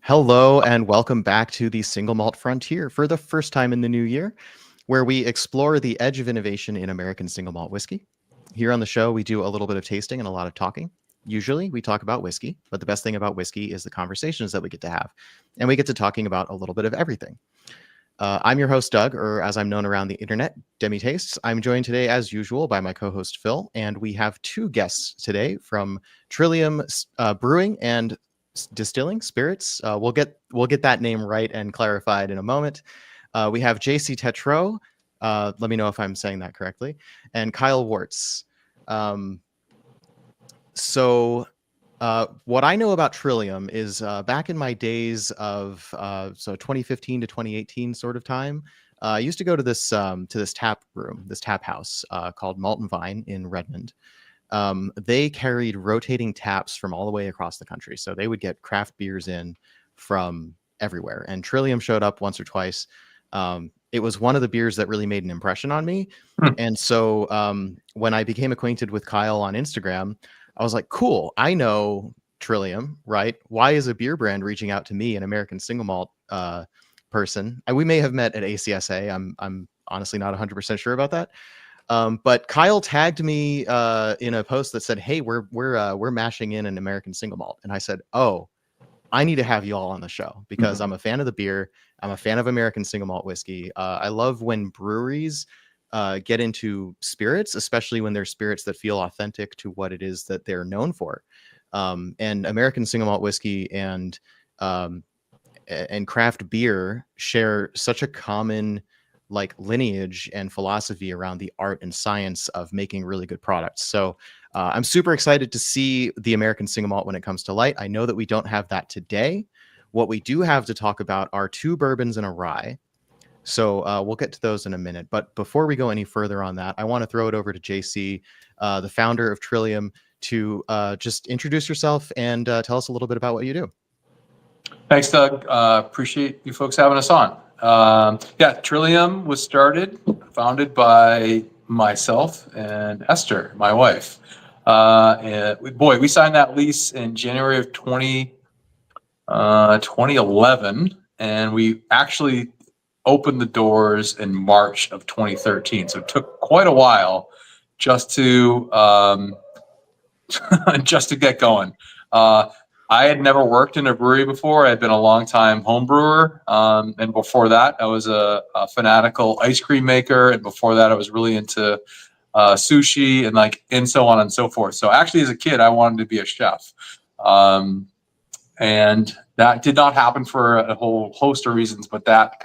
Hello and welcome back to the Single Malt Frontier for the first time in the new year, where we explore the edge of innovation in American single malt whiskey. Here on the show, we do a little bit of tasting and a lot of talking. Usually we talk about whiskey, but the best thing about whiskey is the conversations that we get to have. And we get to talking about a little bit of everything. I'm your host, Doug, or as I'm known around the internet, Demi Tastes. I'm joined today, as usual, by my co-host, Phil, and we have two guests today from Trillium Brewing and Distilling Spirits. We'll get that name right and clarified in a moment. We have JC Tetreault. Let me know if I'm saying that correctly, and Kyle Wortz. What I know about Trillium is back in my days of 2015 to 2018 sort of time, I used to go to this tap room, this tap house called Malt and Vine in Redmond. They carried rotating taps from all the way across the country. So they would get craft beers in from everywhere. And Trillium showed up once or twice. It was one of the beers that really made an impression on me. And so when I became acquainted with Kyle on Instagram, I was like, cool, I know Trillium, right? Why is a beer brand reaching out to me, an American single malt person? And we may have met at ACSA. I'm honestly not 100% sure about that. But Kyle tagged me in a post that said, "Hey, we're mashing in an American single malt," and I said, "Oh, I need to have you all on the show because I'm a fan of the beer. I'm a fan of American single malt whiskey. I love when breweries get into spirits, especially when they're spirits that feel authentic to what it is that they're known for. And American single malt whiskey and craft beer share such a common lineage and philosophy around the art and science of making really good products. So I'm super excited to see the American single malt when it comes to light. I know that we don't have that today. What we do have to talk about are two bourbons and a rye. So we'll get to those in a minute. But before we go any further on that, I want to throw it over to JC, the founder of Trillium, to just introduce yourself and tell us a little bit about what you do. Thanks, Doug. Appreciate you folks having us on. Trillium was founded by myself and Esther, my wife. We signed that lease in January of 2011, and we actually opened the doors in March of 2013. So it took quite a while just to get going. I had never worked in a brewery before. I had been a long-time home brewer. And before that, I was a fanatical ice cream maker. And before that, I was really into sushi and so on and so forth. So actually, as a kid, I wanted to be a chef. And that did not happen for a whole host of reasons, but that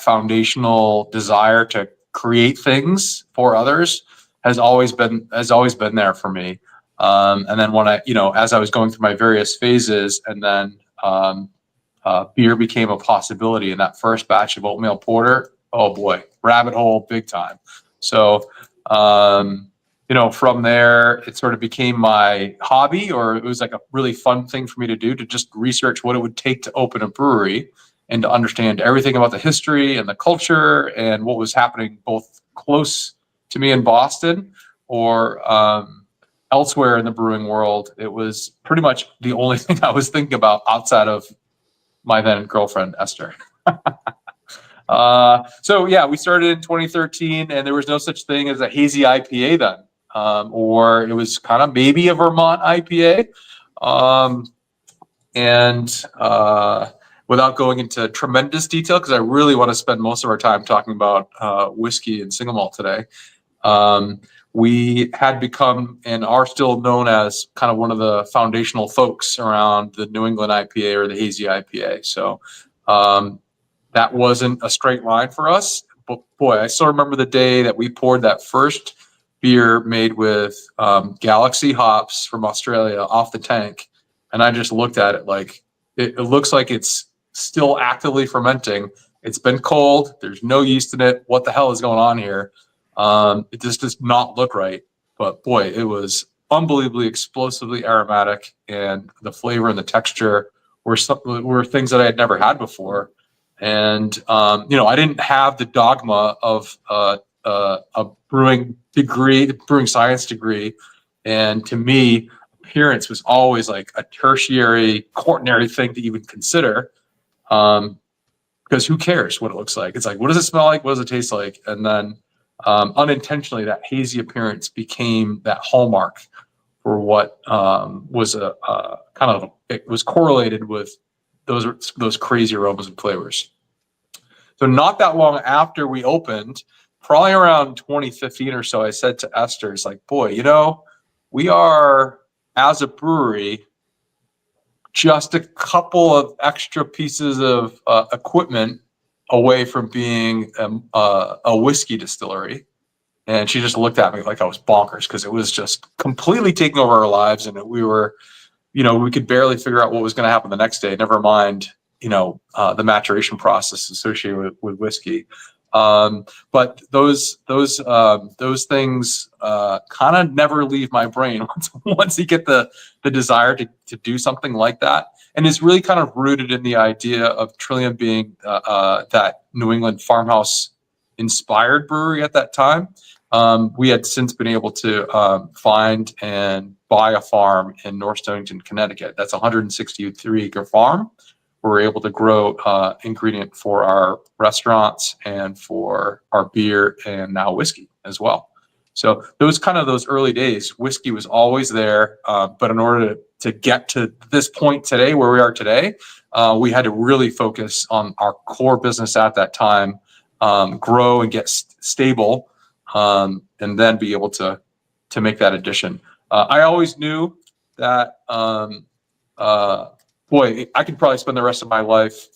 foundational desire to create things for others has always been there for me. And then when as I was going through my various phases, and then beer became a possibility in that first batch of oatmeal porter, oh boy, rabbit hole big time. So, from there, it sort of became my hobby, or it was like a really fun thing for me to do, to just research what it would take to open a brewery and to understand everything about the history and the culture and what was happening both close to me in Boston or elsewhere in the brewing world. It was pretty much the only thing I was thinking about outside of my then girlfriend, Esther. We started in 2013, and there was no such thing as a hazy IPA then, or it was kind of maybe a Vermont IPA. Without going into tremendous detail, because I really want to spend most of our time talking about whiskey and single malt today, we had become and are still known as kind of one of the foundational folks around the New England IPA or the hazy IPA. So that wasn't a straight line for us. But boy, I still remember the day that we poured that first beer made with Galaxy hops from Australia off the tank. And I just looked at it like, it looks like it's still actively fermenting. It's been cold. There's no yeast in it. What the hell is going on here? It just does not look right. But boy, it was unbelievably explosively aromatic, and the flavor and the texture were things that I had never had before. And I didn't have the dogma of a brewing science degree. And to me, appearance was always like a tertiary, quaternary thing to even consider. Because who cares what it looks like? It's like, what does it smell like? What does it taste like? And then unintentionally, that hazy appearance became that hallmark for what was a kind of, it was correlated with those crazy aromas and flavors. So not that long after we opened, probably around 2015 or so, I said to Esther, it's like, boy, you know, we are, as a brewery, just a couple of extra pieces of equipment away from being a whiskey distillery. And she just looked at me like I was bonkers, because it was just completely taking over our lives. And we were, you know, we could barely figure out what was going to happen the next day, never mind, you know, the maturation process associated with whiskey. But those things kind of never leave my brain once you get the desire to do something like that. And it's really kind of rooted in the idea of Trillium being that New England farmhouse inspired brewery at that time. We had since been able to find and buy a farm in North Stonington, Connecticut. That's a 163-acre farm. We're able to grow ingredient for our restaurants and for our beer and now whiskey as well. So those early days, whiskey was always there. But in order to get to this point today, where we are today, we had to really focus on our core business at that time, grow and get stable, and then be able to make that addition. I always knew that, boy, I could probably spend the rest of my life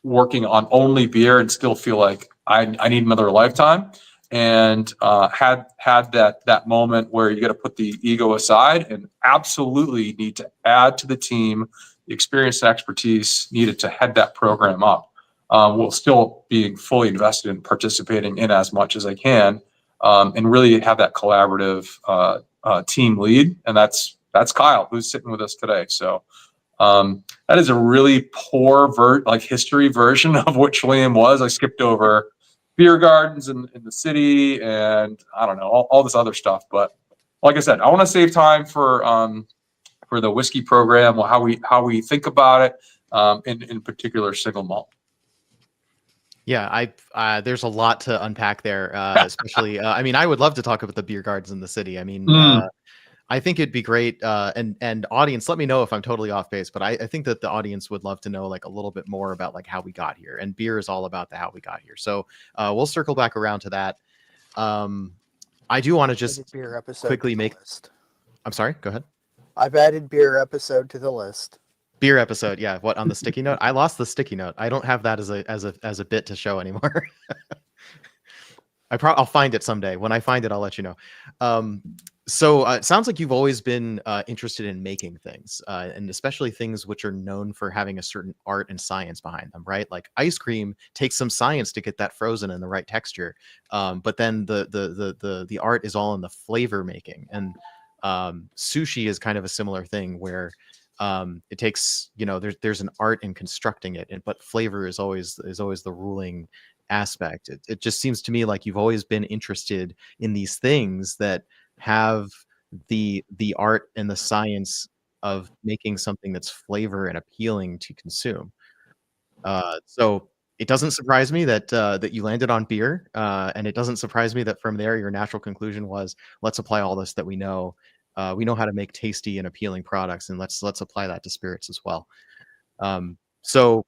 working on only beer and still feel like I need another lifetime. And had that moment where you got to put the ego aside and absolutely need to add to the team the experience and expertise needed to head that program up, while still being fully invested in participating in as much as I can, and really have that collaborative team lead. And that's Kyle, who's sitting with us today. So that is a really poor history version of what Trillium was. I skipped over beer gardens in the city and I don't know, all this other stuff. But like I said, I want to save time for the whiskey program, how we think about it, in particular single malt. Yeah, there's a lot to unpack there, especially, I mean, I would love to talk about the beer gardens in the city. I mean, I think it'd be great. And audience, let me know if I'm totally off base, but I think that the audience would love to know like a little bit more about like how we got here, and beer is all about the how we got here. So we'll circle back around to that. I do want to just beer episode quickly to the make, list. I'm sorry, go ahead. I've added beer episode to the list. Beer episode. Yeah. What, on the sticky note? I lost the sticky note. I don't have that as a bit to show anymore. I'll find it someday. When I find it, I'll let you know. So it sounds like you've always been interested in making things, and especially things which are known for having a certain art and science behind them, right? Like ice cream takes some science to get that frozen in the right texture, but then the art is all in the flavor making. And sushi is kind of a similar thing where it takes, you know, there's an art in constructing it, but flavor is always the ruling aspect. It just seems to me like you've always been interested in these things that have the art and the science of making something that's flavor and appealing to consume. So it doesn't surprise me that you landed on beer, and it doesn't surprise me that from there your natural conclusion was, let's apply all this that we know. We know how to make tasty and appealing products, and let's apply that to spirits as well. So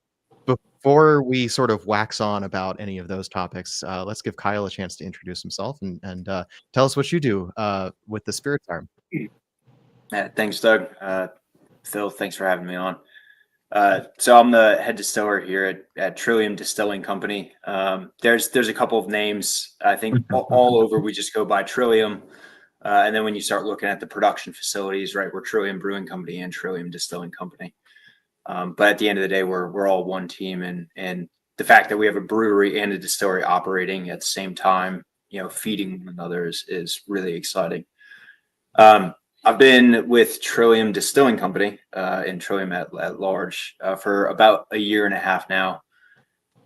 before we sort of wax on about any of those topics, let's give Kyle a chance to introduce himself and tell us what you do with the Spirits Arm. Thanks, Doug. Phil, thanks for having me on. So I'm the head distiller here at Trillium Distilling Company. There's a couple of names. I think all over we just go by Trillium. And then when you start looking at the production facilities, right, we're Trillium Brewing Company and Trillium Distilling Company. But at the end of the day, we're all one team, and the fact that we have a brewery and a distillery operating at the same time, you know, feeding one another is really exciting. I've been with Trillium Distilling Company and Trillium at large for about a year and a half now.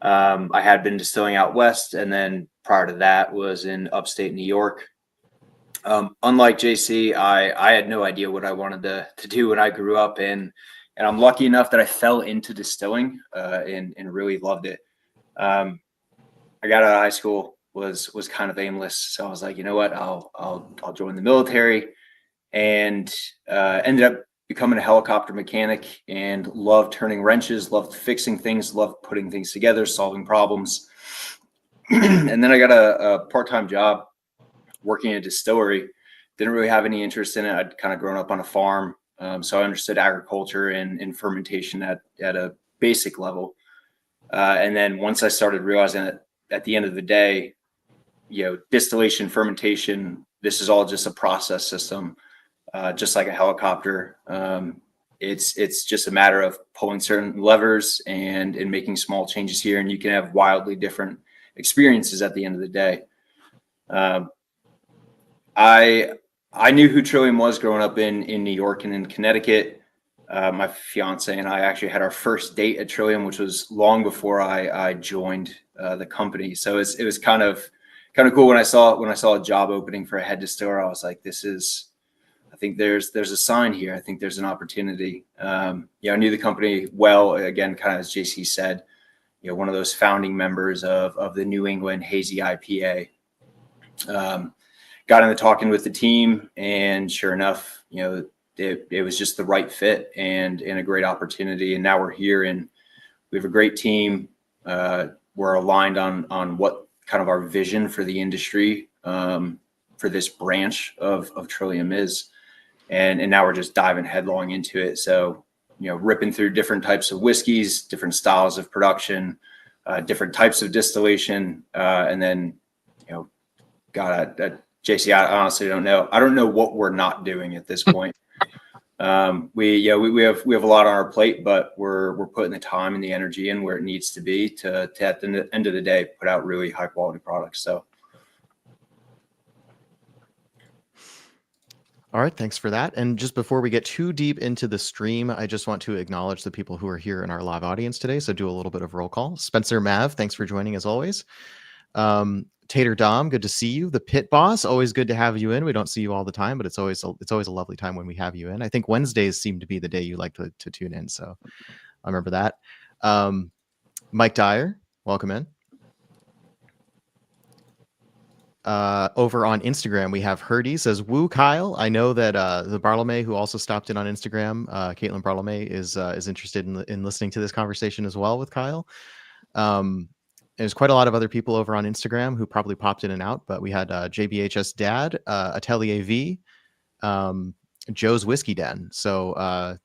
I had been distilling out west, and then prior to that was in upstate New York. Unlike JC, I had no idea what I wanted to do when I grew up, and I'm lucky enough that I fell into distilling and really loved it. I got out of high school, was kind of aimless, so I was like, you know what, I'll join the military, and ended up becoming a helicopter mechanic and loved turning wrenches, loved fixing things, loved putting things together, solving problems. And then I got a part-time job working in a distillery. Didn't really have any interest in it. I'd kind of grown up on a farm, so I understood agriculture and fermentation at a basic level. And then once I started realizing that at the end of the day, distillation, fermentation, this is all just a process system, just like a helicopter. It's just a matter of pulling certain levers and making small changes here, and you can have wildly different experiences at the end of the day. I knew who Trillium was growing up in New York and in Connecticut. My fiance and I actually had our first date at Trillium, which was long before I joined the company. So it was kind of cool when I saw a job opening for a head distiller. I was like, I think there's a sign here. I think there's an opportunity. I knew the company well, again, kind of as JC said, one of those founding members of the New England Hazy IPA. Got into talking with the team, and sure enough, it was just the right fit and a great opportunity. And now we're here, and we have a great team. We're aligned on what kind of our vision for the industry, for this branch of Trillium is. And now we're just diving headlong into it. So, ripping through different types of whiskeys, different styles of production, different types of distillation. And then, JC, I honestly don't know. I don't know what we're not doing at this point. We have a lot on our plate, but we're putting the time and the energy in where it needs to be to at the end of the day put out really high quality products. So. All right, thanks for that. And just before we get too deep into the stream, I just want to acknowledge the people who are here in our live audience today. So do a little bit of roll call. Spencer Mav, thanks for joining as always. Tater Dom, good to see you. The Pit Boss, always good to have you in. We don't see you all the time, but it's always a lovely time when we have you in. I think Wednesdays seem to be the day you like to tune in, so I remember that. Mike Dyer, welcome in. Over on Instagram, we have Herdy says, "Woo, Kyle." I know that the Bartolome, who also stopped in on Instagram, Caitlin Bartolome, is interested in listening to this conversation as well with Kyle. There's quite a lot of other people over on Instagram who probably popped in and out, but we had JBHS Dad, Atelier V, Joe's Whiskey Den, so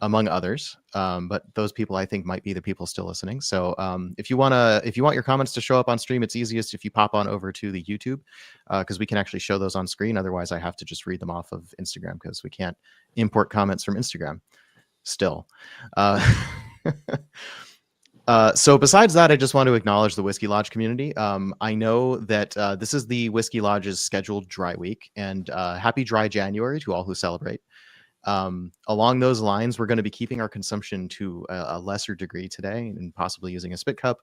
among others. But those people I think might be the people still listening. So if you want your comments to show up on stream, it's easiest if you pop on over to the YouTube, because we can actually show those on screen. Otherwise, I have to just read them off of Instagram because we can't import comments from Instagram still. So besides that, I just want to acknowledge the Whiskey Lodge community. I know that this is the Whiskey Lodge's scheduled dry week, and happy dry January to all who celebrate. Along those lines, we're going to be keeping our consumption to a lesser degree today and possibly using a spit cup.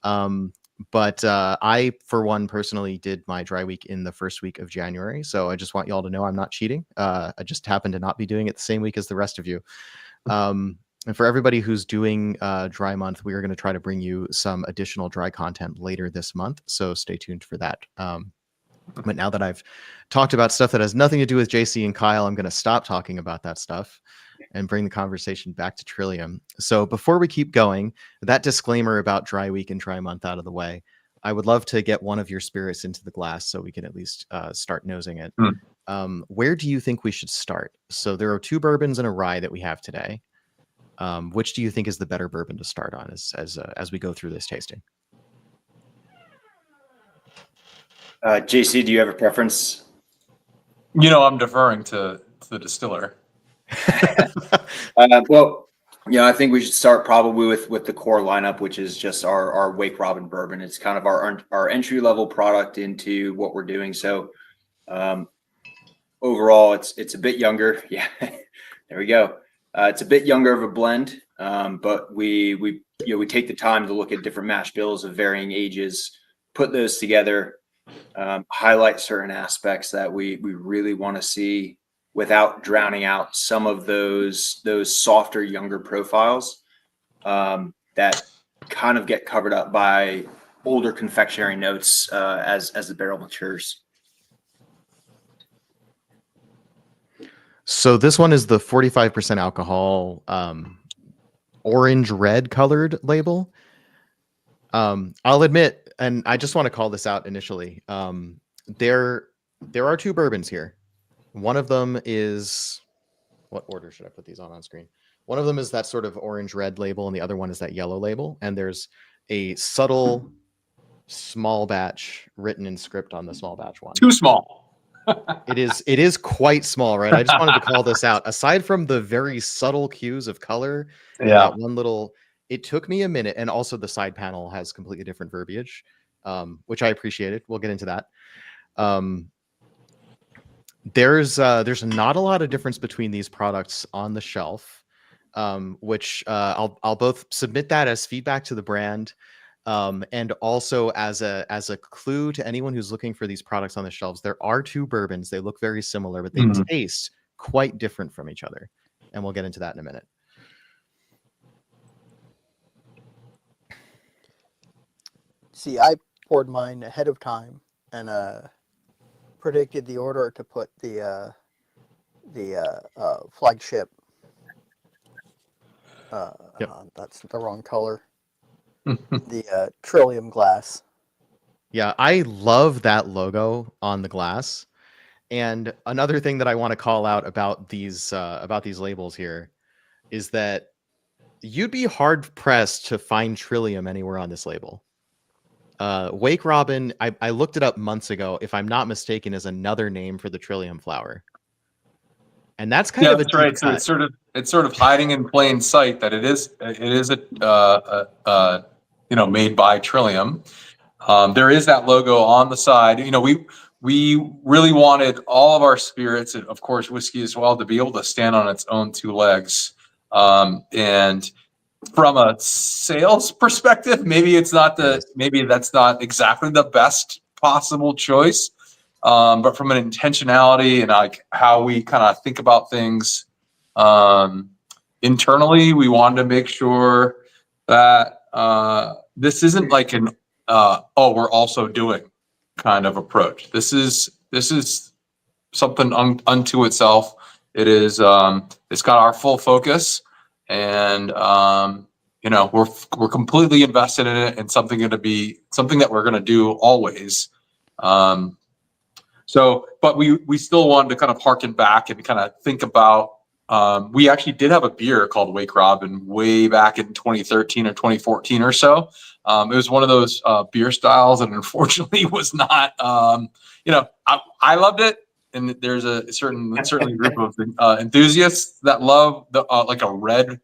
But I, for one, personally did my dry week in the first week of January. So I just want you all to know I'm not cheating. I just happen to not be doing it the same week as the rest of you. And for everybody who's doing dry month, we are going to try to bring you some additional dry content later this month. So stay tuned for that. But now that I've talked about stuff that has nothing to do with JC and Kyle, I'm going to stop talking about that stuff and bring the conversation back to Trillium. So before we keep going, that disclaimer about dry week and dry month out of the way, I would love to get one of your spirits into the glass so we can at least start nosing it. Where do you think we should start? So there are 2 bourbons and a rye that we have today. Which do you think is the better bourbon to start on as we go through this tasting? JC, do you have a preference? I'm deferring to the distiller. Well, I think we should start probably with the core lineup, which is just our Wake Robin bourbon. It's kind of our entry level product into what we're doing. So overall, it's a bit younger. Yeah, there we go. It's a bit younger of a blend, but we take the time to look at different mash bills of varying ages, put those together, highlight certain aspects that we really want to see without drowning out some of those softer, younger profiles that kind of get covered up by older confectionery notes as the barrel matures. So this one is the 45% alcohol, orange red colored label. I'll admit, and I just want to call this out initially. There are two bourbons here. One of them is, what order should I put these on screen? One of them is that sort of orange red label, and the other one is that yellow label. And there's a subtle small batch written in script on the small batch one. Too small. It is quite small, right? I just wanted to call this out. Aside from the very subtle cues of color, and that one little, it took me a minute, and also the side panel has completely different verbiage, which I appreciated. We'll get into that. There's not a lot of difference between these products on the shelf, which I'll both submit that as feedback to the brand. And also as a clue to anyone who's looking for these products on the shelves, there are two bourbons. They look very similar, but they taste quite different from each other. And we'll get into that in a minute. See, I poured mine ahead of time and predicted the order to put the flagship. Yep. That's the wrong color. The Trillium glass. Yeah, I love that logo on the glass. And another thing that I want to call out about these labels here is that you'd be hard pressed to find Trillium anywhere on this label. Wake Robin, I looked it up months ago, if I'm not mistaken, is another name for the Trillium flower. And that's kind of a that's right. So it's sort of hiding in plain sight that it is made by Trillium. There is that logo on the side. We really wanted all of our spirits, and of course whiskey as well, to be able to stand on its own two legs. And from a sales perspective, maybe that's not exactly the best possible choice. But from an intentionality and like how we kind of think about things internally, we wanted to make sure that this isn't like an we're also doing kind of approach. This is something unto itself. It is it's got our full focus, and we're completely invested in it, and something that we're going to do always. But we still wanted to kind of harken back and kind of think about, we actually did have a beer called Wake Robin way back in 2013 or 2014 or so. It was one of those beer styles, and unfortunately was not, I loved it. And there's a certainly group of enthusiasts that love like a red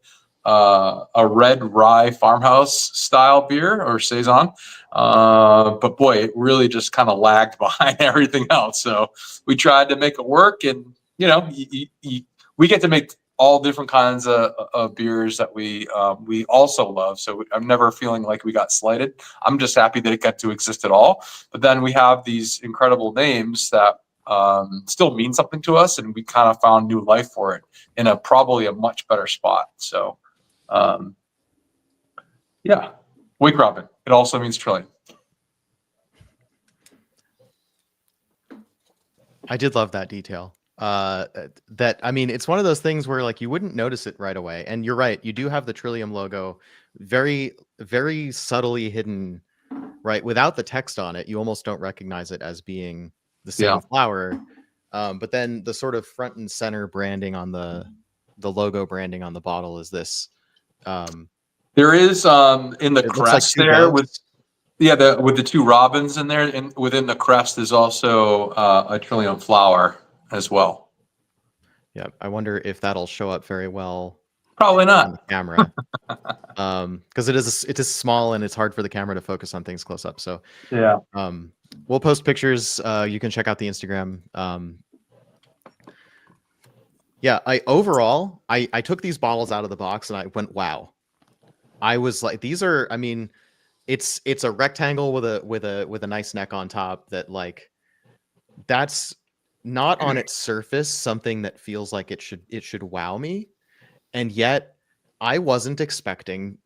rye farmhouse style beer or saison. But boy, it really just kind of lagged behind everything else. So we tried to make it work, and we get to make all different kinds of beers that we also love. So I'm never feeling like we got slighted. I'm just happy that it got to exist at all. But then we have these incredible names that still mean something to us, and we kind of found new life for it in probably a much better spot. So Wake Robin. It also means Trillium. I did love that detail. It's one of those things where like you wouldn't notice it right away. And you're right, you do have the Trillium logo very, very subtly hidden, right? Without the text on it, you almost don't recognize it as being the same flower. But then the sort of front and center branding on the logo branding on the bottle is this. There is in the crest like there with the two robins in there, and within the crest is also a Trillium flower as well. Yeah, I wonder if that'll show up very well. Probably not on the camera, because it is small and it's hard for the camera to focus on things close up. So we'll post pictures. You can check out the Instagram. I took these bottles out of the box and I went, wow. I was like, these are, it's a rectangle with a nice neck on top that like that's not on its surface something that feels like it should wow me. And yet I wasn't expecting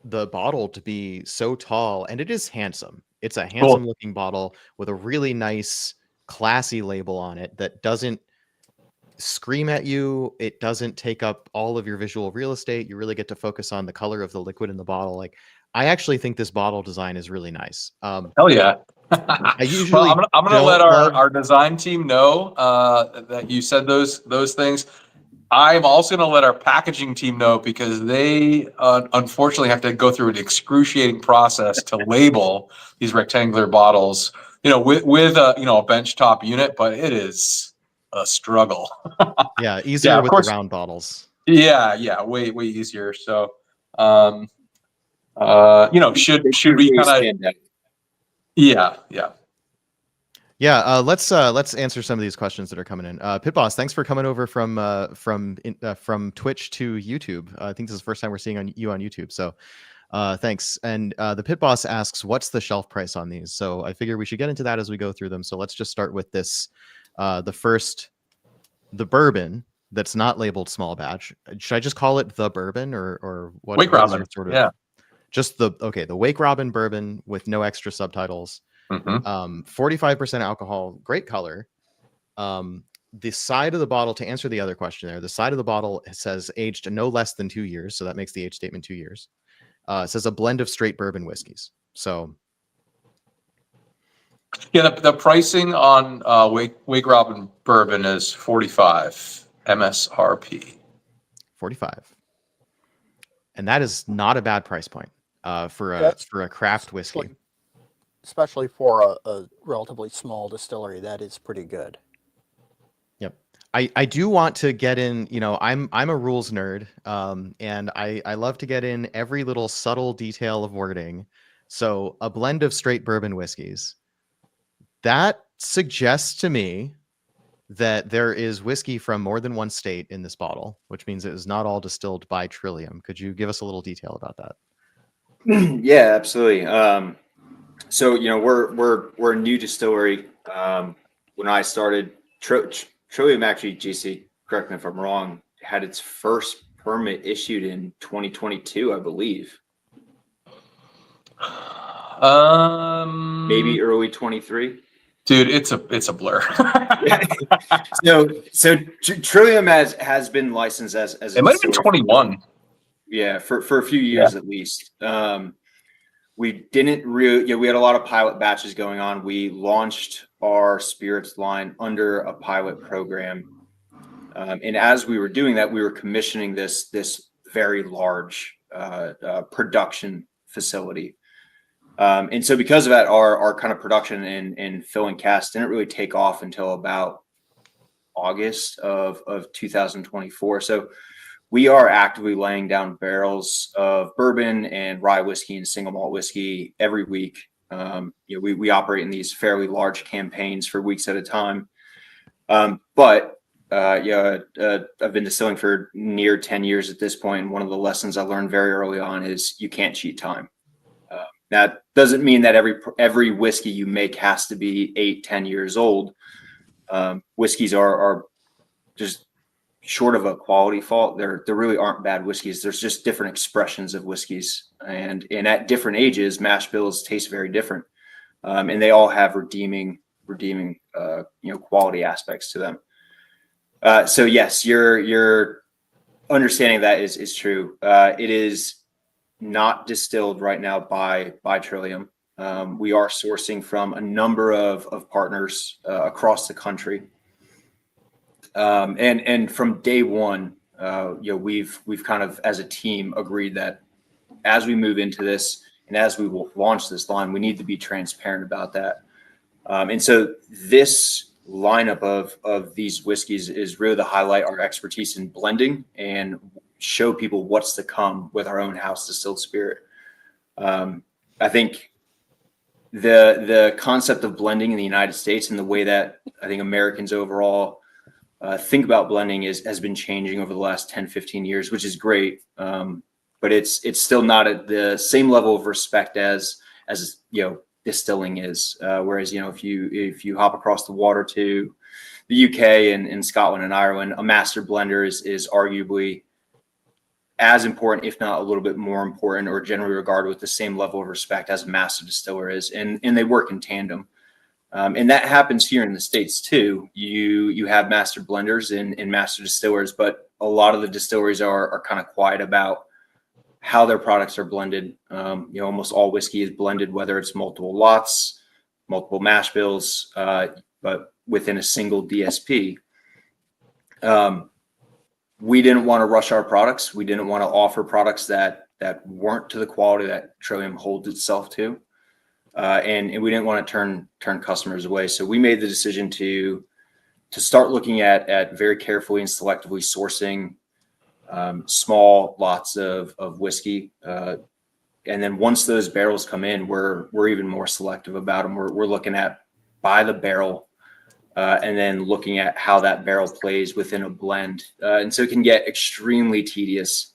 the bottle to be so tall, and it is handsome. It's a handsome Cool. looking bottle with a really nice classy label on it that doesn't scream at you. It doesn't take up all of your visual real estate. You really get to focus on the color of the liquid in the bottle. Like, I actually think this bottle design is really nice. Hell yeah. I usually Well, I'm gonna don't let love- our design team know that you said those things. I'm also going to let our packaging team know because they unfortunately have to go through an excruciating process to label these rectangular bottles, with a, a benchtop unit, but it is a struggle. Yeah, easier Yeah, of with course. the round bottles. Yeah, way easier. So, should we kind of, yeah. Yeah, let's answer some of these questions that are coming in. Pit Boss, thanks for coming over from Twitch to YouTube. I think this is the first time we're seeing you on YouTube. So thanks. And the Pit Boss asks, what's the shelf price on these? So I figure we should get into that as we go through them. So let's just start with this. The bourbon that's not labeled small batch. Should I just call it the bourbon or what? Wake what is Robin. your sort of, Yeah. Just the Wake Robin bourbon with no extra subtitles. Mm-hmm. 45% alcohol, great color. The side of the bottle, to answer the other question there, the side of the bottle says aged no less than 2 years. So that makes the age statement 2 years. It says a blend of straight bourbon whiskeys. So yeah, the pricing on Wake Robin bourbon is $45 MSRP. 45. And that is not a bad price point for a craft whiskey. Especially for a relatively small distillery, that is pretty good. Yep. I do want to get in, I'm a rules nerd, and I love to get in every little subtle detail of wording. So a blend of straight bourbon whiskeys, that suggests to me that there is whiskey from more than one state in this bottle, which means it is not all distilled by Trillium. Could you give us a little detail about that? Yeah, absolutely. So we're a new distillery. When I started, Trillium actually, JC, correct me if I'm wrong, had its first permit issued in 2022, I believe. Maybe early 23. Dude, it's a blur. So Trillium has been licensed as a It might have been 21. Yeah, for a few years at least. We didn't really, we had a lot of pilot batches going on. We launched our spirits line under a pilot program. And as we were doing that, we were commissioning this very large production facility. And so because of that, our kind of production in fill and cast didn't really take off until about August of 2024. So we are actively laying down barrels of bourbon and rye whiskey and single malt whiskey every week. We operate in these fairly large campaigns for weeks at a time. But I've been distilling for near 10 years at this point. And one of the lessons I learned very early on is you can't cheat time. That doesn't mean that every whiskey you make has to be 8-10 years old. Whiskeys are just short of a quality fault. There really aren't bad whiskeys. There's just different expressions of whiskeys, and at different ages, mash bills taste very different, and they all have redeeming quality aspects to them. So yes, your understanding of that is true. It is not distilled right now by Trillium. We are sourcing from a number of partners across the country. And from day one, we've kind of as a team agreed that as we move into this and as we will launch this line, we need to be transparent about that. And so this lineup of these whiskeys is really to highlight our expertise in blending and show people what's to come with our own house distilled spirit. I think the concept of blending in the United States and the way that I think Americans overall think about blending has been changing over the last 10-15 years, which is great. But it's still not at the same level of respect as as distilling is. Whereas if you hop across the water to the UK and Scotland and Ireland, a master blender is arguably as important, if not a little bit more important, or generally regarded with the same level of respect as a master distiller is, and they work in tandem. And that happens here in the States too. You have master blenders and master distillers, but a lot of the distilleries are kind of quiet about how their products are blended. Almost all whiskey is blended, whether it's multiple lots, multiple mash bills, but within a single DSP. We didn't want to rush our products. We didn't want to offer products that weren't to the quality that Trillium holds itself to. And we didn't want to turn customers away. So we made the decision to start looking at very carefully and selectively sourcing small lots of whiskey. And then once those barrels come in, we're even more selective about them. We're looking at by the barrel, and then looking at how that barrel plays within a blend. And so it can get extremely tedious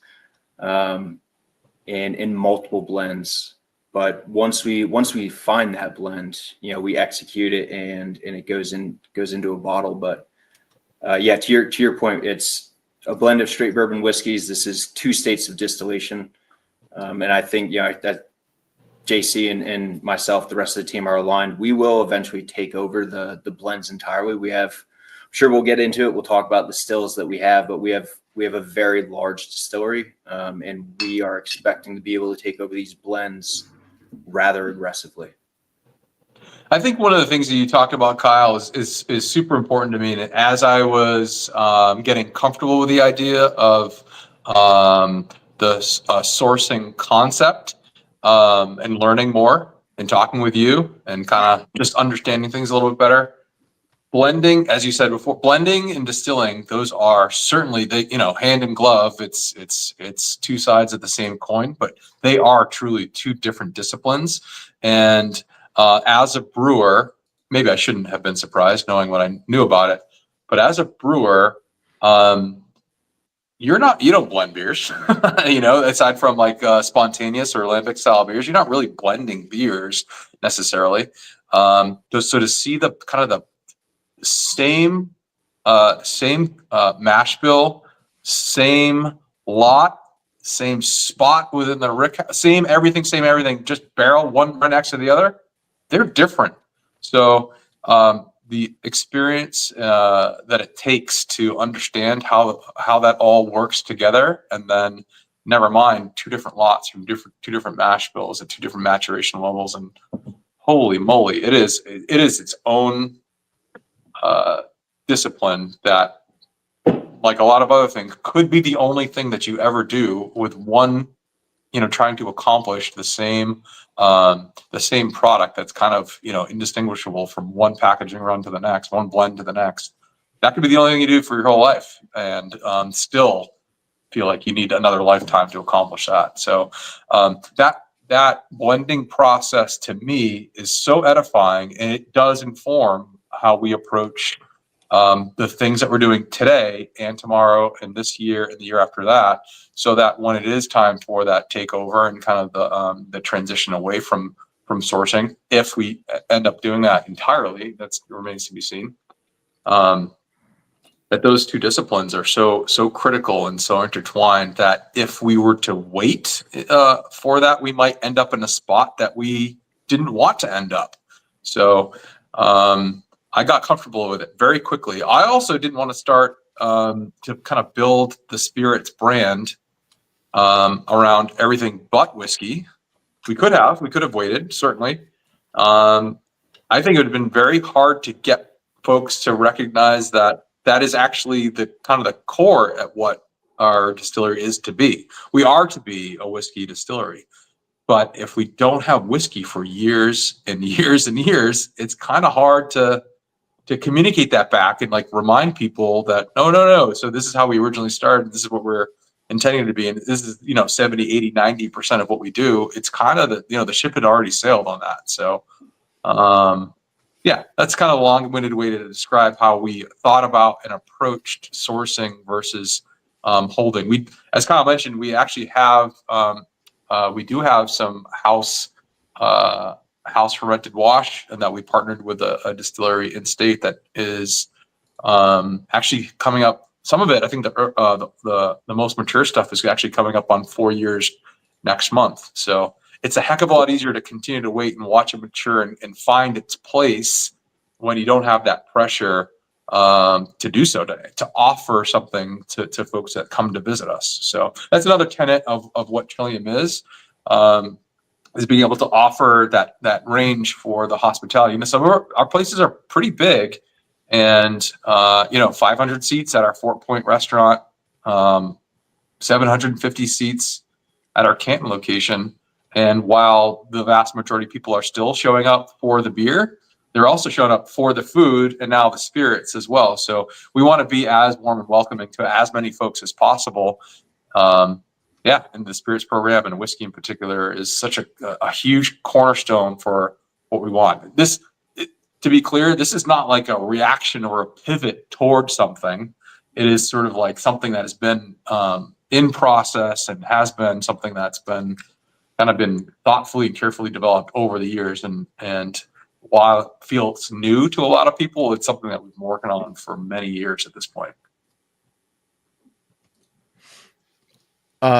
in multiple blends. But once we find that blend, we execute it and it goes into a bottle. But to your point, it's a blend of straight bourbon whiskeys. This is 2 states of distillation, and I think that JC and myself, the rest of the team, are aligned. We will eventually take over the blends entirely. I'm sure we'll get into it. We'll talk about the stills that we have, but we have a very large distillery, and we are expecting to be able to take over these blends rather aggressively. I think one of the things that you talked about, Kyle, is super important to me. And as I was getting comfortable with the idea of the sourcing concept and learning more and talking with you and kind of just understanding things a little bit better, blending, as you said before, blending and distilling, those are certainly hand in glove. It's 2 sides of the same coin, but they are truly 2 different disciplines. And as a brewer, maybe I shouldn't have been surprised knowing what I knew about it, but as a brewer, you don't blend beers, aside from like spontaneous or lambic style beers, you're not really blending beers necessarily. So to see the kind of the same mash bill, same lot, same spot within the rick, same everything, just barrel one right next to the other, they're different. So the experience that it takes to understand how that all works together, and then never mind 2 different lots from 2 different mash bills at 2 different maturation levels, and holy moly, it is its own discipline that, like a lot of other things, could be the only thing that you ever do with one, trying to accomplish the same product that's kind of, indistinguishable from one packaging run to the next, one blend to the next. That could be the only thing you do for your whole life, and still feel like you need another lifetime to accomplish that. So that blending process to me is so edifying, and it does inform how we approach the things that we're doing today and tomorrow and this year and the year after that, so that when it is time for that takeover and kind of the transition away from sourcing, if we end up doing that entirely, that remains to be seen, that those 2 disciplines are so critical and so intertwined that if we were to wait for that, we might end up in a spot that we didn't want to end up. So I got comfortable with it very quickly. I also didn't want to start to kind of build the Spirits brand around everything but whiskey. We could have waited, certainly. I think it would have been very hard to get folks to recognize that is actually the kind of the core at what our distillery is to be. We are to be a whiskey distillery. But if we don't have whiskey for years and years and years, it's kind of hard to communicate that back and like remind people that no. So this is how we originally started. This is what we're intending to be. And this is, 70, 80, 90% of what we do. It's kind of the ship had already sailed on that. So, that's kind of a long-winded way to describe how we thought about and approached sourcing versus holding. We, as Kyle mentioned, we actually have, we do have some house house fermented wash, and that we partnered with a distillery in state that is actually coming up. Some of it, I think the most mature stuff is actually coming up on 4 years next month. So it's a heck of a lot easier to continue to wait and watch it mature and find its place when you don't have that pressure to do so, to offer something to folks that come to visit us. So that's another tenet of what Trillium is being able to offer that range for the hospitality. And some of our places are pretty big, and 500 seats at our Fort Point restaurant, 750 seats at our Canton location. And while the vast majority of people are still showing up for the beer, they're also showing up for the food and now the spirits as well. So we want to be as warm and welcoming to as many folks as possible. And the spirits program and whiskey in particular is such a huge cornerstone for what we want. To be clear, this is not like a reaction or a pivot towards something. It is sort of like something that has been in process and has been something that's been thoughtfully and carefully developed over the years. And while it feels new to a lot of people, it's something that we've been working on for many years at this point.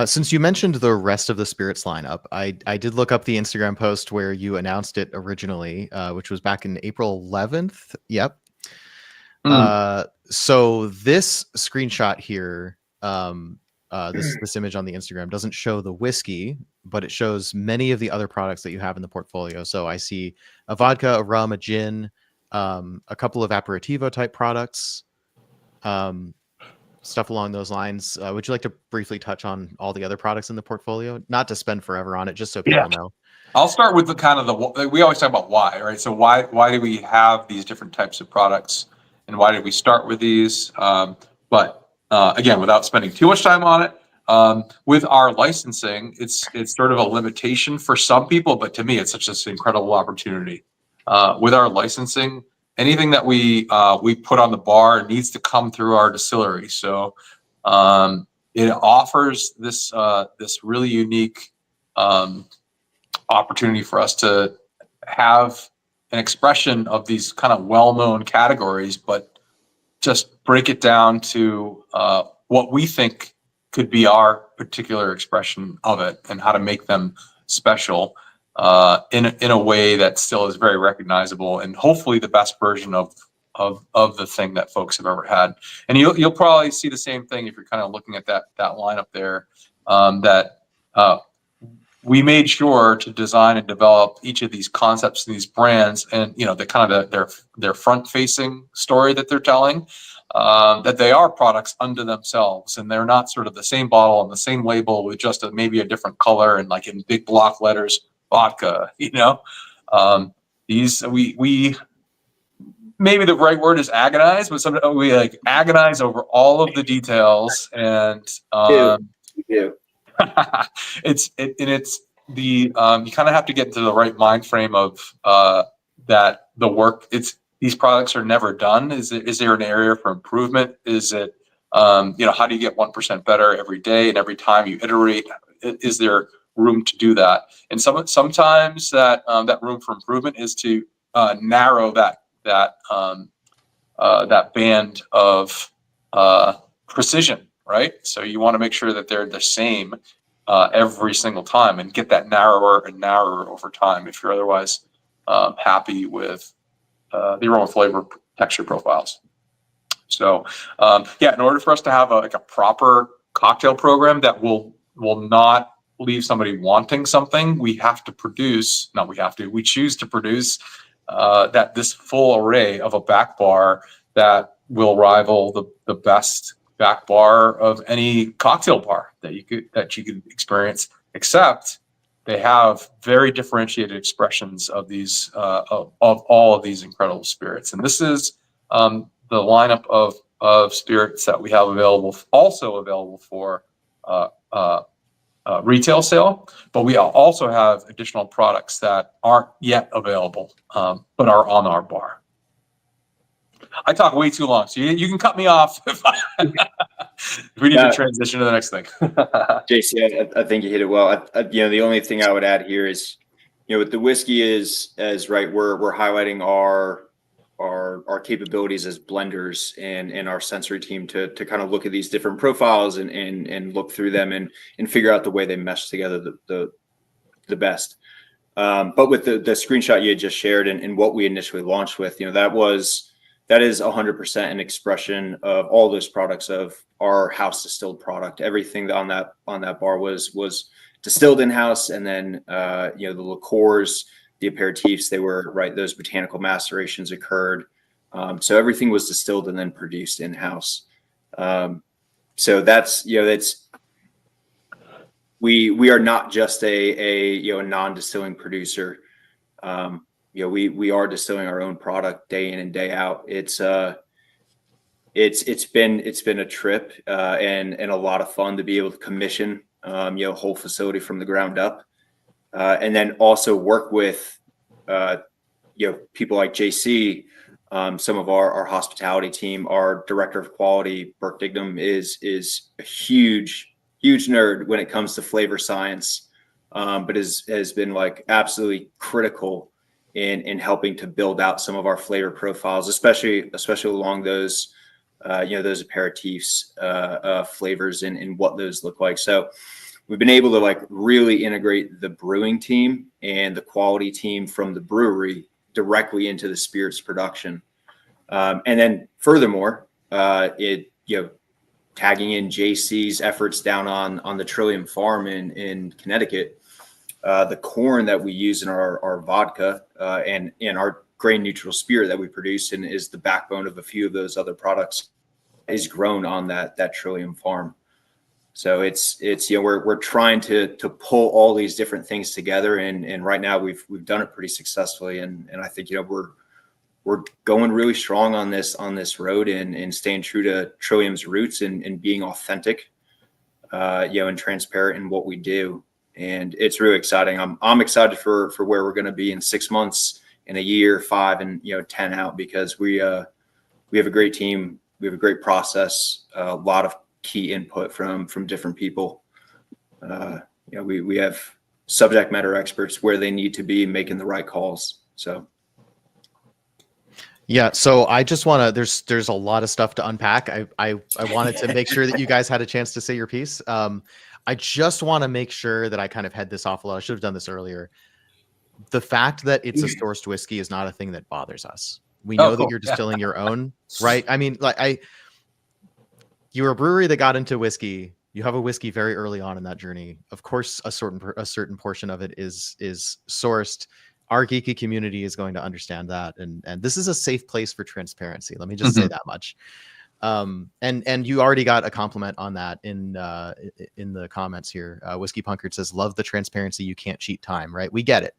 Since you mentioned the rest of the spirits lineup, I did look up the Instagram post where you announced it originally, which was back in April 11th. Yep. So this screenshot here, this image on the Instagram doesn't show the whiskey, but it shows many of the other products that you have in the portfolio. So I see a vodka, a rum, a gin, a couple of aperitivo type products, stuff along those lines. Would you like to briefly touch on all the other products in the portfolio? Not to spend forever on it, just so people know. I'll start with we always talk about why, right? So why do we have these different types of products, and why did we start with these? But again, without spending too much time on it, with our licensing, it's sort of a limitation for some people, but to me, it's such an incredible opportunity. With our licensing, anything that we put on the bar needs to come through our distillery. So it offers this really unique opportunity for us to have an expression of these kind of well-known categories, but just break it down to what we think could be our particular expression of it, and how to make them special in a way that still is very recognizable, and hopefully the best version of the thing that folks have ever had. And you'll probably see the same thing if you're kind of looking at that lineup there, that we made sure to design and develop each of these concepts and these brands, and the kind of their front facing story that they're telling, that they are products unto themselves, and they're not sort of the same bottle and the same label with just maybe a different color and like in big block letters, vodka. These we maybe the right word is agonize, but sometimes we like agonize over all of the details, and it's the you kind of have to get into the right mind frame of that the work. These products are never done. Is there an area for improvement? Is it how do you get 1% better every day, and every time you iterate? Is there room to do that? And sometimes that room for improvement is to narrow that band of precision, right? So you want to make sure that they're the same every single time, and get that narrower and narrower over time if you're otherwise happy with the aroma, flavor, texture profiles. So in order for us to have a proper cocktail program that will not leave somebody wanting something, we choose to produce this full array of a back bar that will rival the best back bar of any cocktail bar that you could experience, except they have very differentiated expressions of these of all of these incredible spirits. And this is the lineup of spirits that we have available for retail sale, but we also have additional products that aren't yet available, but are on our bar. I talk way too long, so you can cut me off if we need to transition to the next thing. JC, I think you hit it well. The only thing I would add here is With the whiskey as right, we're highlighting our capabilities as blenders and our sensory team to kind of look at these different profiles and look through them and figure out the way they mesh together the best. But with the screenshot you had just shared and what we initially launched with, that is 100% an expression of all those products of our house distilled product. Everything on that bar was distilled in house, and then the liqueurs, the aperitifs, they were right. Those botanical macerations occurred, so everything was distilled and then produced in house. So that's we are not just a non-distilling producer. We are distilling our own product day in and day out. It's been a trip and a lot of fun to be able to commission a whole facility from the ground up, and then also work with people like JC, some of our hospitality team. Our director of quality, Burke Dignam, is a huge nerd when it comes to flavor science, but has been like absolutely critical in helping to build out some of our flavor profiles, especially along those aperitifs flavors and what those look like. So we've been able to like really integrate the brewing team and the quality team from the brewery directly into the spirits production, and then furthermore, tagging in JC's efforts down on the Trillium farm in Connecticut. The corn that we use in our vodka and in our grain neutral spirit that we produce and is the backbone of a few of those other products is grown on that Trillium farm. So it's we're trying to pull all these different things together, and right now we've done it pretty successfully, and I think we're going really strong on this road and staying true to Trillium's roots and being authentic, and transparent in what we do. And it's really exciting. I'm excited for where we're going to be in 6 months, in a year, 5, and 10 out, because we have a great team. We have a great process, a lot of key input from different people. We have subject matter experts where they need to be making the right calls. So. Yeah, so I just want to. There's a lot of stuff to unpack. I wanted to make sure that you guys had a chance to say your piece. I just want to make sure that I kind of head this off a little. I should have done this earlier. The fact that it's a sourced whiskey is not a thing that bothers us. We know that you're distilling your own, right? I mean, you're a brewery that got into whiskey. You have a whiskey very early on in that journey. Of course, a certain portion of it is sourced. Our geeky community is going to understand that, and this is a safe place for transparency. Let me just say that much. And you already got a compliment on that in the comments here. Whiskey Punkard says, "Love the transparency. You can't cheat time." Right? We get it.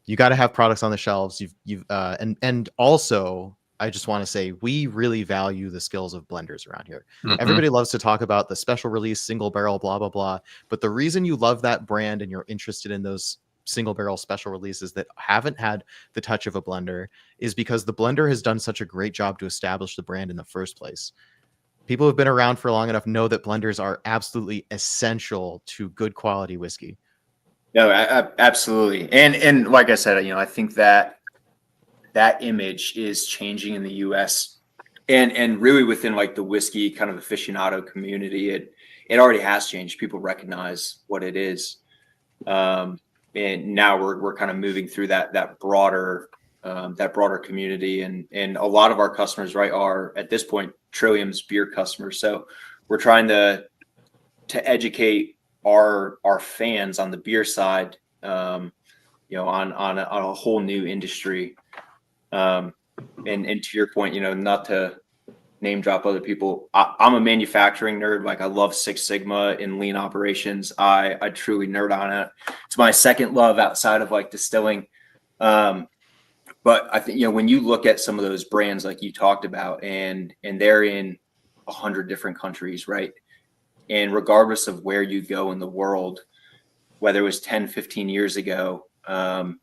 You got to have products on the shelves. And also, I just want to say we really value the skills of blenders around here. Everybody loves to talk about the special release, single barrel, blah blah blah. But the reason you love that brand and you're interested in those single barrel special releases that haven't had the touch of a blender is because the blender has done such a great job to establish the brand in the first place. People who have been around for long enough know that blenders are absolutely essential to good quality whiskey. No, absolutely. And like I said, I think that image is changing in the US and really within like the whiskey kind of aficionado community. It already has changed. People recognize what it is. And now we're kind of moving through that broader community, and a lot of our customers, right, are at this point Trillium's beer customers. So we're trying to educate our fans on the beer side, on a whole new industry. And to your point, not to name drop other people. I'm a manufacturing nerd. Like I love Six Sigma and lean operations. I truly nerd on it. It's my second love outside of like distilling. But I think, when you look at some of those brands like you talked about and they're in 100 different countries, right? And regardless of where you go in the world, whether it was 10, 15 years ago,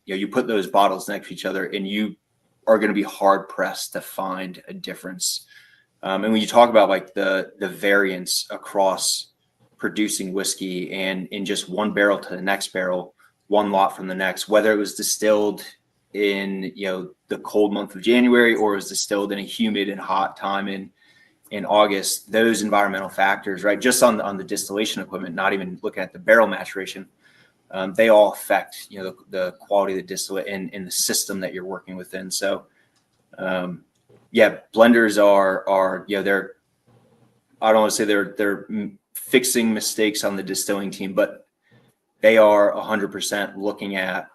you put those bottles next to each other and you are going to be hard pressed to find a difference. And when you talk about like the variance across producing whiskey and in just one barrel to the next barrel, one lot from the next, whether it was distilled in, the cold month of January or was distilled in a humid and hot time in August. Those environmental factors, right, just on the distillation equipment, not even looking at the barrel maturation, they all affect, the quality of the distillate in the system that you're working within. So, blenders are they're, I don't want to say they're fixing mistakes on the distilling team, but they are 100% looking at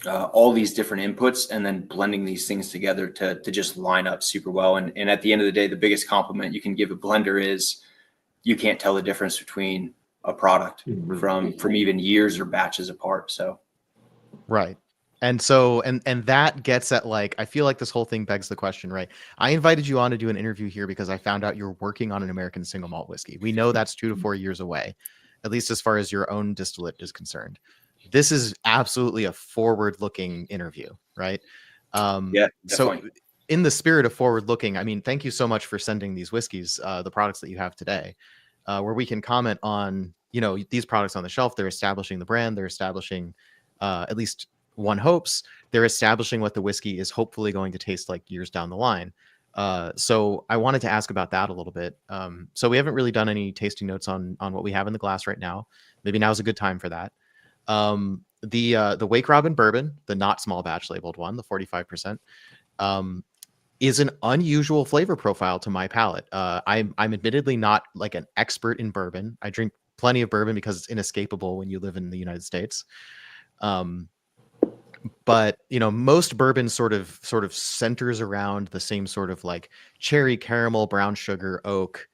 all these different inputs and then blending these things together to just line up super well. And at the end of the day, the biggest compliment you can give a blender is you can't tell the difference between a product from even years or batches apart. So, right. And so, and that gets at, like, I feel like this whole thing begs the question, right? I invited you on to do an interview here because I found out you're working on an American single malt whiskey. We know that's 2 to 4 years away, at least as far as your own distillate is concerned. This is absolutely a forward-looking interview, right? yeah, definitely. So in the spirit of forward-looking, I mean, thank you so much for sending these whiskeys, the products that you have today, where we can comment on, these products on the shelf. They're establishing the brand. They're establishing, at least one hopes, they're establishing what the whiskey is hopefully going to taste like years down the line. So I wanted to ask about that a little bit. So we haven't really done any tasting notes on what we have in the glass right now. Maybe now's a good time for that. The Wake Robin bourbon, the not small batch labeled one, the 45%, is an unusual flavor profile to my palate. I'm admittedly not like an expert in bourbon. I drink plenty of bourbon because it's inescapable when you live in the United States. But most bourbon sort of centers around the same sort of like cherry, caramel, brown sugar, oak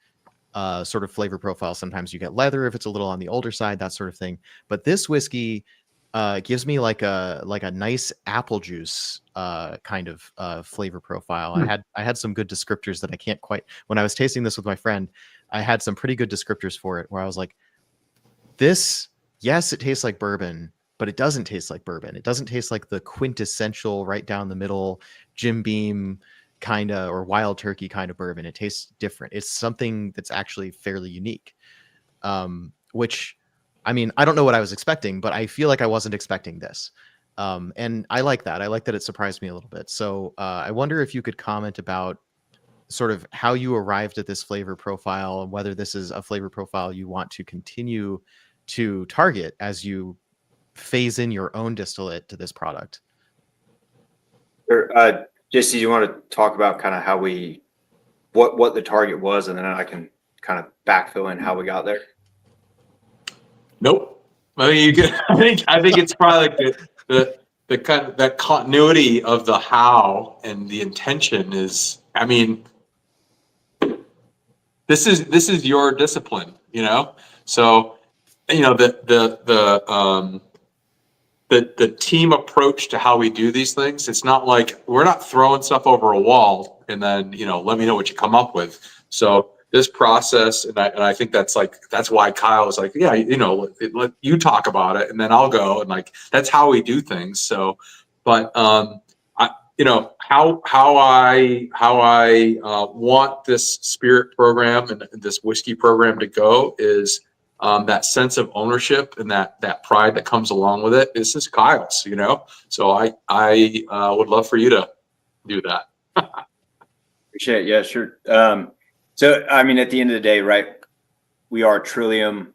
sort of flavor profile. Sometimes you get leather if it's a little on the older side, that sort of thing. But this whiskey gives me like a nice apple juice kind of flavor profile. I had some good descriptors that I can't quite. When I was tasting this with my friend, I had some pretty good descriptors for it where I was like, this, yes, it tastes like bourbon, but it doesn't taste like bourbon. It doesn't taste like the quintessential right down the middle Jim Beam kind of or Wild Turkey kind of bourbon. It tastes different. It's something that's actually fairly unique, which, I mean, I don't know what I was expecting, but I feel like I wasn't expecting this. And I like that. I like that it surprised me a little bit. So I wonder if you could comment about sort of how you arrived at this flavor profile and whether this is a flavor profile you want to continue to target as you phase in your own distillate to this product. Sure. JC, you want to talk about kind of how what the target was, and then I can kind of backfill in how we got there. Nope. I mean, you get. I think it's probably like the kind of that continuity of the how and the intention is. I mean, this is your discipline, So, the team approach to how we do these things. It's not like we're not throwing stuff over a wall and then let me know what you come up with. So this process, and I think that's why Kyle was like, yeah, let you talk about it and then I'll go, and like that's how we do things. So, but how I want this spirit program and this whiskey program to go is that sense of ownership and that pride that comes along with it. This is Kyle's, So I would love for you to do that. Appreciate it. Yeah, sure. So, I mean, at the end of the day, right, we are Trillium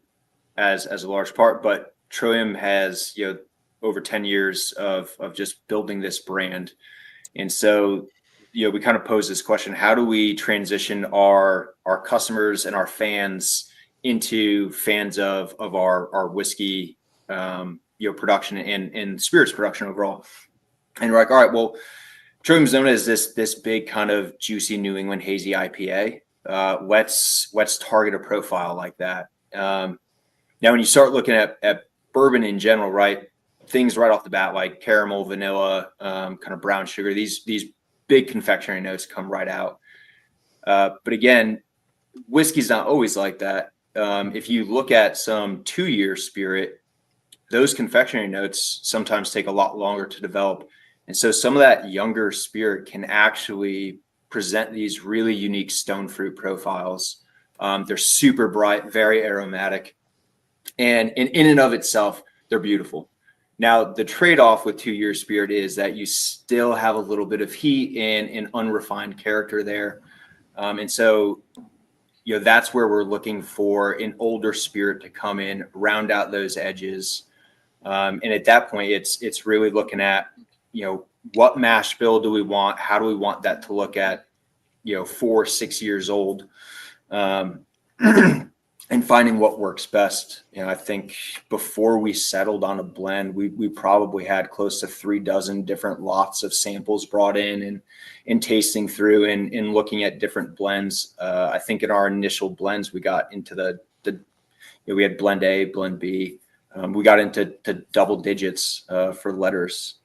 as a large part, but Trillium has, over 10 years of just building this brand. And so, we kind of pose this question: how do we transition our customers and our fans into fans of our whiskey, production and spirits production overall? And we're like, all right, well, Trillium's known as this big kind of juicy New England hazy IPA. Let's target a profile like that. Now, when you start looking at bourbon in general, right, things right off the bat like caramel, vanilla, kind of brown sugar, these big confectionery notes come right out. But again, whiskey's not always like that. If you look at some 2-year spirit, those confectionery notes sometimes take a lot longer to develop. And so some of that younger spirit can actually present these really unique stone fruit profiles. They're super bright, very aromatic, and in and of itself, they're beautiful. Now, the trade-off with 2-year spirit is that you still have a little bit of heat and an unrefined character there. And so, that's where we're looking for an older spirit to come in, round out those edges. And at that point, it's really looking at, what mash bill do we want? How do we want that to look at, 4-6 years old? And finding what works best. I think before we settled on a blend, we probably had close to 36 different lots of samples brought in and tasting through and looking at different blends. I think in our initial blends, we got into we had blend A, blend B. We got into double digits for letters,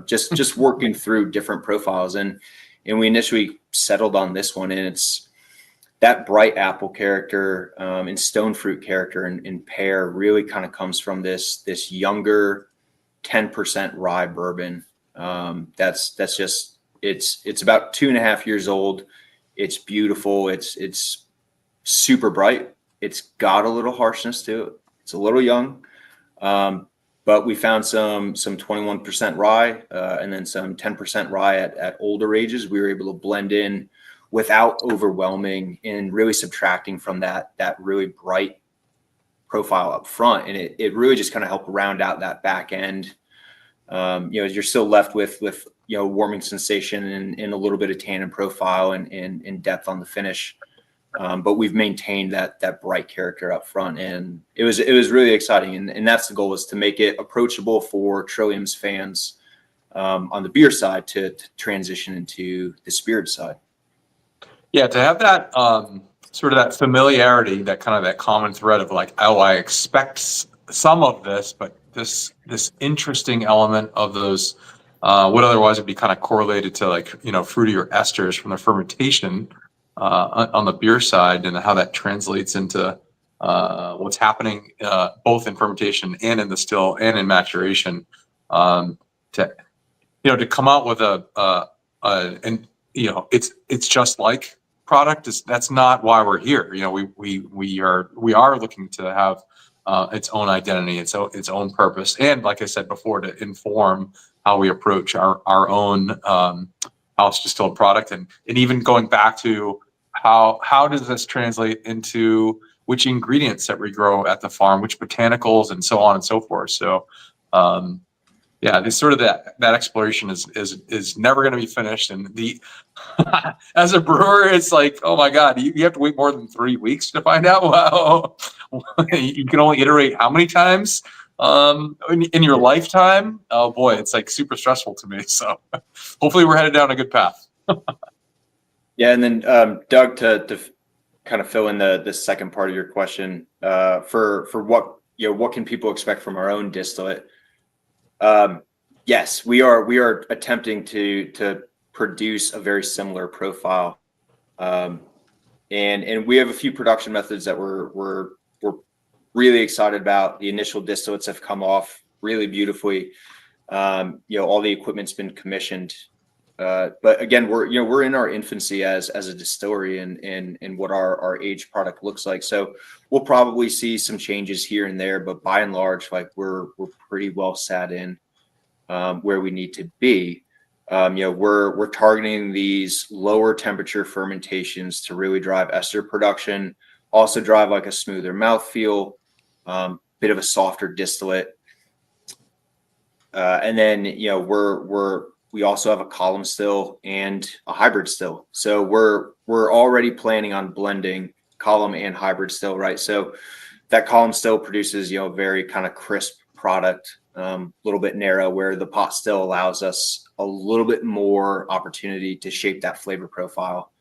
just working through different profiles. And we initially settled on this one, and it's that bright apple character and stone fruit character and pear really kind of comes from this younger 10% rye bourbon. That's just it's about 2.5 years old. It's beautiful. It's super bright. It's got a little harshness to it. It's a little young, but we found some 21% rye and then some 10% rye at older ages. We were able to blend in without overwhelming and really subtracting from that really bright profile up front. And it really just kind of helped round out that back end. You're still left with warming sensation and a little bit of tannin profile and depth on the finish. But we've maintained that bright character up front. And it was really exciting. And that's the goal, is to make it approachable for Trillium's fans on the beer side to transition into the spirit side. Yeah, to have that sort of that familiarity, that common thread of like, oh, I expect some of this, but this interesting element of those what otherwise would be kind of correlated to like, fruitier esters from the fermentation on the beer side, and how that translates into what's happening both in fermentation and in the still and in maturation. To come out with it's just like product that's not why we're here. We are looking to have its own identity, its own purpose, and like I said before, to inform how we approach our own house distilled product, and even going back to how does this translate into which ingredients that we grow at the farm, which botanicals, and so on and so forth. So yeah, this sort of that exploration is never going to be finished. And as a brewer, it's like, oh my God, you have to wait more than 3 weeks to find out. Wow, you can only iterate how many times in your lifetime? Oh boy, it's like super stressful to me. So hopefully we're headed down a good path. Yeah, and then Doug, to kind of fill in the second part of your question, for what can people expect from our own distillate? Yes, we are attempting to produce a very similar profile, and we have a few production methods that we're really excited about. The initial distillates have come off really beautifully. All the equipment's been commissioned, but again, we're in our infancy as a distillery and what our aged product looks like. So we'll probably see some changes here and there, but by and large, like we're pretty well sat in where we need to be. We're targeting these lower temperature fermentations to really drive ester production, also drive like a smoother mouthfeel, bit of a softer distillate, and then we also have a column still and a hybrid still. So we're already planning on blending column and hybrid still, right? So that column still produces a very kind of crisp product, a little bit narrow, where the pot still allows us a little bit more opportunity to shape that flavor profile,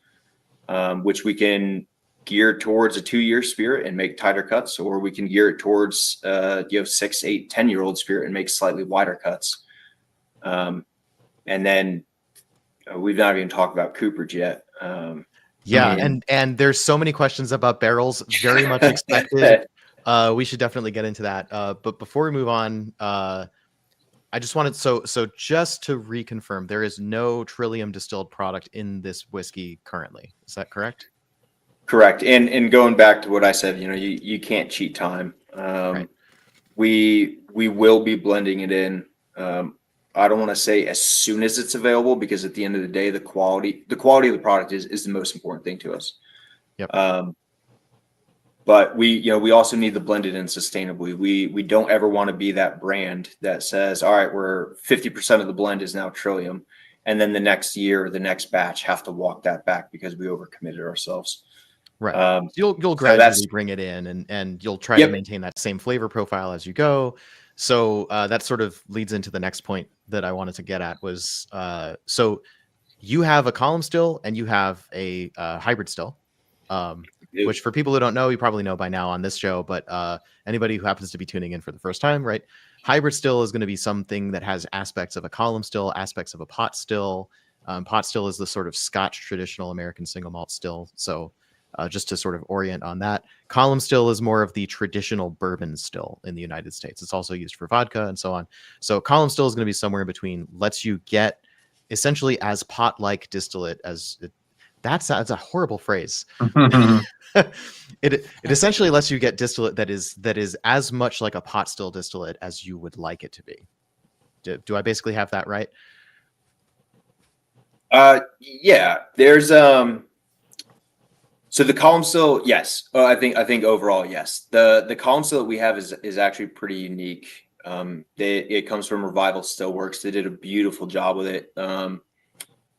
which we can gear towards a 2-year spirit and make tighter cuts, or we can gear it towards 6, 8, 10-year-old spirit and make slightly wider cuts. And then we've not even talked about cooperage yet. And there's so many questions about barrels, very much expected. We should definitely get into that. But before we move on, I just wanted so just to reconfirm, there is no Trillium distilled product in this whiskey currently. Is that correct? Correct. And going back to what I said, you can't cheat time. Right. We we will be blending it in. I don't want to say as soon as it's available, because at the end of the day, the quality of the product is the most important thing to us. Yep. But we also need to blend it in sustainably. We don't ever want to be that brand that says, all right, we're 50% of the blend is now Trillium, and then the next year, the next batch have to walk that back because we overcommitted ourselves. Right. You'll gradually bring it in, and you'll try to maintain that same flavor profile as you go. So that sort of leads into the next point that I wanted to get at was, so you have a column still and you have a hybrid still, which for people who don't know, you probably know by now on this show, but anybody who happens to be tuning in for the first time, right? Hybrid still is going to be something that has aspects of a column still, aspects of a pot still. Pot still is the sort of Scotch traditional American single malt still. So just to sort of orient on that. Column still is more of the traditional bourbon still in the United States. It's also used for vodka and so on. So column still is going to be somewhere in between, lets you get essentially as pot-like distillate as it, that's a horrible phrase. It essentially lets you get distillate that is as much like a pot still distillate as you would like it to be. Do I basically have that right? Yeah, there's so the column still, yes. I think overall, yes. The column still that we have is actually pretty unique. It comes from Revival Stillworks. They did a beautiful job with it.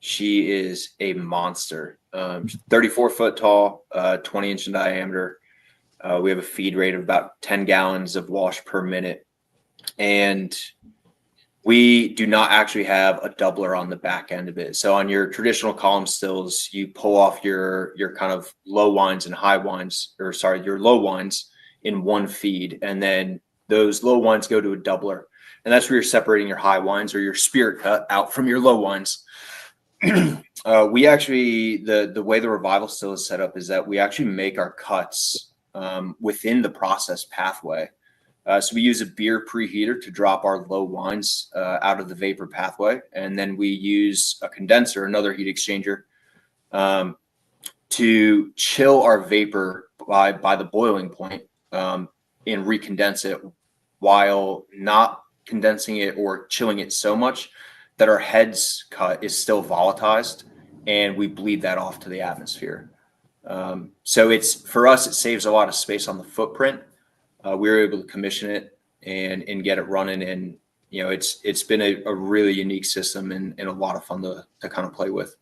She is a monster. 34 foot tall, 20 inch in diameter. We have a feed rate of about 10 gallons of wash per minute. And we do not actually have a doubler on the back end of it. So on your traditional column stills, you pull off your kind of low wines and high wines, or sorry, your low wines in one feed. And then those low wines go to a doubler. And that's where you're separating your high wines or your spirit cut out from your low wines. We actually, the way the Revival still is set up is that we actually make our cuts within the process pathway. So we use a beer preheater to drop our low wines out of the vapor pathway. And then we use a condenser, another heat exchanger, to chill our vapor by the boiling point and recondense it while not condensing it or chilling it so much that our heads cut is still volatilized and we bleed that off to the atmosphere. So it's, for us, it saves a lot of space on the footprint. We were able to commission it and get it running, and it's been a really unique system and a lot of fun to kind of play with.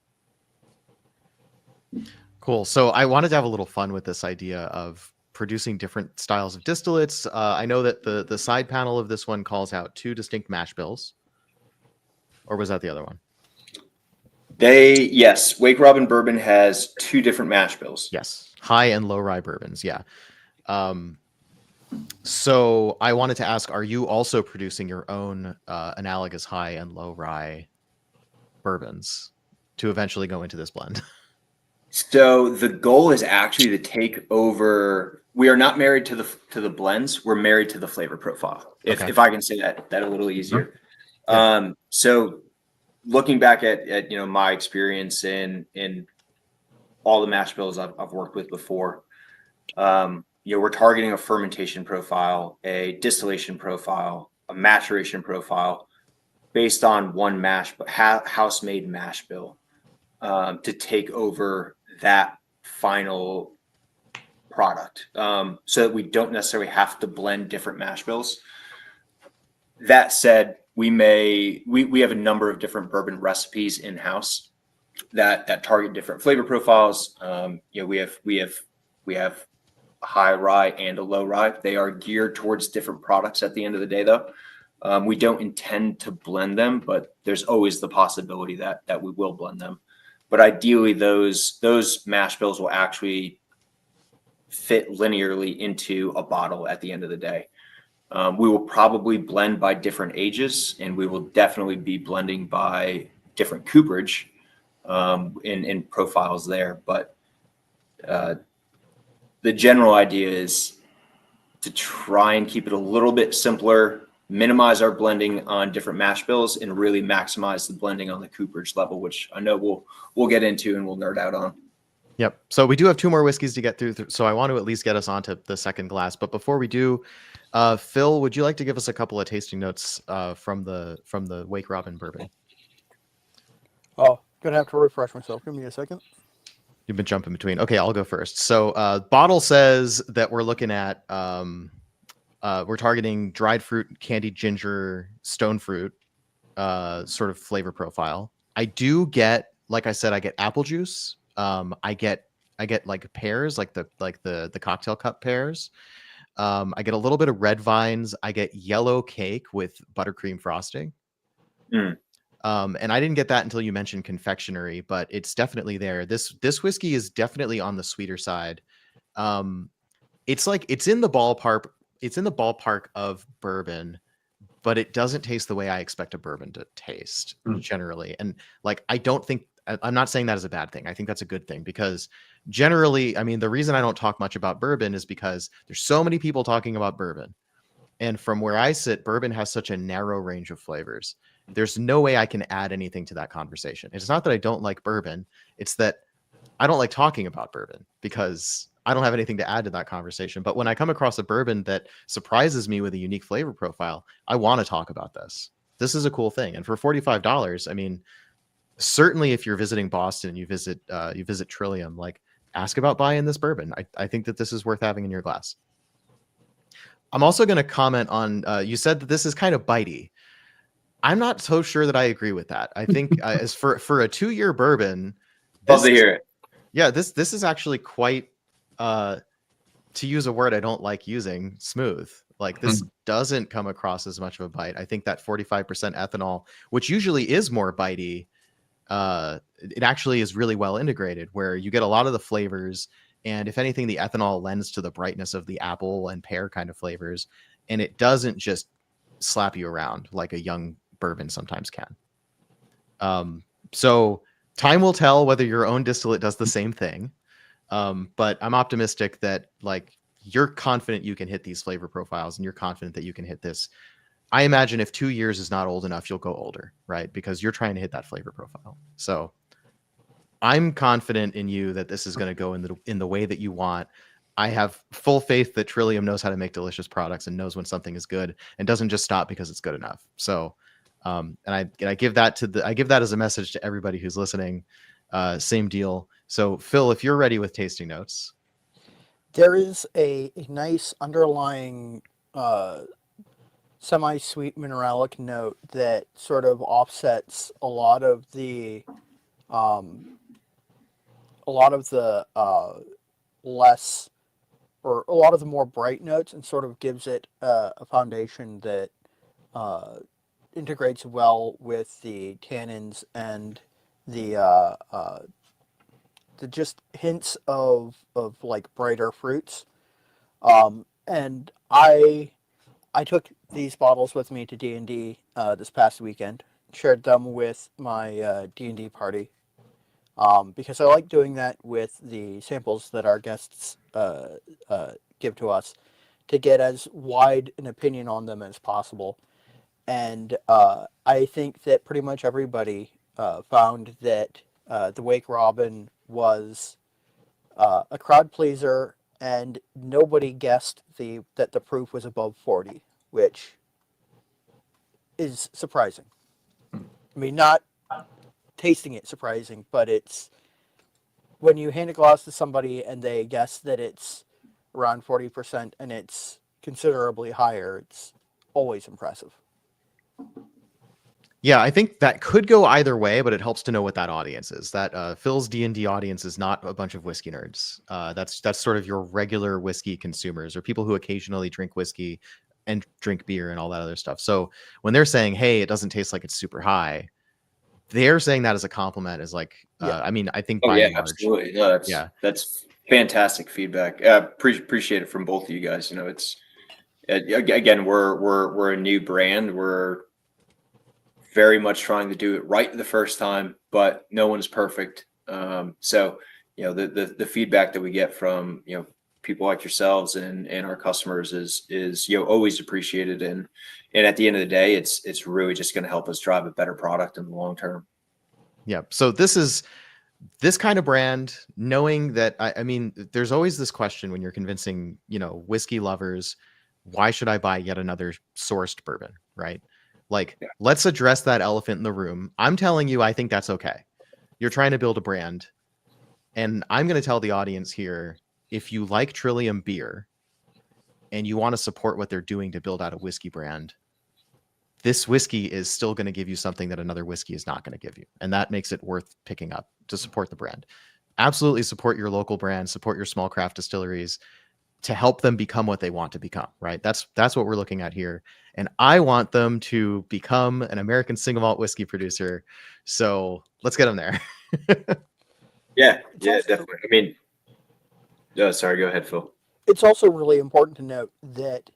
Cool. So I wanted to have a little fun with this idea of producing different styles of distillates. I know that the side panel of this one calls out 2 distinct mash bills, or was that the other one? Yes, Wake Robin Bourbon has 2 different mash bills. Yes, high and low rye bourbons. Yeah. So I wanted to ask, are you also producing your own analogous high and low rye bourbons to eventually go into this blend? So the goal is actually to take over. We are not married to the blends. We're married to the flavor profile. If I can say that a little easier. Yeah. So looking back at my experience in all the mash bills I've worked with before, we're targeting a fermentation profile, a distillation profile, a maturation profile based on one house-made mash bill to take over that final product, so that we don't necessarily have to blend different mash bills. That said, we have a number of different bourbon recipes in-house that target different flavor profiles. We have a high rye and a low rye. They are geared towards different products at the end of the day, though. We don't intend to blend them, but there's always the possibility that we will blend them. But ideally, those mash bills will actually fit linearly into a bottle at the end of the day. We will probably blend by different ages, and we will definitely be blending by different cooperage in profiles there. But the general idea is to try and keep it a little bit simpler, minimize our blending on different mash bills, and really maximize the blending on the cooperage level, which I know we'll get into and we'll nerd out on. Yep. So we do have two more whiskeys to get through. So I want to at least get us onto the second glass. But before we do, Phil, would you like to give us a couple of tasting notes from the Wake Robin bourbon? Oh, gonna have to refresh myself. Give me a second. You've been jumping between. Okay, I'll go first. So bottle says that we're looking at we're targeting dried fruit, candied ginger, stone fruit sort of flavor profile. I do get, like I said, I get apple juice. I get like pears, like the cocktail cup pears. I get a little bit of red vines. I get yellow cake with buttercream frosting. Mm. And I didn't get that until you mentioned confectionery, but it's definitely there. This whiskey is definitely on the sweeter side. It's like it's in the ballpark. It's in the ballpark of bourbon, but it doesn't taste the way I expect a bourbon to taste generally. And like I'm not saying that is a bad thing. I think that's a good thing because generally, I mean, the reason I don't talk much about bourbon is because there's so many people talking about bourbon. And from where I sit, bourbon has such a narrow range of flavors. There's no way I can add anything to that conversation. It's not that I don't like bourbon. It's that I don't like talking about bourbon because I don't have anything to add to that conversation. But when I come across a bourbon that surprises me with a unique flavor profile, I want to talk about this. This is a cool thing. And for $45, I mean, certainly if you're visiting Boston and you visit Trillium, like ask about buying this bourbon. I think that this is worth having in your glass. I'm also going to comment on, you said that this is kind of bitey. I'm not so sure that I agree with that. I think as for a 2-year bourbon, Love to hear it. Yeah, this is actually quite, to use a word I don't like using, smooth. Like this doesn't come across as much of a bite. I think that 45% ethanol, which usually is more bitey, it actually is really well integrated where you get a lot of the flavors. And if anything, the ethanol lends to the brightness of the apple and pear kind of flavors. And it doesn't just slap you around like a young bourbon sometimes can. So time will tell whether your own distillate does the same thing. But I'm optimistic that like you're confident you can hit these flavor profiles and you're confident that you can hit this. I imagine if 2 years is not old enough, you'll go older, right? Because you're trying to hit that flavor profile. So I'm confident in you that this is going to go in the way that you want. I have full faith that Trillium knows how to make delicious products and knows when something is good and doesn't just stop because it's good enough. So, and I give that as a message to everybody who's listening. Same deal. So Phil, if you're ready with tasting notes. There is a nice underlying semi-sweet mineralic note that sort of offsets a lot of the less or a lot of the more bright notes and sort of gives it a foundation that integrates well with the tannins and the just hints of like brighter fruits. And I took these bottles with me to D&D this past weekend, shared them with my D&D party, because I like doing that with the samples that our guests give to us to get as wide an opinion on them as possible. And I think that pretty much everybody found that the Wake Robin was a crowd pleaser, and nobody guessed that the proof was above 40, which is surprising. I mean, not tasting it surprising, but it's when you hand a glass to somebody and they guess that it's around 40% and it's considerably higher, it's always impressive. Yeah, I think that could go either way, but it helps to know what that audience is. That Phil's D&D audience is not a bunch of whiskey nerds. That's sort of your regular whiskey consumers or people who occasionally drink whiskey and drink beer and all that other stuff. So when they're saying, hey, it doesn't taste like it's super high, they're saying that as a compliment is like, I mean, I think by and large, absolutely. No, that's fantastic feedback. Appreciate it from both of you guys. You know, it's again, we're a new brand. We're very much trying to do it right the first time, but no one is perfect. So, you know, the feedback that we get from, you know, people like yourselves and our customers is, you know, always appreciated. And at the end of the day, it's really just going to help us drive a better product in the long term. Yeah. So this is this kind of brand, knowing that, I mean, there's always this question when you're convincing, whiskey lovers, why should I buy yet another sourced bourbon, right? Like, let's address that elephant in the room. I'm telling you, I think that's okay. You're trying to build a brand. And I'm going to tell the audience here, if you like Trillium beer and you want to support what they're doing to build out a whiskey brand, this whiskey is still going to give you something that another whiskey is not going to give you. And that makes it worth picking up to support the brand. Absolutely support your local brand, support your small craft distilleries to help them become what they want to become, right? That's what we're looking at here. And I want them to become an American single malt whiskey producer. So let's get them there. Yeah, definitely. I mean, sorry, go ahead, Phil. It's also really important to note that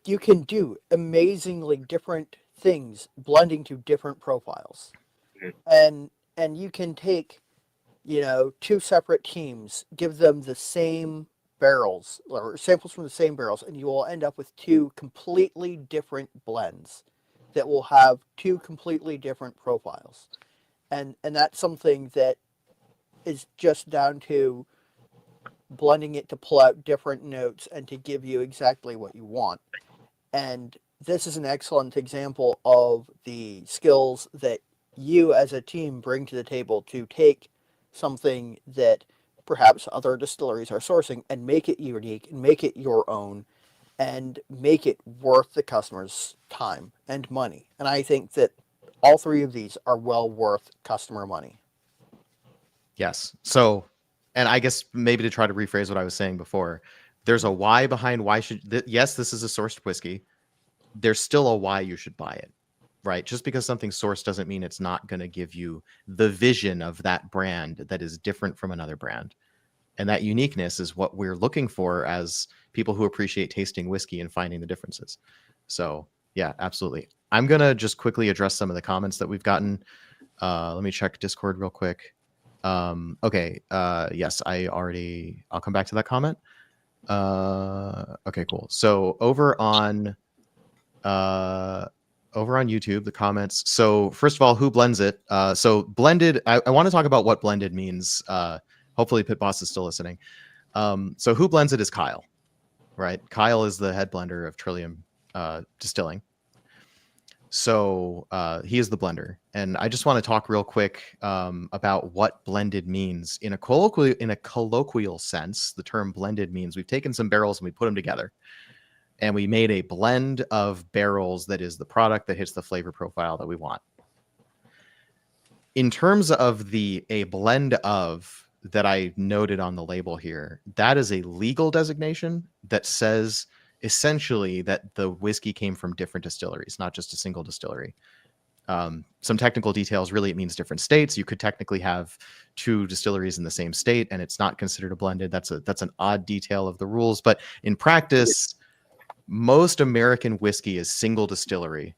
you can do amazingly different things blending to different profiles. And you can take, two separate teams, give them the same barrels or samples from the same barrels, and you will end up with two completely different blends that will have two completely different profiles. And that's something that is just down to blending it to pull out different notes and to give you exactly what you want. And this is an excellent example of the skills that you as a team bring to the table to take something that perhaps other distilleries are sourcing and make it unique and make it your own and make it worth the customer's time and money. And I think that all three of these are well worth customer money. Yes. So, and I guess maybe to try to rephrase what I was saying before, there's a why behind why yes, this is a sourced whiskey. There's still a why you should buy it, right? Just because something's sourced doesn't mean it's not going to give you the vision of that brand that is different from another brand. And that uniqueness is what we're looking for as people who appreciate tasting whiskey and finding the differences. So yeah, absolutely. I'm going to just quickly address some of the comments that we've gotten. Let me check Discord real quick. Okay. Yes, I'll come back to that comment. Okay, cool. So over on YouTube, the comments. So first of all, who blends it? So blended, I want to talk about what blended means. Hopefully Pit Boss is still listening. So who blends it is Kyle, right? Kyle is the head blender of Trillium Distilling. So he is the blender. And I just want to talk real quick about what blended means. In a colloquial sense, the term blended means we've taken some barrels and we put them together. And we made a blend of barrels that is the product that hits the flavor profile that we want. In terms of a blend of that I noted on the label here, that is a legal designation that says essentially that the whiskey came from different distilleries, not just a single distillery. Some technical details, really it means different states. You could technically have two distilleries in the same state and it's not considered a blended. That's an odd detail of the rules, but in practice, most American whiskey is single distillery.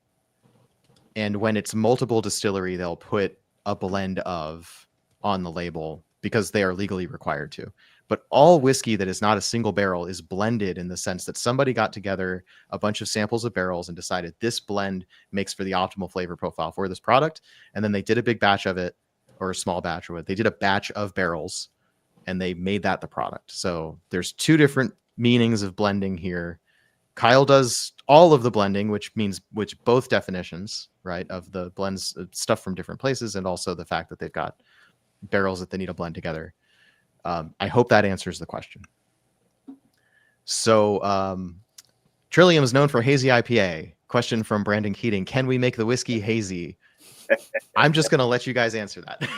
And when it's multiple distillery, they'll put a blend of on the label because they are legally required to. But all whiskey that is not a single barrel is blended in the sense that somebody got together a bunch of samples of barrels and decided this blend makes for the optimal flavor profile for this product. And then they did a big batch of it, or a small batch of it. They did a batch of barrels and they made that the product. So there's two different meanings of blending here. Kyle does all of the blending, which both definitions, right, of the blends, stuff from different places, and also the fact that they've got barrels that they need to blend together. I hope that answers the question. So Trillium is known for hazy IPA. Question from Brandon Keating. Can we make the whiskey hazy? I'm just going to let you guys answer that.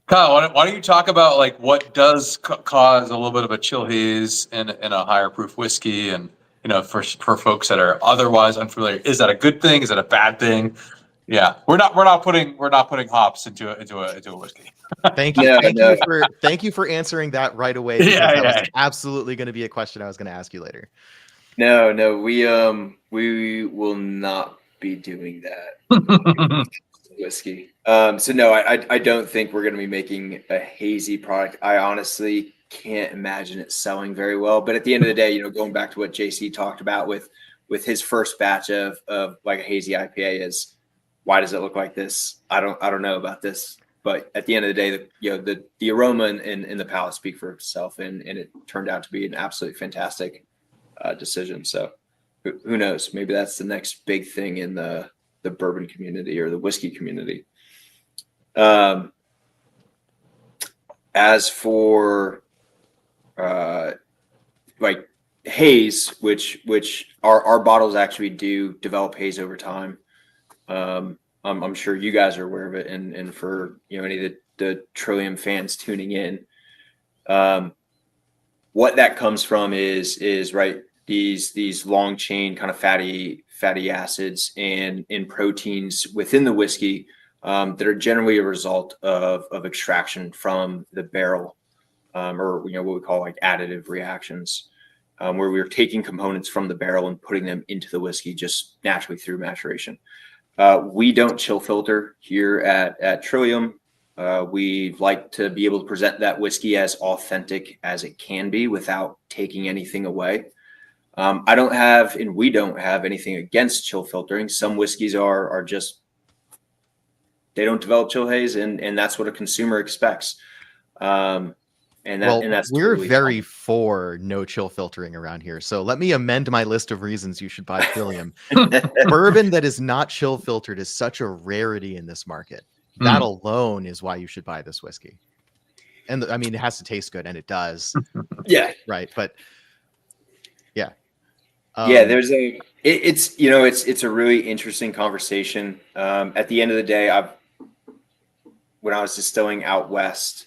Kyle, why don't you talk about like what does cause a little bit of a chill haze in a higher proof whiskey, and for folks that are otherwise unfamiliar, is that a good thing? Is that a bad thing? Yeah, we're not putting hops into a whiskey. Thank you for answering that right away. That was absolutely going to be a question I was going to ask you later. No, we will not be doing that. Whiskey. So no, I don't think we're going to be making a hazy product. I honestly can't imagine it selling very well. But at the end of the day, going back to what JC talked about with his first batch of like a hazy IPA is, why does it look like this? I don't know about this But at the end of the day, the aroma and the palate speak for itself, and it turned out to be an absolutely fantastic decision. So who knows? Maybe that's the next big thing in the bourbon community or the whiskey community. As for like haze, which our bottles actually do develop haze over time. I'm sure you guys are aware of it, and for any of the Trillium fans tuning in, what that comes from is right, these long chain kind of fatty acids and proteins within the whiskey that are generally a result of extraction from the barrel, or what we call like additive reactions, where we're taking components from the barrel and putting them into the whiskey just naturally through maturation. We don't chill filter here at Trillium. We like to be able to present that whiskey as authentic as it can be without taking anything away. I don't have, and we don't have anything against chill filtering. Some whiskeys are just, they don't develop chill haze, and that's what a consumer expects. And that's we're totally very fine. for no chill filtering around here. So let me amend my list of reasons you should buy Trillium. Bourbon that is not chill filtered is such a rarity in this market. That alone is why you should buy this whiskey. And I mean, it has to taste good, and it does. Yeah. Right. But yeah. There's it's a really interesting conversation. At the end of the day, when I was distilling out west,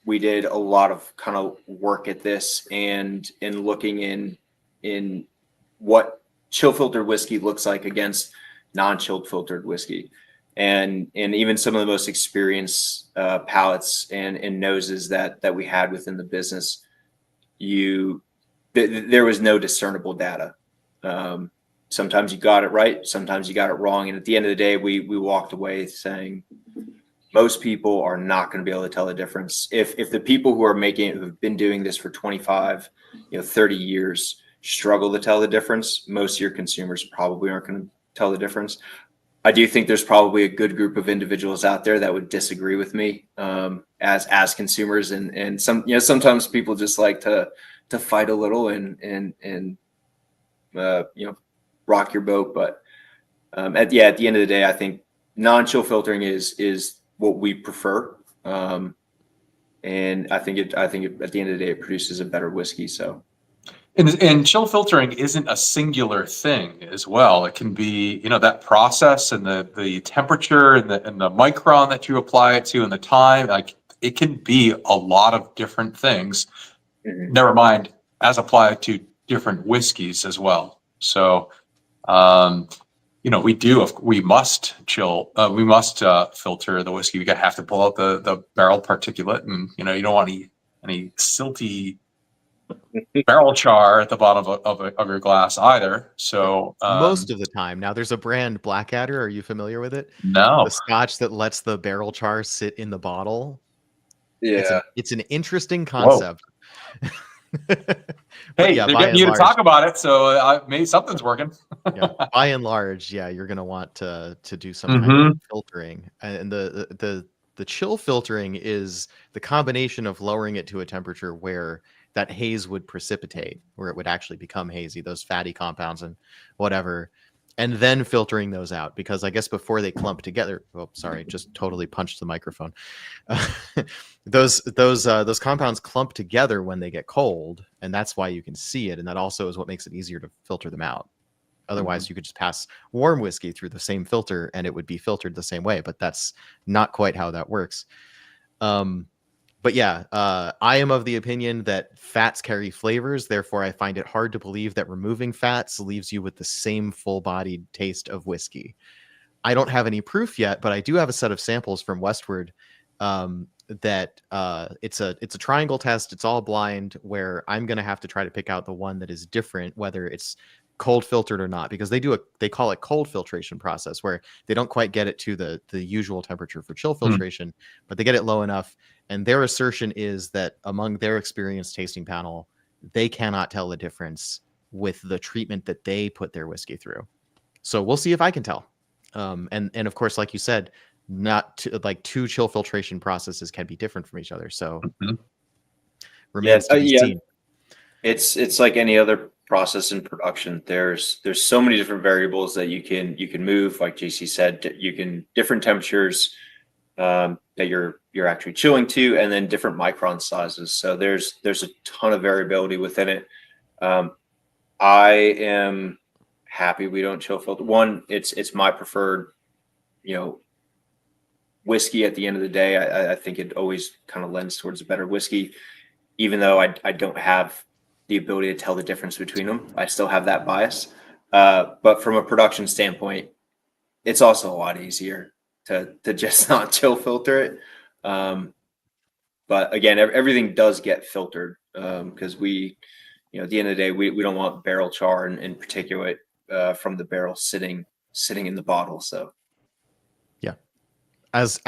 we did a lot of kind of work at this and looking in what chill filtered whiskey looks like against non-chilled filtered whiskey, and even some of the most experienced palates and noses that we had within the business, there was no discernible data. Sometimes you got it right, sometimes you got it wrong, and at the end of the day, we walked away saying, most people are not going to be able to tell the difference. If the people who've been doing this for 25, 30 years struggle to tell the difference, most of your consumers probably aren't going to tell the difference. I do think there's probably a good group of individuals out there that would disagree with me as consumers, and sometimes people just like to fight a little and rock your boat. But at the end of the day, I think non-chill filtering is what we prefer, and I think at the end of the day, it produces a better whiskey. So, and chill filtering isn't a singular thing as well. It can be that process and the temperature and the micron that you apply it to and the time. Like, it can be a lot of different things. Mm-hmm. Never mind as applied to different whiskeys as well. So, we must chill. We must filter the whiskey. We have to pull out the barrel particulate, and you don't want any silty barrel char at the bottom of your glass either. So most of the time. Now, there's a brand, Blackadder. Are you familiar with it? No. The Scotch that lets the barrel char sit in the bottle. Yeah, it's an interesting concept. Hey, they're getting you to talk about it, so maybe something's working. By and large, you're going to want to do some kind of filtering, and the chill filtering is the combination of lowering it to a temperature where that haze would precipitate, where it would actually become hazy, those fatty compounds and whatever, and then filtering those out, because I guess before they clump together. Oh, sorry, just totally punched the microphone. Those compounds clump together when they get cold, and that's why you can see it, and that also is what makes it easier to filter them out. Otherwise, you could just pass warm whiskey through the same filter, and it would be filtered the same way. But that's not quite how that works. But I am of the opinion that fats carry flavors. Therefore, I find it hard to believe that removing fats leaves you with the same full-bodied taste of whiskey. I don't have any proof yet, but I do have a set of samples from Westward that it's a triangle test. It's all blind, where I'm going to have to try to pick out the one that is different, whether it's cold filtered or not, because they call it cold filtration process, where they don't quite get it to the usual temperature for chill filtration, but they get it low enough. And their assertion is that among their experienced tasting panel, they cannot tell the difference with the treatment that they put their whiskey through. So we'll see if I can tell. And of course, like you said, not like two chill filtration processes can be different from each other. So Mhm. remains to be seen. It's like any other process in production. There's so many different variables that you can move. Like JC said, you can different temperatures that you're actually chilling to, and then different micron sizes. So there's a ton of variability within it. I am happy we don't chill filter. One, it's my preferred, whiskey at the end of the day. I think it always kind of lends towards a better whiskey, even though I don't have the ability to tell the difference between them. I still have that bias. But from a production standpoint, it's also a lot easier to just not chill filter it. But again, everything does get filtered because we, at the end of the day, we don't want barrel char and particulate from the barrel sitting in the bottle. So yeah, as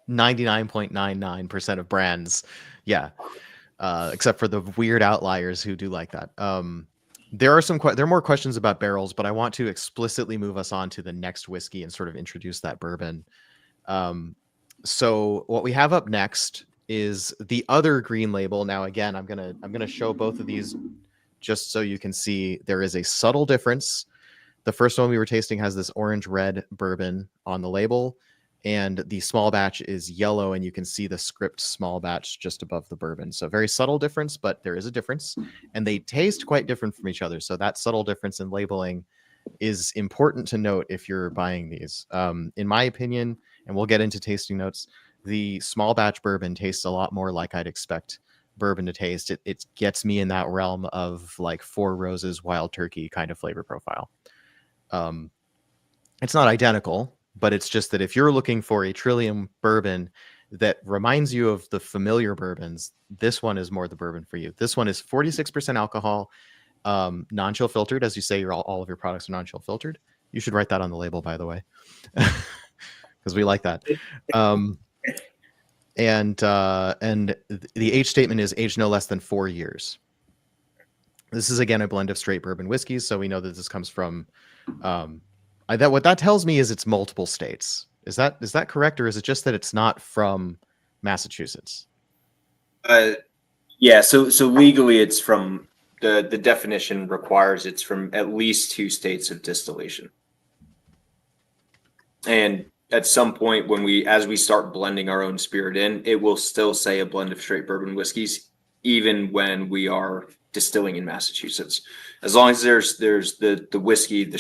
99.99% of brands, yeah, except for the weird outliers who do like that. There are more questions about barrels, but I want to explicitly move us on to the next whiskey and sort of introduce that bourbon. So what we have up next is the other green label. Now, again, I'm gonna show both of these just so you can see there is a subtle difference. The first one we were tasting has this orange red bourbon on the label, and the small batch is yellow, and you can see the script small batch just above the bourbon. So very subtle difference, but there is a difference, and they taste quite different from each other. So that subtle difference in labeling is important to note if you're buying these. In my opinion, and we'll get into tasting notes, the small batch bourbon tastes a lot more like I'd expect bourbon to taste. It gets me in that realm of like Four Roses Wild Turkey kind of flavor profile. It's not identical, but it's just that if you're looking for a Trillium bourbon that reminds you of the familiar bourbons, this one is more the bourbon for you. This one is 46% alcohol, non-chill filtered. As you say, all of your products are non-chill filtered. You should write that on the label, by the way, because we like that. And the age statement is aged no less than 4 years. This is again a blend of straight bourbon whiskeys, so we know that this comes from. What that tells me is it's multiple states. Is that correct, or is it just that it's not from Massachusetts? Yeah. So legally, it's from the definition requires it's from at least 2 states of distillation. And at some point, as we start blending our own spirit in, it will still say a blend of straight bourbon whiskeys, even when we are distilling in Massachusetts. As long as there's the whiskey,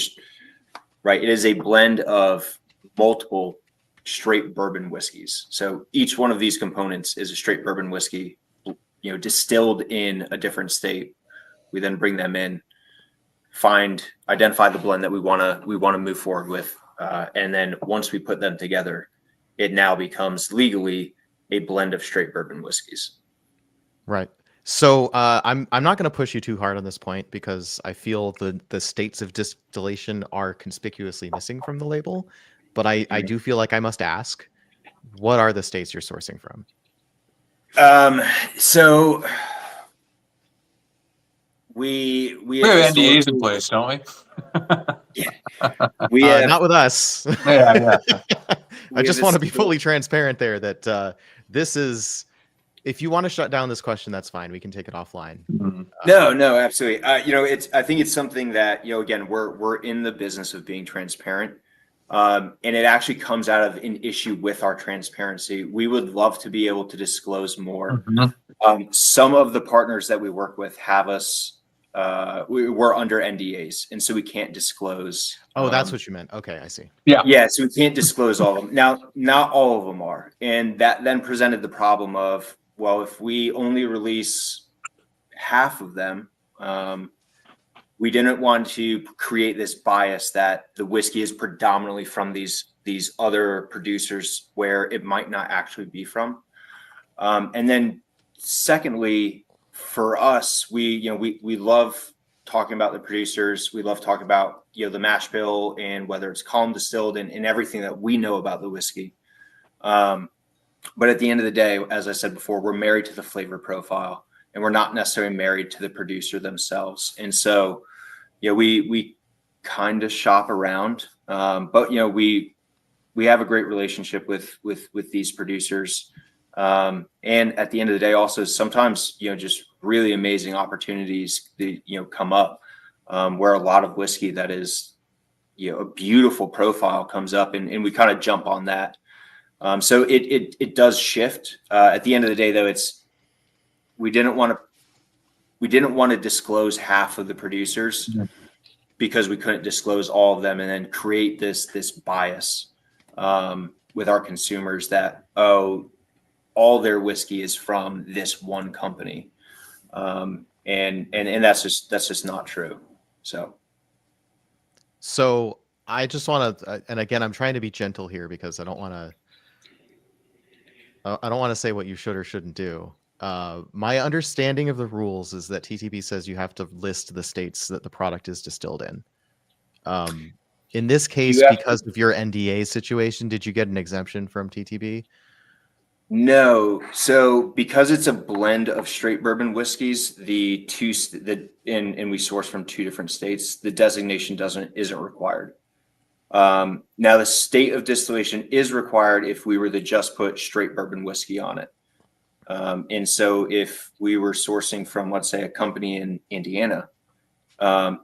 right, it is a blend of multiple straight bourbon whiskeys. So each one of these components is a straight bourbon whiskey, distilled in a different state. We then bring them in, identify the blend that we want to move forward with. And then once we put them together, it now becomes legally a blend of straight bourbon whiskeys. Right. So I'm not going to push you too hard on this point because I feel the states of distillation are conspicuously missing from the label. But I do feel like I must ask, what are the states you're sourcing from? So we have NDAs in place, don't we? Yeah. Not with us. Yeah. I just want to be fully transparent there that this is, if you want to shut down this question, that's fine. We can take it offline. Mm-hmm. No, absolutely. I think it's something that, again, we're in the business of being transparent. And it actually comes out of an issue with our transparency. We would love to be able to disclose more. Mm-hmm. Some of the partners that we work with have us, we're under NDAs, and so we can't disclose. Oh, that's what you meant. Okay, I see. Yeah, so we can't disclose all of them. Now, not all of them are. And that then presented the problem of, well, if we only release half of them, we didn't want to create this bias that the whiskey is predominantly from these other producers where it might not actually be from. And then secondly, for us, we love talking about the producers. We love talking about, the mash bill and whether it's column distilled and everything that we know about the whiskey. But at the end of the day, as I said before, we're married to the flavor profile and we're not necessarily married to the producer themselves. And so, we kind of shop around, but we we have a great relationship with these producers. And at the end of the day, also sometimes, just really amazing opportunities that, come up, where a lot of whiskey that is, a beautiful profile comes up, and we kind of jump on that. So it does shift. At the end of the day, though, we didn't want to disclose half of the producers because we couldn't disclose all of them, and then create this bias with our consumers that, all their whiskey is from this one company. And that's just not true. So I just want to, and again, I'm trying to be gentle here because I don't want to say what you should or shouldn't do. My understanding of the rules is that TTB says you have to list the states that the product is distilled in. In this case, because of your NDA situation, did you get an exemption from TTB? No. So because it's a blend of straight bourbon whiskeys, and we source from 2 different states, the designation isn't required. Now the state of distillation is required if we were to just put straight bourbon whiskey on it. And so if we were sourcing from, let's say, a company in Indiana,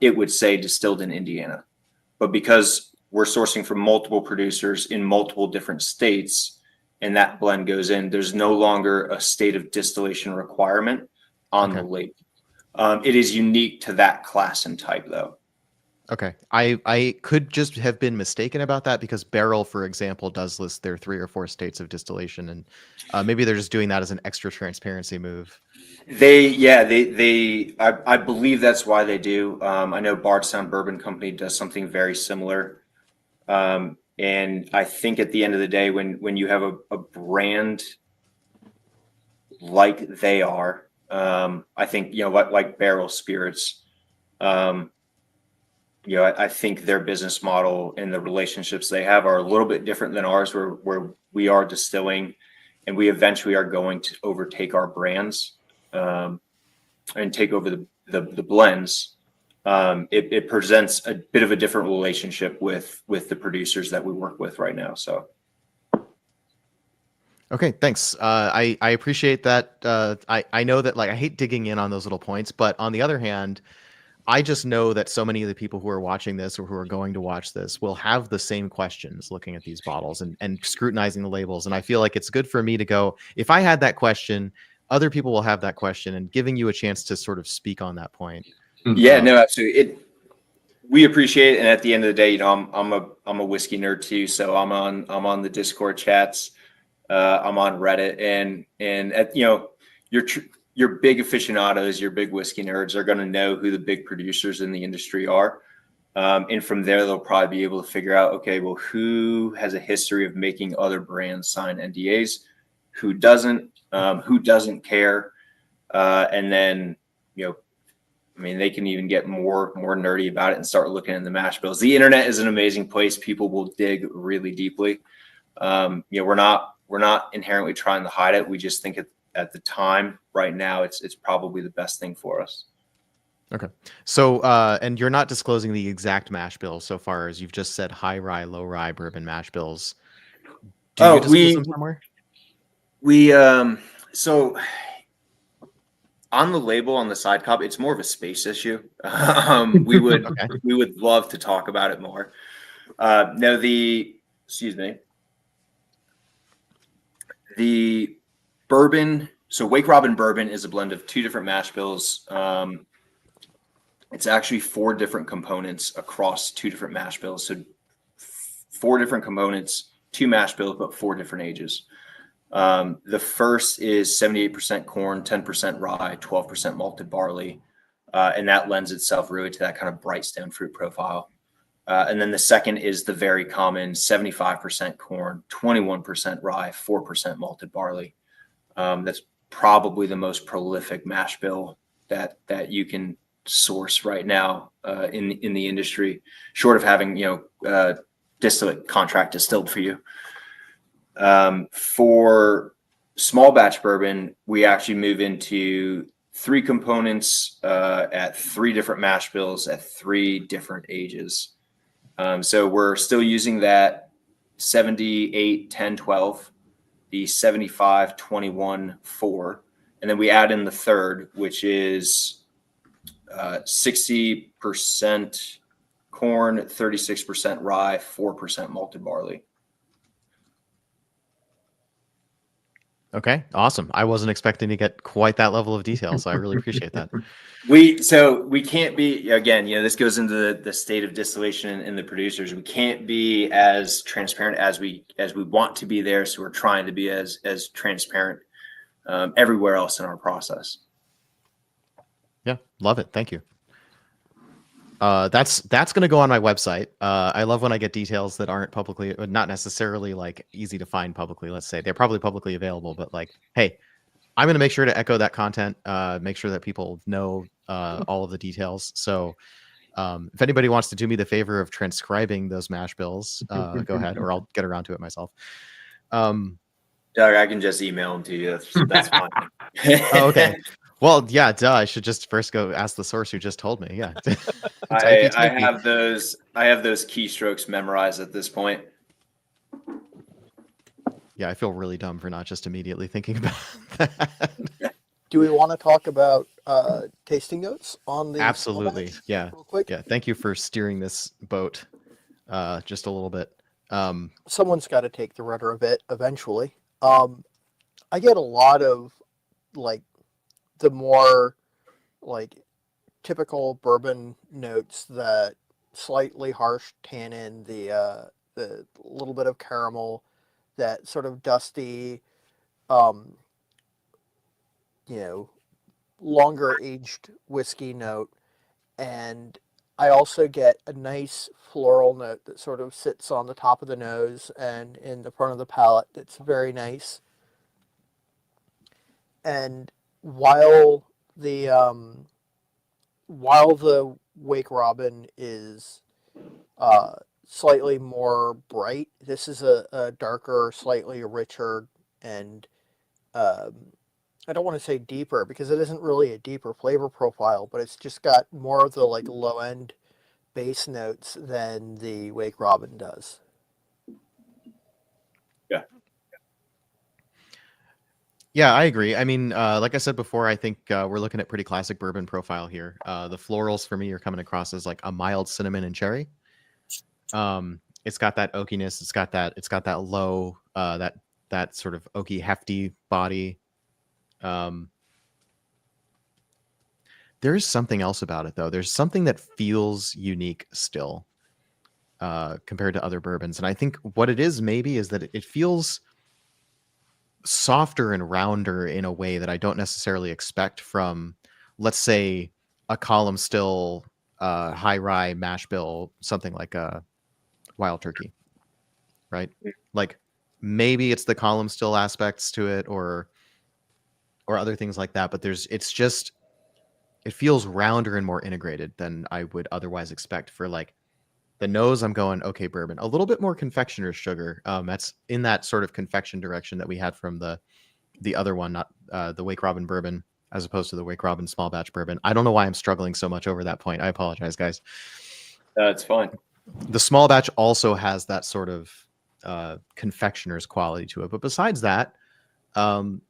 it would say distilled in Indiana. But because we're sourcing from multiple producers in multiple different states, and that blend goes in, there's no longer a state of distillation requirement on the label. It is unique to that class and type, though. Okay. I could just have been mistaken about that, because Barrel, for example, does list their 3 or 4 states of distillation, and maybe they're just doing that as an extra transparency move. I believe that's why they do. I know Bardstown Bourbon Company does something very similar. And I think at the end of the day, when you have a brand like they are, I think, like Barrel Spirits, I think their business model and the relationships they have are a little bit different than ours, where we are distilling and we eventually are going to overtake our brands, and take over the blends. It presents a bit of a different relationship with the producers that we work with right now. So. Okay, thanks. I appreciate that. I know that, like, I hate digging in on those little points, but on the other hand, I just know that so many of the people who are watching this or who are going to watch this will have the same questions looking at these bottles and scrutinizing the labels. And I feel like it's good for me to go, if I had that question, other people will have that question, and giving you a chance to sort of speak on that point. Yeah, no, absolutely. We appreciate it. And at the end of the day, I'm a whiskey nerd too. So I'm on the Discord chats. I'm on Reddit, and at, your big aficionados, your big whiskey nerds are going to know who the big producers in the industry are. And from there, they'll probably be able to figure out, okay, well, who has a history of making other brands sign NDAs, who doesn't care. And then, they can even get more nerdy about it and start looking at the mash bills. The internet is an amazing place. People will dig really deeply. We're not inherently trying to hide it. We just think at the time right now, it's probably the best thing for us. Okay. So, and you're not disclosing the exact mash bill so far as you've just said high rye, low rye bourbon mash bills. Do you disclose them somewhere? So on the label, on the side copy, it's more of a space issue. We would love to talk about it more. The bourbon. So Wake Robin bourbon is a blend of 2 different mash bills. It's actually 4 different components across 2 different mash bills. So 4 different components, 2 mash bills, but 4 different ages. The first is 78% corn, 10% rye, 12% malted barley. And that lends itself really to that kind of bright stone fruit profile. And then the second is the very common 75% corn, 21% rye, 4% malted barley. That's probably the most prolific mash bill that you can source right now in the industry, short of having distillate contract distilled for you. For small batch bourbon, we actually move into 3 components at 3 different mash bills at 3 different ages. So we're still using that 78, 10, 12, the 75, 21, 4. And then we add in the third, which is 60% corn, 36% rye, 4% malted barley. Okay, awesome. I wasn't expecting to get quite that level of detail, so I really appreciate that. We can't be, again, this goes into the state of distillation and the producers. We can't be as transparent as we want to be there. So we're trying to be as transparent everywhere else in our process. Yeah, love it. Thank you. That's going to go on my website. I love when I get details that aren't publicly, not necessarily like easy to find publicly. Let's say they're probably publicly available, but like, hey, I'm going to make sure to echo that content. Make sure that people know all of the details. So if anybody wants to do me the favor of transcribing those mash bills, go ahead, or I'll get around to it myself. Doug, I can just email them to you. That's fine. Oh, okay. Well, yeah, duh. I should just first go ask the source who just told me. Yeah. I have those keystrokes memorized at this point. Yeah, I feel really dumb for not just immediately thinking about that. Do we want to talk about tasting notes on the Absolutely. Yeah. real quick? Yeah. Thank you for steering this boat just a little bit. Someone's got to take the rudder of it eventually. I get a lot of like the more like typical bourbon notes, that slightly harsh tannin, the little bit of caramel, that sort of dusty, longer aged whiskey note. And I also get a nice floral note that sort of sits on the top of the nose and in the front of the palate. That's very nice. And while the Wake Robin is slightly more bright, this is a darker, slightly richer, and I don't want to say deeper, because it isn't really a deeper flavor profile, but it's just got more of the like low end base notes than the Wake Robin does. Yeah, I agree. I mean, like I said before, I think we're looking at pretty classic bourbon profile here. The florals for me are coming across as like a mild cinnamon and cherry. It's got that oakiness. It's got that low, that sort of oaky, hefty body. There's something else about it though. There's something that feels unique still compared to other bourbons, and I think what it is maybe is that it feels softer and rounder in a way that I don't necessarily expect from, let's say, a column still high rye mash bill, something like a Wild Turkey, right? Like maybe it's the column still aspects to it, or other things like that. But it feels rounder and more integrated than I would otherwise expect for like the nose. I'm going, okay, bourbon, a little bit more confectioner's sugar. That's in that sort of confection direction that we had from the other one, not the Wake Robin bourbon, as opposed to the Wake Robin small batch bourbon. I don't know why I'm struggling so much over that point. I apologize, guys. It's fine. The small batch also has that sort of confectioner's quality to it. But besides that,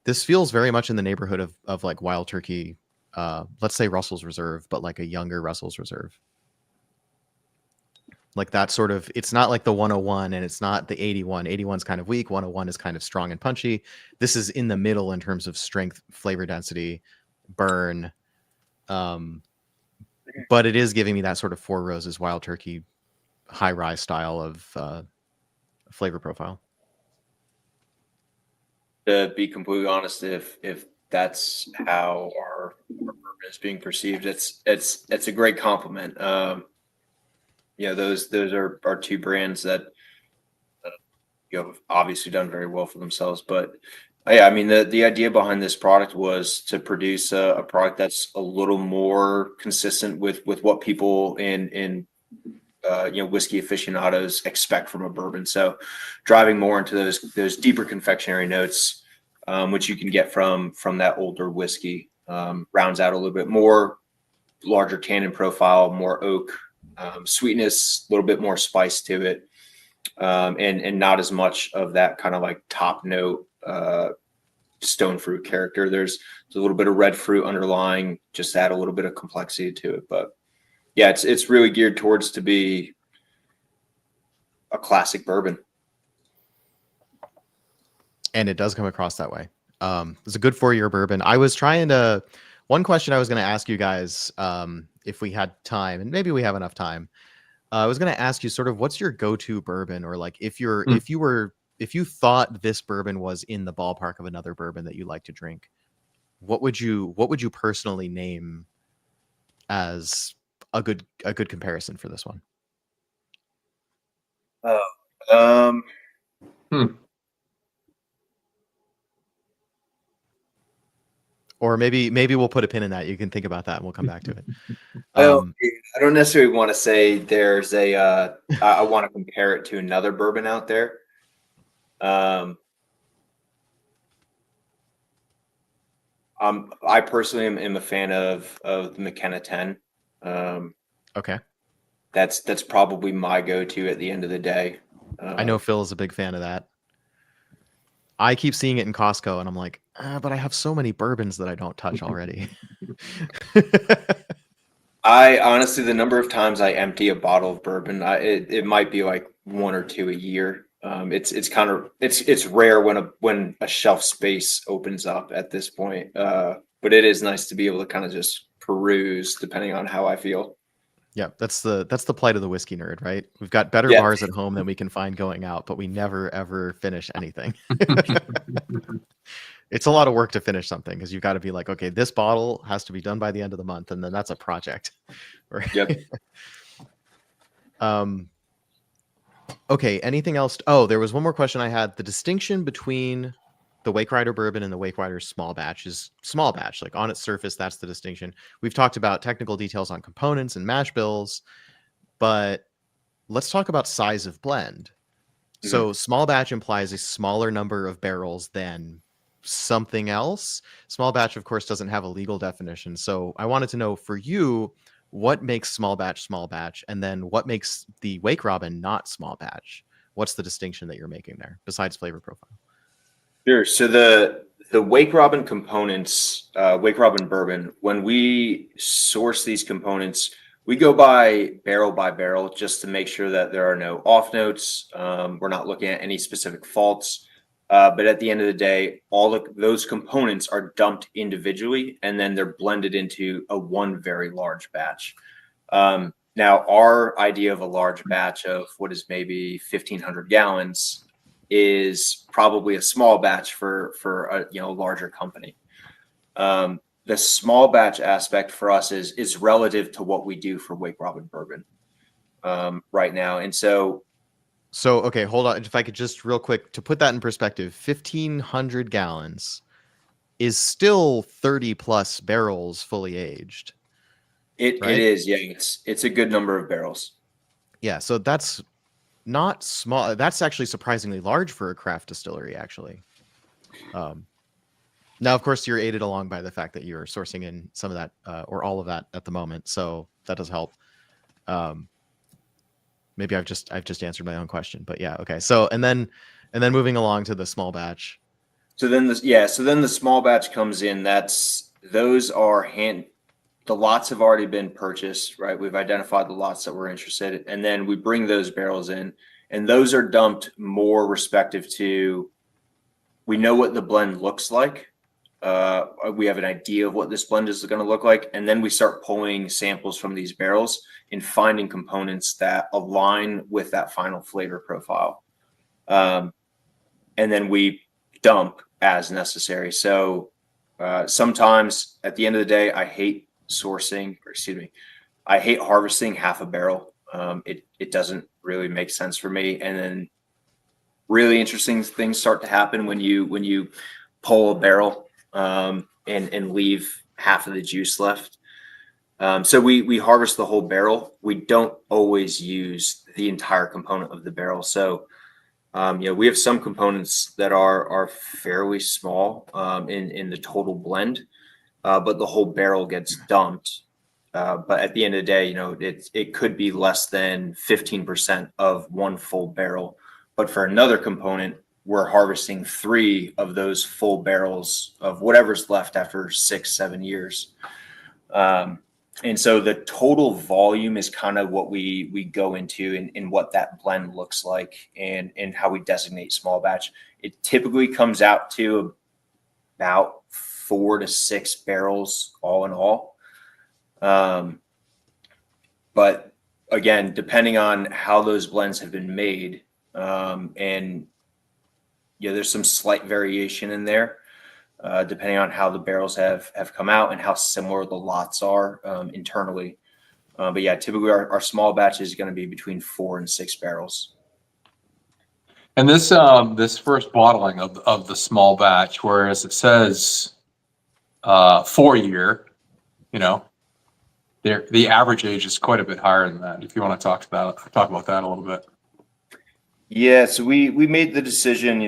this feels very much in the neighborhood of like Wild Turkey, let's say Russell's Reserve, but like a younger Russell's Reserve. Like that sort of, it's not like the 101 and it's not the 81. 81's kind of weak. 101 is kind of strong and punchy. This is in the middle in terms of strength, flavor density, burn. But it is giving me that sort of Four Roses Wild Turkey high rye style of flavor profile. To be completely honest, if that's how our bourbon is being perceived, it's a great compliment. Those are our two brands that have obviously done very well for themselves. But yeah, I mean, the idea behind this product was to produce a product that's a little more consistent with what people in whiskey aficionados expect from a bourbon. So driving more into those deeper confectionery notes, which you can get from that older whiskey, rounds out a little bit more, larger tannin profile, more oak, sweetness, a little bit more spice to it. and not as much of that kind of like top note stone fruit character. There's a little bit of red fruit underlying, just add a little bit of complexity to it. But yeah, it's really geared towards to be a classic bourbon. And it does come across that way. It's a good 4-year bourbon. I was trying to, one question I was going to ask you guys, if we had time, and maybe we have enough time. I was going to ask you sort of what's your go-to bourbon, or like if you thought this bourbon was in the ballpark of another bourbon that you like to drink, what would you personally name as a good comparison for this one? Or maybe we'll put a pin in that. You can think about that and we'll come back to it. I don't necessarily want to say there's a, I want to compare it to another bourbon out there. I personally am a fan of the McKenna 10. Okay. That's probably my go-to at the end of the day. I know Phil is a big fan of that. I keep seeing it in Costco and I'm like, but I have so many bourbons that I don't touch already. I honestly, the number of times I empty a bottle of bourbon, it might be like 1 or 2 a year. It's rare when a shelf space opens up at this point. But it is nice to be able to kind of just peruse depending on how I feel. Yeah, that's the plight of the whiskey nerd, right? We've got better bars at home than we can find going out, but we never ever finish anything. It's a lot of work to finish something because you've got to be like, okay, this bottle has to be done by the end of the month, and then that's a project. Right? Yep. Okay, anything else? Oh, there was one more question I had. The distinction between the Wake Rider bourbon and the Wake Rider small batch is small batch. Like on its surface, that's the distinction. We've talked about technical details on components and mash bills, but let's talk about size of blend. Mm-hmm. So small batch implies a smaller number of barrels than something else. Small batch, of course, doesn't have a legal definition. So I wanted to know for you, what makes small batch, and then what makes the Wake Robin not small batch? What's the distinction that you're making there besides flavor profile? Sure. So the Wake Robin components, Wake Robin bourbon, when we source these components, we go by barrel just to make sure that there are no off notes. We're not looking at any specific faults. But at the end of the day, all of those components are dumped individually, and then they're blended into one very large batch. Now, our idea of a large batch of what is maybe 1,500 gallons is probably a small batch for a larger company. The small batch aspect for us is relative to what we do for Wake Robin bourbon right now, and so okay, hold on. If I could just real quick to put that in perspective, 1,500 gallons is still 30 plus barrels fully aged. It is, yeah. It's a good number of barrels. Yeah, so that's not small. That's actually surprisingly large for a craft distillery, actually. Now, of course, you're aided along by the fact that you're sourcing in some of that or all of that at the moment, so that does help. Maybe I've just answered my own question, but yeah, okay. So and then moving along to the small batch. So then the small batch comes in. Those are the lots have already been purchased, right? We've identified the lots that we're interested in, and then we bring those barrels in, and those are dumped more respective to, we know what the blend looks like. We have an idea of what this blend is going to look like, and then we start pulling samples from these barrels and finding components that align with that final flavor profile. And then we dump as necessary. So sometimes at the end of the day, I hate harvesting half a barrel. It doesn't really make sense for me. And then really interesting things start to happen when you pull a barrel and leave half of the juice left. So we harvest the whole barrel. We don't always use the entire component of the barrel. So we have some components that are fairly small in the total blend, but the whole barrel gets dumped But at the end of the day, it could be less than 15% of one full barrel. But for another component, we're harvesting 3 of those full barrels of whatever's left after 6-7 years. And so the total volume is kind of what we go into and what that blend looks like and how we designate small batch. It typically comes out to about 4 to 6 barrels all in all. But again, depending on how those blends have been made, and there's some slight variation in there. Depending on how the barrels have come out and how similar the lots are internally. But yeah, typically our small batch is going to be between 4 and 6 barrels. And this first bottling of the small batch, whereas it says 4-year, the average age is quite a bit higher than that. If you want to talk about that a little bit. Yeah, so we made the decision,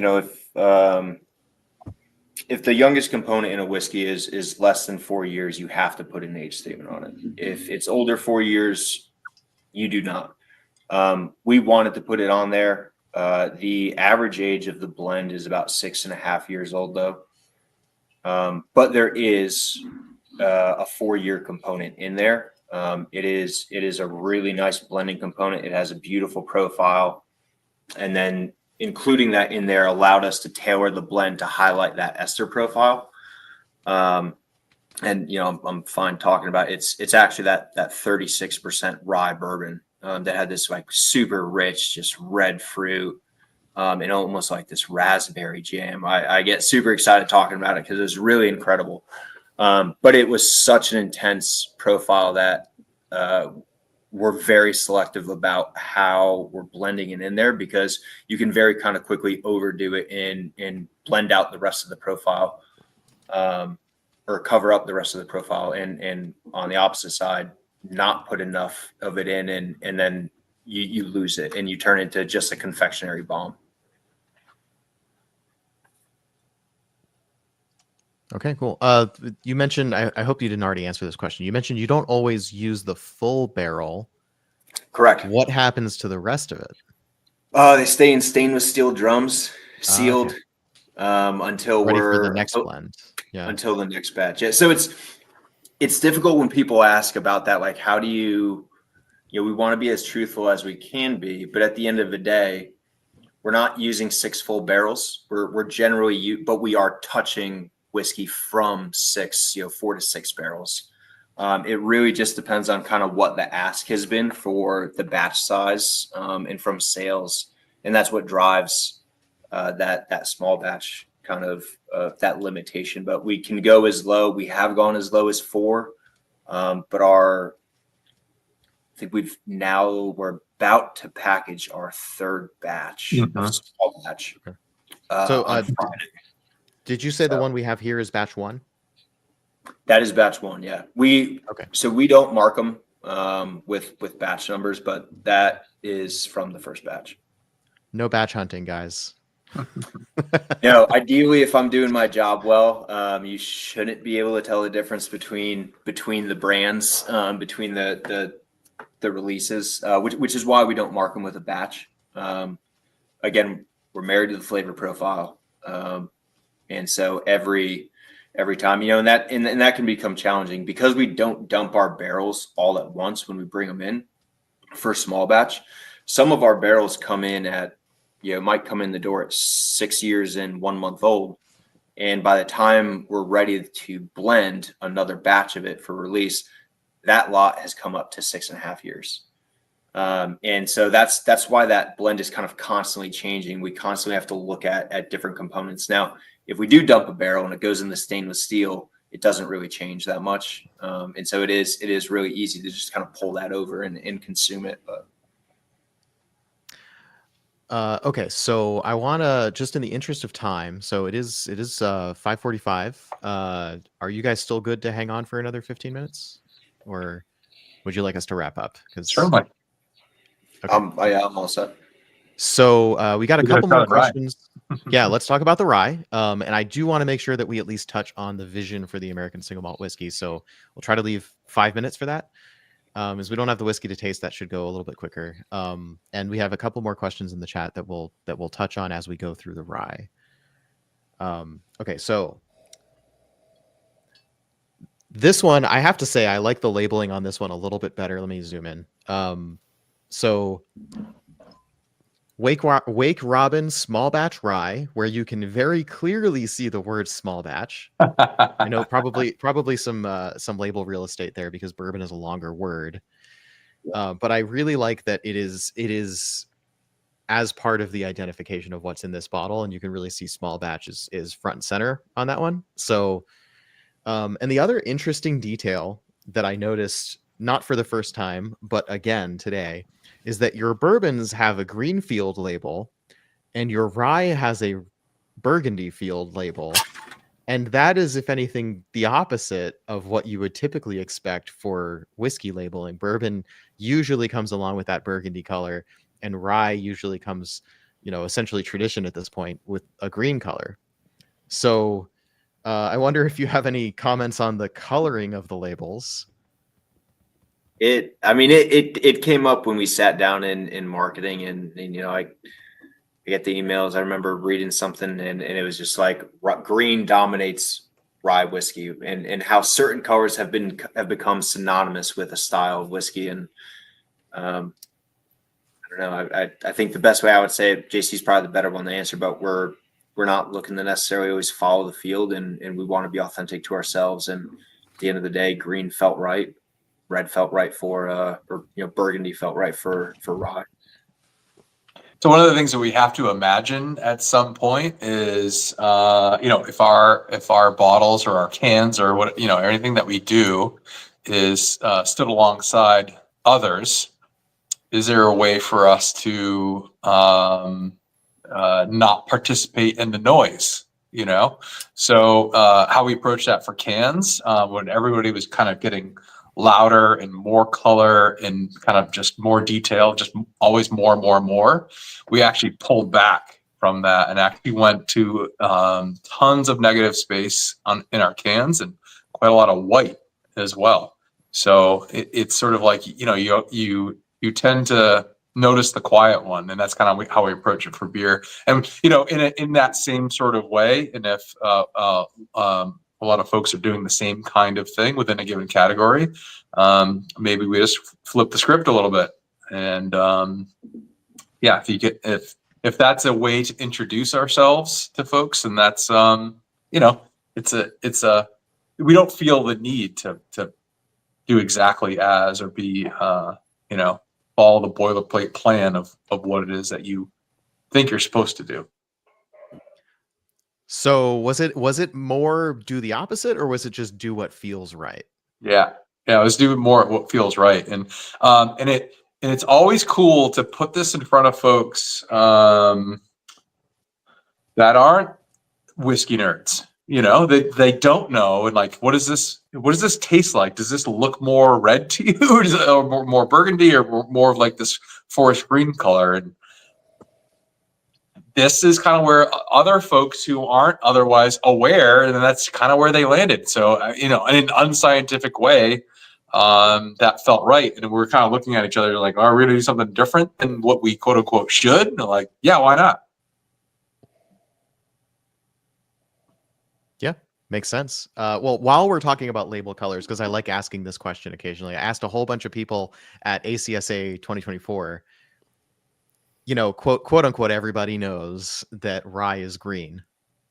if the youngest component in a whiskey is less than 4 years, you have to put an age statement on it. If it's older 4 years, you do not. We wanted to put it on there. The average age of the blend is about 6.5 years old, though. But there is a 4-year component in there. It is a really nice blending component. It has a beautiful profile, and then including that in there allowed us to tailor the blend to highlight that ester profile. And I'm fine talking about it. It's actually that 36% rye bourbon that had this like super rich, just red fruit, and almost like this raspberry jam. I get super excited talking about it because it was really incredible. But it was such an intense profile that we're very selective about how we're blending it in there, because you can very kind of quickly overdo it and blend out the rest of the profile, or cover up the rest of the profile. And on the opposite side, not put enough of it in, and then you lose it and you turn into just a confectionery bomb. Okay, cool. You mentioned, I hope you didn't already answer this question. You mentioned you don't always use the full barrel. Correct. What happens to the rest of it? They stay in stainless steel drums, sealed, Okay. Until Ready we're for the next blend. Yeah. until the next batch. Yeah. So it's difficult when people ask about that. Like, how do we want to be as truthful as we can be, but at the end of the day, we're not using 6 full barrels. We're generally, but we are touching whiskey from 4 to 6 barrels. It really just depends on kind of what the ask has been for the batch size, and from sales. And that's what drives that small batch kind of that limitation. But we can go as low. We have gone as low as 4. But I think we're about to package our 3rd batch of small batch. Okay. On Friday. Did you say the one we have here is batch 1? That is batch 1. Yeah. So we don't mark them with batch numbers, but that is from the first batch. No batch hunting, guys. Ideally, if I'm doing my job well, you shouldn't be able to tell the difference between the brands, between the releases, which is why we don't mark them with a batch. Again, we're married to the flavor profile, and so every time, and that can become challenging because we don't dump our barrels all at once when we bring them in for small batch. Some of our barrels come in at might come in the door at 6 years and 1 month old. And by the time we're ready to blend another batch of it for release, that lot has come up to 6.5 years. And so that's why that blend is kind of constantly changing. We constantly have to look at different components. Now, if we do dump a barrel and it goes in the stainless steel, it doesn't really change that much. And so it is really easy to just kind of pull that over and consume it. But okay, so I want to, just in the interest of time, so it is 5:45. Are you guys still good to hang on for another 15 minutes, or would you like us to wrap up? Certainly. Okay. I'm all set. So we got a couple more questions. Yeah, let's talk about the rye. And I do want to make sure that we at least touch on the vision for the American Single Malt Whiskey. So we'll try to leave 5 minutes for that. As we don't have the whiskey to taste, that should go a little bit quicker. And we have a couple more questions in the chat that we'll touch on as we go through the rye. Okay, so this one, I have to say, I like the labeling on this one a little bit better. Let me zoom in. So Wake Robin small batch rye, where you can very clearly see the word small batch. I know probably some label real estate there because bourbon is a longer word. But I really like that it is as part of the identification of what's in this bottle, and you can really see small batch is front and center on that one. So, and the other interesting detail that I noticed, not for the first time, but again today, is that your bourbons have a green field label and your rye has a burgundy field label. And that is, if anything, the opposite of what you would typically expect for whiskey labeling. Bourbon usually comes along with that burgundy color, and rye usually comes, essentially tradition at this point with a green color. So I wonder if you have any comments on the coloring of the labels. It came up when we sat down in marketing, and I get the emails. I remember reading something, and it was just like green dominates rye whiskey, and how certain colors have become synonymous with a style of whiskey. And I don't know. I think the best way I would say it, JC's probably the better one to answer, but we're not looking to necessarily always follow the field, and we want to be authentic to ourselves. And at the end of the day, green felt right. Red felt right for, burgundy felt right for rye. So one of the things that we have to imagine at some point is, if our bottles or our cans or what, anything that we do is stood alongside others, is there a way for us to not participate in the noise? So how we approach that for cans, when everybody was kind of getting louder and more color and kind of just more detail, just always more and more and more, we actually pulled back from that and actually went to tons of negative space in our cans and quite a lot of white as well. So it's sort of like, you tend to notice the quiet one, and that's kind of how we approach it for beer. And in that same sort of way, and if a lot of folks are doing the same kind of thing within a given category, maybe we just flip the script a little bit. And if that's a way to introduce ourselves to folks, and that's we don't feel the need to do exactly as or be follow the boilerplate plan of what it is that you think you're supposed to do. So was it more do the opposite, or was it just do what feels right? Yeah, let's do more what feels right. And it's always cool to put this in front of folks that aren't whiskey nerds. They don't know, and like, what does this taste like? Does this look more red to you, or more burgundy, or more of like this forest green color? And this is kind of where other folks who aren't otherwise aware, and that's kind of where they landed. So, in an unscientific way, that felt right. And we're kind of looking at each other like, are we going to do something different than what we quote unquote should? And like, yeah, why not? Yeah, makes sense. Well, while we're talking about label colors, because I like asking this question occasionally, I asked a whole bunch of people at ACSA 2024, quote unquote, everybody knows that rye is green.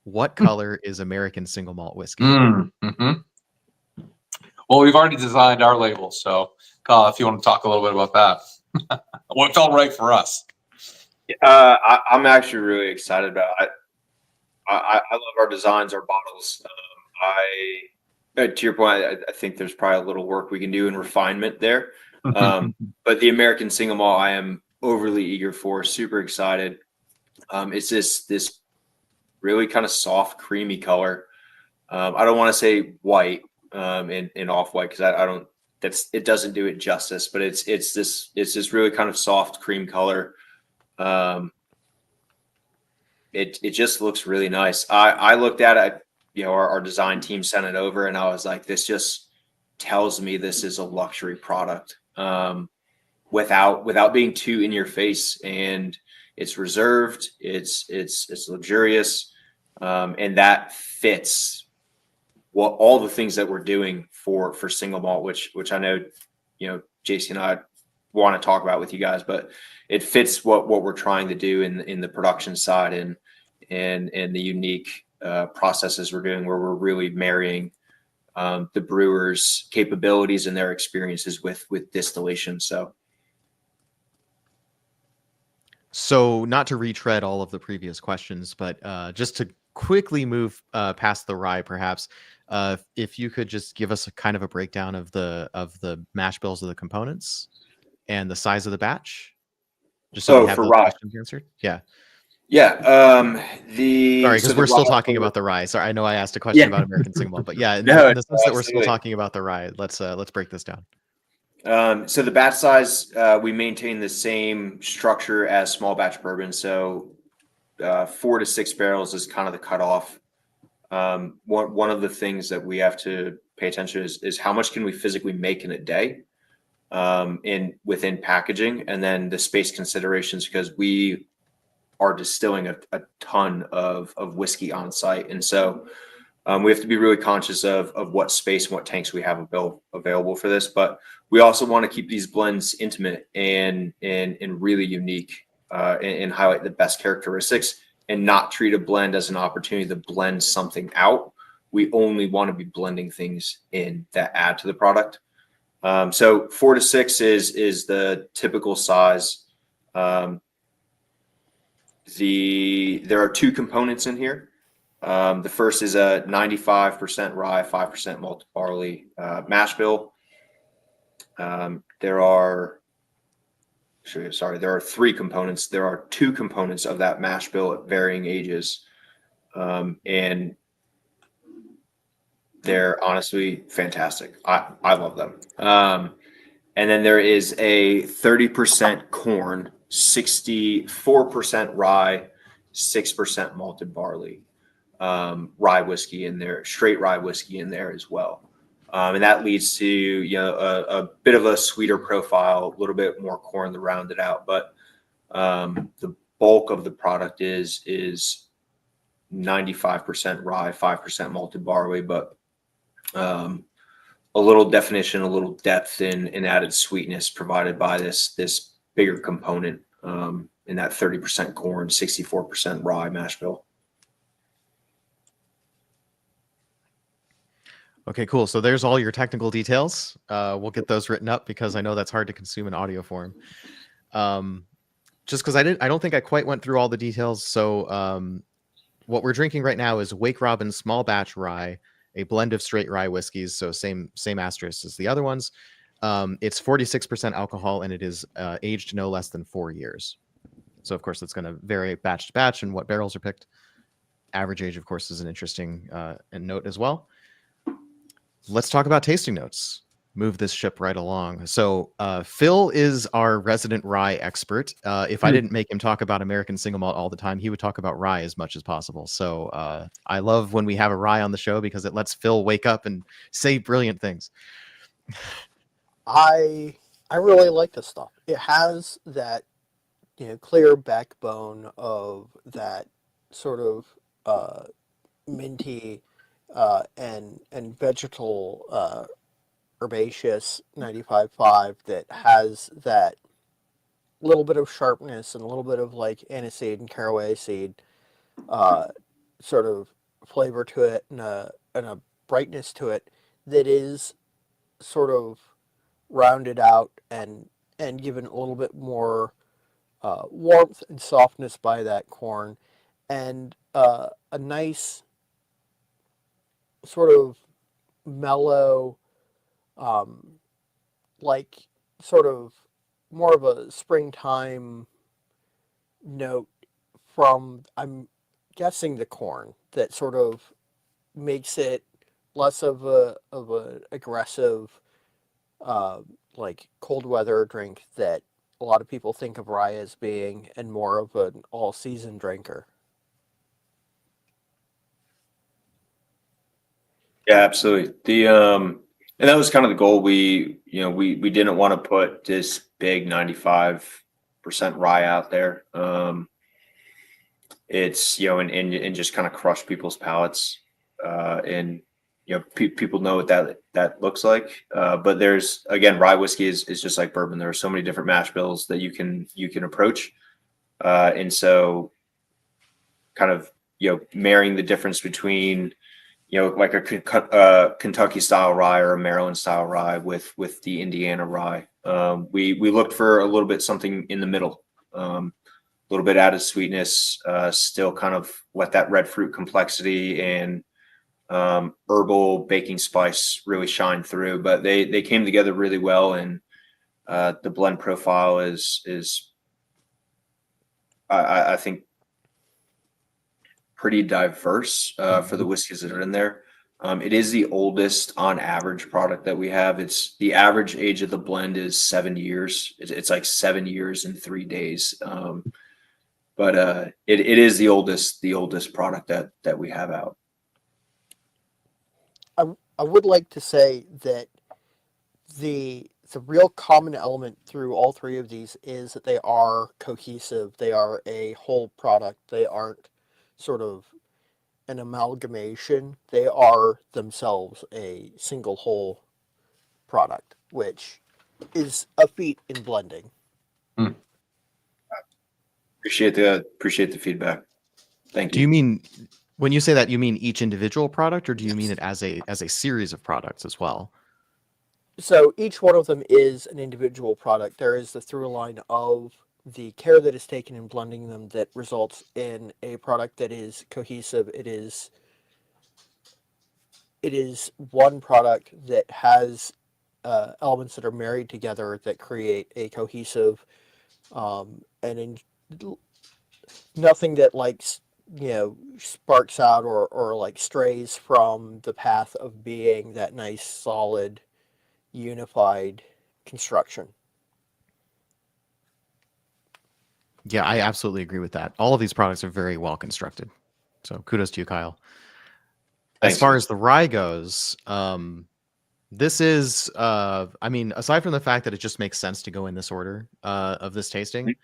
What color is American Single Malt Whiskey? Mm-hmm. Well, we've already designed our label. So, Kyle, if you want to talk a little bit about that, what felt right for us? I'm actually really excited about it. I love our designs, our bottles. To your point, I think there's probably a little work we can do in refinement there. But the American Single Malt, I am overly eager for, super excited. It's this really kind of soft, creamy color. I don't want to say white in off-white, because I don't. It doesn't do it justice. But it's this really kind of soft cream color. it just looks really nice. I looked at it, our design team sent it over, and I was like, this just tells me this is a luxury product, without being too in your face, and it's reserved, it's luxurious, and that fits all the things that we're doing for single malt, which I know, JC and I want to talk about with you guys, but it fits what we're trying to do in the production side, and the unique processes we're doing, where we're really marrying the brewers' capabilities and their experiences with distillation. So not to retread all of the previous questions, but just to quickly move past the rye, perhaps, if you could just give us a kind of a breakdown of the mash bills of the components and the size of the batch, just so we have for those rye. questions answered. Yeah. Yeah. Sorry, because we're still talking about the rye. Sorry, I know I asked a question about American Single Malt, but yeah, in the sense that we're still talking about the rye, let's break this down. So the batch size, we maintain the same structure as small batch bourbon. So 4 to 6 barrels is kind of the cutoff. One of the things that we have to pay attention is how much can we physically make in a day, within packaging, and then the space considerations, because we are distilling a ton of whiskey on site, and so we have to be really conscious of what space and what tanks we have available for this. But we also want to keep these blends intimate and really unique, and highlight the best characteristics, and not treat a blend as an opportunity to blend something out. We only want to be blending things in that add to the product. So 4 to 6 is the typical size. There are 2 components in here. The first is a 95% rye, 5% malted barley mash bill. There are 3 components. There are 2 components of that mash bill at varying ages, and they're honestly fantastic. I love them. And then there is a 30% corn, 64% rye, 6% malted barley rye whiskey in there, straight rye whiskey in there as well. And that leads to a bit of a sweeter profile, a little bit more corn to round it out. But the bulk of the product is 95% rye, 5% malted barley, but a little definition, a little depth, and added sweetness provided by this bigger component, in that 30% corn, 64% rye mash bill. Okay, cool. So there's all your technical details. We'll get those written up, because I know that's hard to consume in audio form. Just because I don't think I quite went through all the details. So what we're drinking right now is Wake Robin small batch rye, a blend of straight rye whiskeys. So same asterisk as the other ones. It's 46% alcohol, and it is aged no less than 4 years. So of course it's going to vary batch to batch and what barrels are picked. Average age, of course, is an interesting note as well. Let's talk about tasting notes. Move this ship right along. So Phil is our resident rye expert. If I didn't make him talk about American Single Malt all the time, he would talk about rye as much as possible. So I love when we have a rye on the show, because it lets Phil wake up and say brilliant things. I really like this stuff. It has that clear backbone of that sort of minty and vegetal herbaceous 95.5 that has that little bit of sharpness and a little bit of like aniseed and caraway seed sort of flavor to it, and a brightness to it that is sort of rounded out and given a little bit more warmth and softness by that corn, and a nice sort of mellow, like sort of more of a springtime note from, I'm guessing, the corn, that sort of makes it less of a aggressive like cold weather drink that a lot of people think of rye as being, and more of an all season drinker. Yeah, absolutely. And that was kind of the goal. We didn't want to put this big 95% rye out there. It's, and just kind of crush people's palates. And, people know what that looks like. But there's, again, rye whiskey is just like bourbon. There are so many different mash bills that you can approach. And so kind of, marrying the difference between, like a Kentucky style rye or a Maryland style rye with the Indiana rye. We looked for a little bit something in the middle, a little bit added sweetness, still kind of let that red fruit complexity and herbal baking spice really shine through. But they came together really well, and the blend profile is I think pretty diverse for the whiskeys that are in there. It is the oldest on average product that we have. It's the average age of the blend is 7 years. It's like 7 years and 3 days. But it is the oldest product that we have out. I would like to say that the real common element through all three of these is that they are cohesive. They are a whole product. They aren't sort of an amalgamation. They are themselves a single whole product, which is a feat in blending. Appreciate the feedback. Thank you. Do you mean, when you say that, you mean each individual product, or do you mean it as a series of products as well? So each one of them is an individual product. There is the through line of the care that is taken in blending them that results in a product that is cohesive. It is one product that has elements that are married together that create a cohesive nothing that sparks out or like strays from the path of being that nice solid unified construction. Yeah, I absolutely agree with that. All of these products are very well constructed. So kudos to you, Kyle. Thanks. As far as the rye goes, this is, I mean, aside from the fact that it just makes sense to go in this order of this tasting,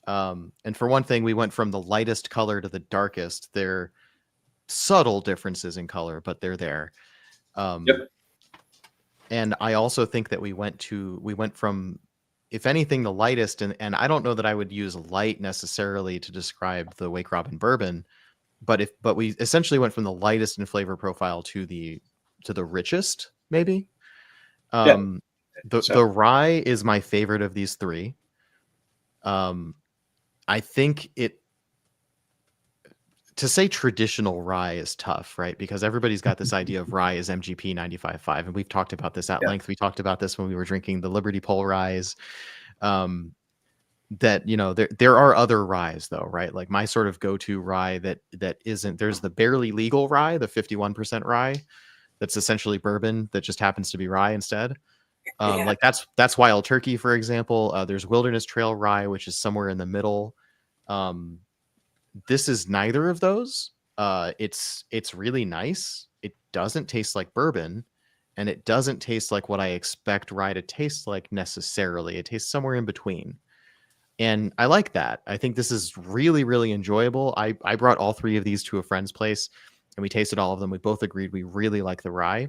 and for one thing, we went from the lightest color to the darkest. They're subtle differences in color, but they're there. Yep. And I also think that we went from, if anything, the lightest, and I don't know that I would use light necessarily to describe the Wake Robin bourbon, but we essentially went from the lightest in flavor profile to the richest, maybe. The rye is my favorite of these three. I think to say traditional rye is tough, right? Because everybody's got this idea of rye as MGP 95.5, and we've talked about this at length. We talked about this when we were drinking the Liberty Pole ryes. That, there are other ryes though, right? Like my sort of go-to rye that isn't, there's the barely legal rye, the 51% rye, that's essentially bourbon that just happens to be rye instead. Like that's Wild Turkey, for example. There's Wilderness Trail rye, which is somewhere in the middle. This is neither of those. It's really nice. It doesn't taste like bourbon, and it doesn't taste like what I expect rye to taste like necessarily. It tastes somewhere in between. And I like that. I think this is really, really enjoyable. I brought all three of these to a friend's place, and we tasted all of them. We both agreed we really like the rye.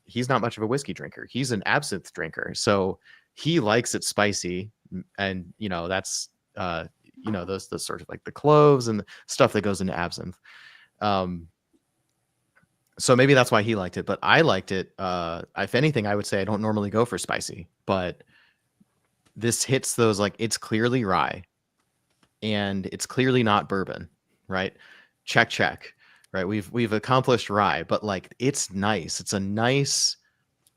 He's not much of a whiskey drinker. He's an absinthe drinker. So he likes it spicy. And, that's, those sort of like the cloves and the stuff that goes into absinthe. So maybe that's why he liked it, but I liked it. If anything, I would say I don't normally go for spicy, but this hits those, like, it's clearly rye and it's clearly not bourbon, right? Check. Right. We've accomplished rye, but like, it's nice. It's a nice,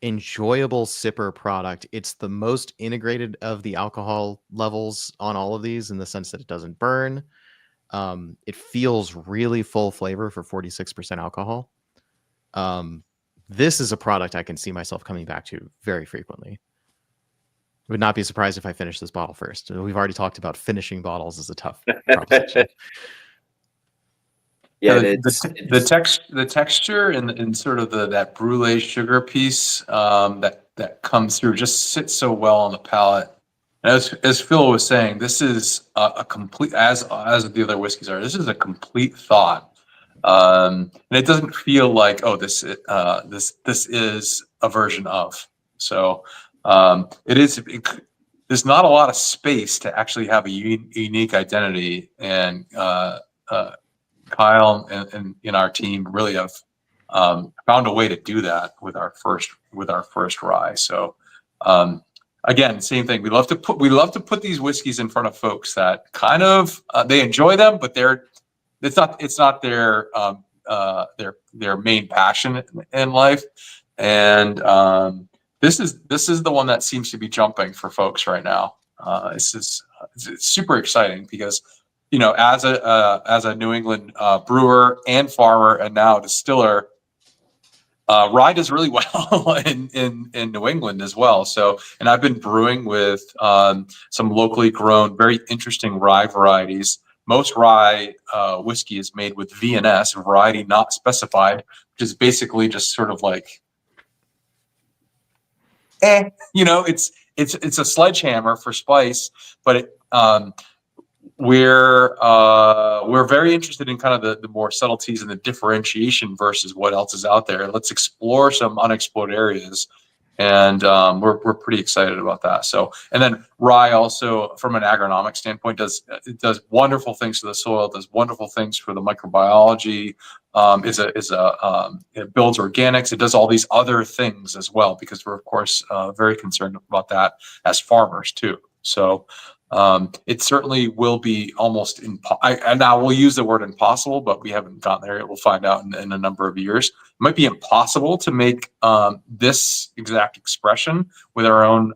enjoyable sipper product. It's the most integrated of the alcohol levels on all of these, in the sense that it doesn't burn. It feels really full flavor for 46% alcohol. This is a product I can see myself coming back to very frequently. Would not be surprised if I finish this bottle first. We've already talked about finishing bottles as a tough proposition. Yeah, The texture and sort of that brulee sugar piece that comes through just sits so well on the palate. And as Phil was saying, this is a complete, as the other whiskeys are. This is a complete thought, and it doesn't feel like, oh, this is a version of. So it is. There's not a lot of space to actually have a unique identity, and Kyle and in our team really have found a way to do that with our first rye. So again, same thing. We love to put these whiskeys in front of folks that kind of they enjoy them, but it's not their main passion in life. And this is the one that seems to be jumping for folks right now. It's super exciting because, you know, as a New England brewer and farmer and now distiller, rye does really well in New England as well. So, and I've been brewing with some locally grown, very interesting rye varieties. Most rye whiskey is made with VNS, variety not specified, which is basically just sort of like, you know, it's a sledgehammer for spice, but we're very interested in kind of the more subtleties and the differentiation versus what else is out there. Let's explore some unexplored areas, and we're pretty excited about that. So, and then rye also, from an agronomic standpoint, does wonderful things to the soil, does wonderful things for the microbiology. It builds organics. It does all these other things as well, because we're of course very concerned about that as farmers too. So. It certainly will be almost and now we'll use the word impossible, but we haven't gotten there yet. We'll find out in a number of years. It might be impossible to make this exact expression with our own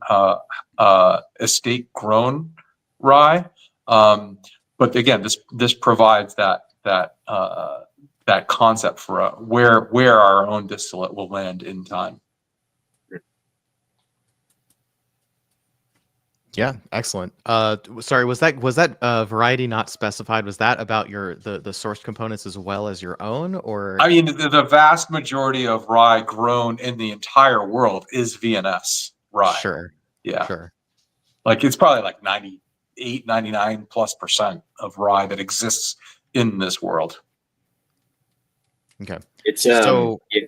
estate grown rye. But again, this provides that concept for where our own distillate will land in time. Yeah, excellent. Sorry, was that variety not specified? Was that about the sourced components as well as your own, or? I mean, the vast majority of rye grown in the entire world is VNS rye. Sure. Yeah. Sure. Like it's probably like 98, 99+% of rye that exists in this world. Okay. It's so. Yeah,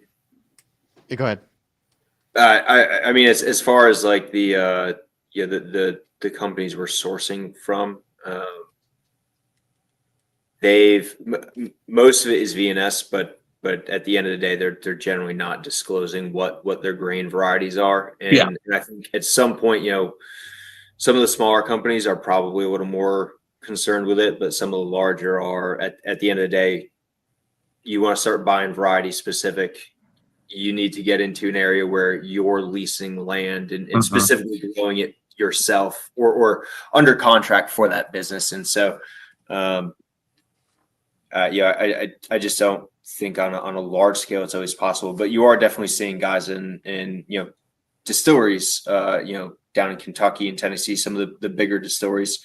go ahead. I mean, as far as like the companies we're sourcing from, most of it is VNS, but at the end of the day, they're generally not disclosing what their grain varieties are. And I think at some point, you know, some of the smaller companies are probably a little more concerned with it, but some of the larger are. At the end of the day, you want to start buying variety specific. You need to get into an area where you're leasing land and specifically growing it yourself or under contract for that business. And so, I just don't think on a large scale it's always possible. But you are definitely seeing guys in you know, distilleries, you know, down in Kentucky and Tennessee, some of the bigger distilleries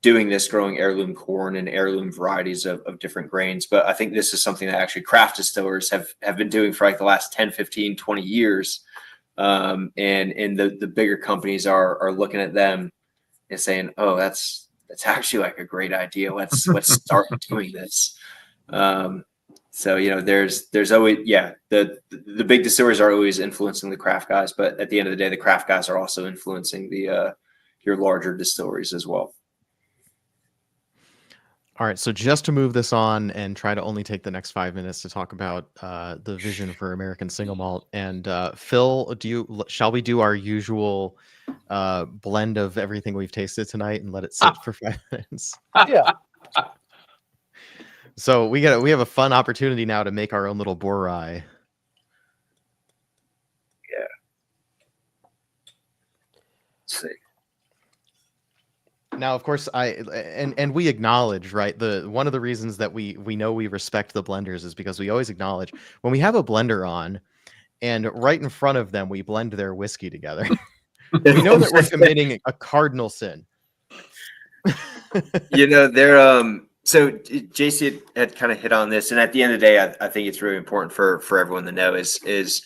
doing this, growing heirloom corn and heirloom varieties of different grains. But I think this is something that actually craft distillers have been doing for like the last 10, 15, 20 years. And the bigger companies are looking at them and saying, oh, that's actually like a great idea. Let's start doing this. So, you know, there's always, the big distilleries are always influencing the craft guys, but at the end of the day, the craft guys are also influencing your larger distilleries as well. All right, so just to move this on and try to only take the next 5 minutes to talk about the vision for American Single Malt. And Phil, shall we do our usual blend of everything we've tasted tonight and let it sit for 5 minutes? Yeah. So we have a fun opportunity now to make our own little boar rye. Yeah. Let's see. Now, of course, and we acknowledge, right, one of the reasons that we know we respect the blenders is because we always acknowledge when we have a blender on and right in front of them we blend their whiskey together. We know that we're committing a cardinal sin. You know, they're So JC had kind of hit on this, and at the end of the day, I think it's really important for everyone to know is it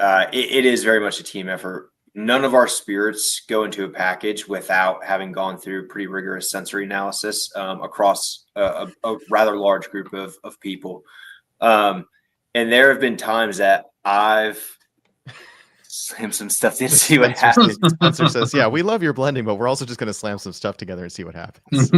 is very much a team effort. None of our spirits go into a package without having gone through pretty rigorous sensory analysis across a rather large group of people. And there have been times that I've slammed some stuff to see what happens. Spencer says, "Yeah, we love your blending, but we're also just going to slam some stuff together and see what happens."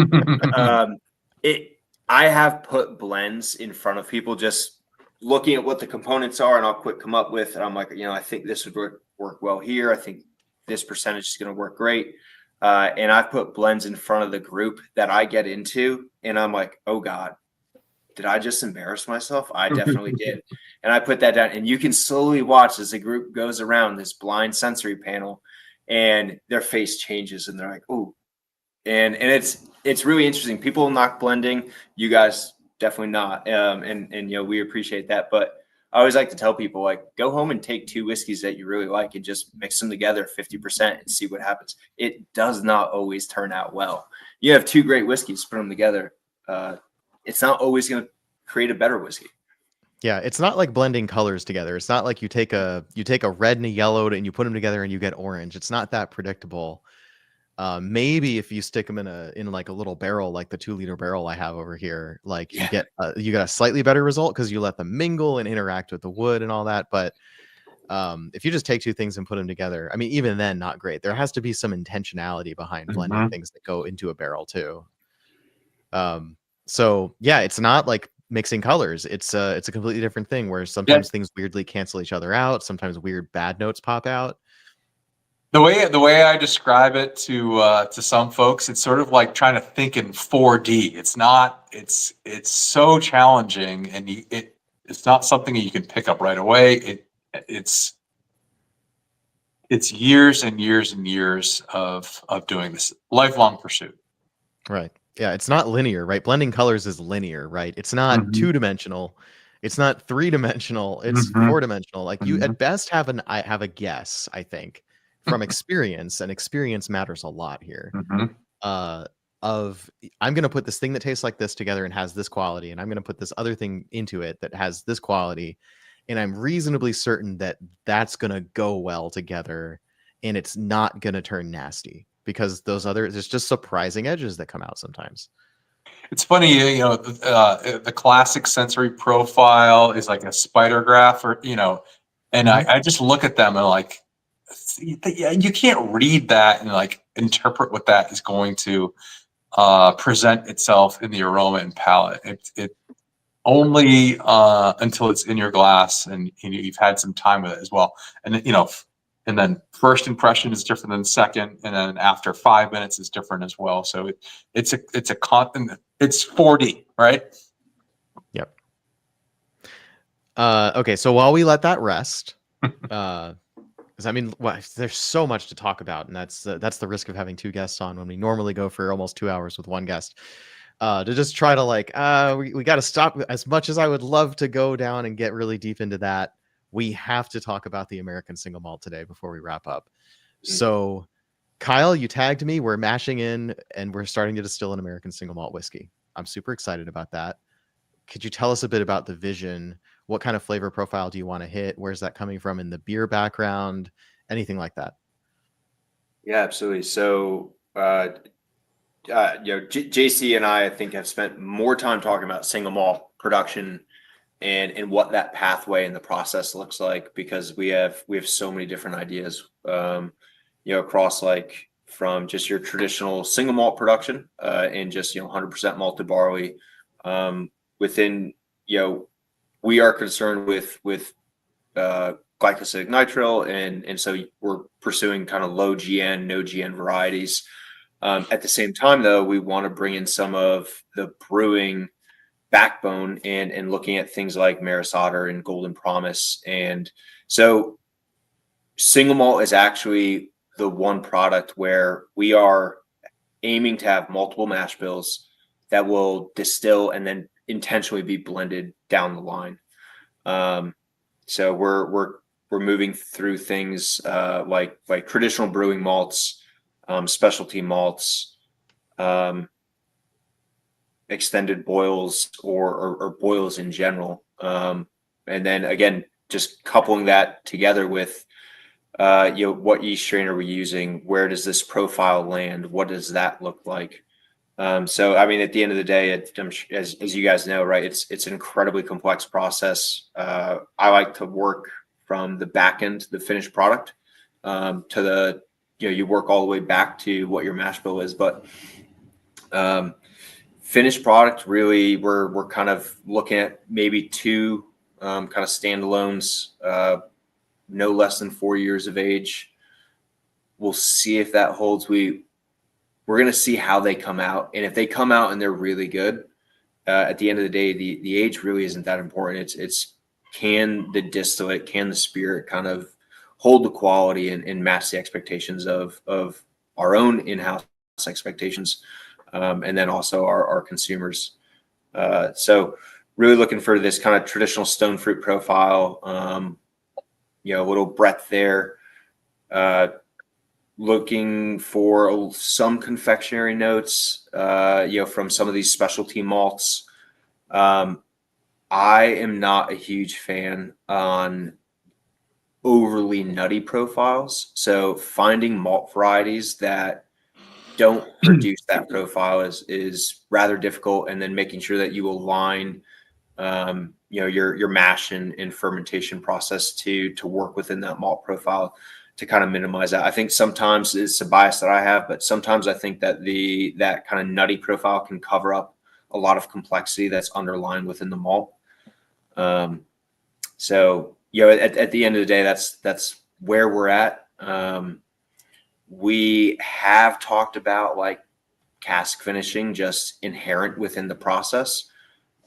I have put blends in front of people, just looking at what the components are, and I'll quick come up with, and I'm like, I think this would work well here. I think this percentage is going to work great. And I've put blends in front of the group that I get into, and I'm like, oh God, did I just embarrass myself? I definitely did. And I put that down, and you can slowly watch as the group goes around this blind sensory panel, and their face changes, and they're like, oh, and it's really interesting. People knock blending, you guys definitely not. And we appreciate that. But I always like to tell people, like, go home and take 2 whiskeys that you really like and just mix them together 50% and see what happens. It does not always turn out well. You have 2 great whiskeys, put them together. It's not always going to create a better whiskey. Yeah, it's not like blending colors together. It's not like you take a red and a yellow and you put them together and you get orange. It's not that predictable. Maybe if you stick them in like a little barrel, like the 2-liter barrel I have over here, like you get a slightly better result because you let them mingle and interact with the wood and all that. But if you just take 2 things and put them together, I mean, even then, not great. There has to be some intentionality behind blending things that go into a barrel too. So yeah, it's not like mixing colors. It's a completely different thing where sometimes things weirdly cancel each other out. Sometimes weird bad notes pop out. The way I describe it to some folks, it's sort of like trying to think in 4D. It's not. It's so challenging, and it's not something that you can pick up right away. It's years and years and years of doing this, lifelong pursuit. Right. Yeah, it's not linear, right? Blending colors is linear, right? It's not 2-dimensional. It's not 3-dimensional. It's 4-dimensional. Like you at best have a guess, I think, from experience, and experience matters a lot here. Of I'm going to put this thing that tastes like this together and has this quality, and I'm going to put this other thing into it that has this quality, and I'm reasonably certain that that's going to go well together, and it's not going to turn nasty because there's just surprising edges that come out sometimes. It's funny, the classic sensory profile is like a spider graph, or and I just look at them and like, you can't read that and like interpret what that is going to present itself in the aroma and palate. It only until it's in your glass and you've had some time with it as well. And and then first impression is different than second, and then after 5 minutes is different as well. So it's 4D, right? Yep. Okay, so while we let that rest, because I mean, there's so much to talk about, and that's the risk of having 2 guests on when we normally go for almost 2 hours with 1 guest. To just try to we got to stop. As much as I would love to go down and get really deep into that, we have to talk about the American Single Malt today before we wrap up. So, Kyle, you tagged me. We're mashing in, and we're starting to distill an American Single Malt whiskey. I'm super excited about that. Could you tell us a bit about the vision? What kind of flavor profile do you want to hit? Where's that coming from in the beer background? Anything like that? Yeah, absolutely. So, JC and I think have spent more time talking about single malt production and what that pathway and the process looks like, because we have so many different ideas, across like from just your traditional single malt production and just 100% malted barley. Within we are concerned with glycosidic nitrile, and so we're pursuing kind of low GN, no GN varieties. At the same time, though, we want to bring in some of the brewing backbone and looking at things like Maris Otter and Golden Promise. And so single malt is actually the one product where we are aiming to have multiple mash bills that will distill and then intentionally be blended down the line. So we're moving through things like traditional brewing malts, specialty malts, and extended boils or boils in general. And then again, just coupling that together with, what yeast strain are we using? Where does this profile land? What does that look like? So, I mean, at the end of the day, as you guys know, right, it's an incredibly complex process. I like to work from the back end, the finished product, to the, you work all the way back to what your mash bill is. But finished product, really, we're kind of looking at maybe two kind of standalones, no less than 4 years of age. We'll see if that holds. We're going to see how they come out. And if they come out and they're really good, at the end of the day, the age really isn't that important. It's can the distillate, can the spirit kind of hold the quality and match the expectations of our own in-house expectations, and then also our consumers. So really looking for this kind of traditional stone fruit profile, a little breadth there. Looking for some confectionery notes, from some of these specialty malts. I am not a huge fan on overly nutty profiles. So finding malt varieties that don't produce that profile is rather difficult. And then making sure that you align, your mash and fermentation process to work within that malt profile to kind of minimize that. I think sometimes it's a bias that I have, but sometimes I think that that kind of nutty profile can cover up a lot of complexity that's underlying within the malt. So, at the end of the day, that's where we're at. We have talked about like cask finishing just inherent within the process.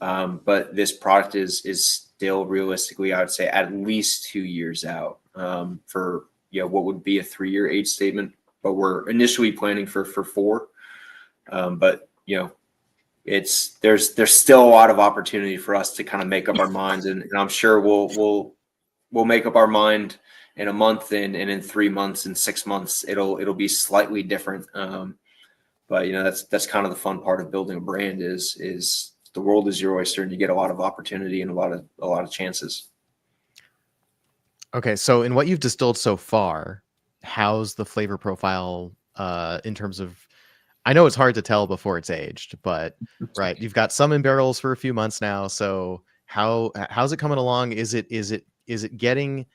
But this product is still realistically, I would say, at least 2 years out, for what would be a 3-year age statement, but we're initially planning for 4. But there's still a lot of opportunity for us to kind of make up our minds, and I'm sure we'll make up our mind in a month, and in 3 months and 6 months it'll be slightly different. But that's kind of the fun part of building a brand is the world is your oyster, and you get a lot of opportunity and a lot of chances. Okay, so in what you've distilled so far, how's the flavor profile in terms of? I know it's hard to tell before it's aged, but right, you've got some in barrels for a few months now. So how's it coming along? Is it getting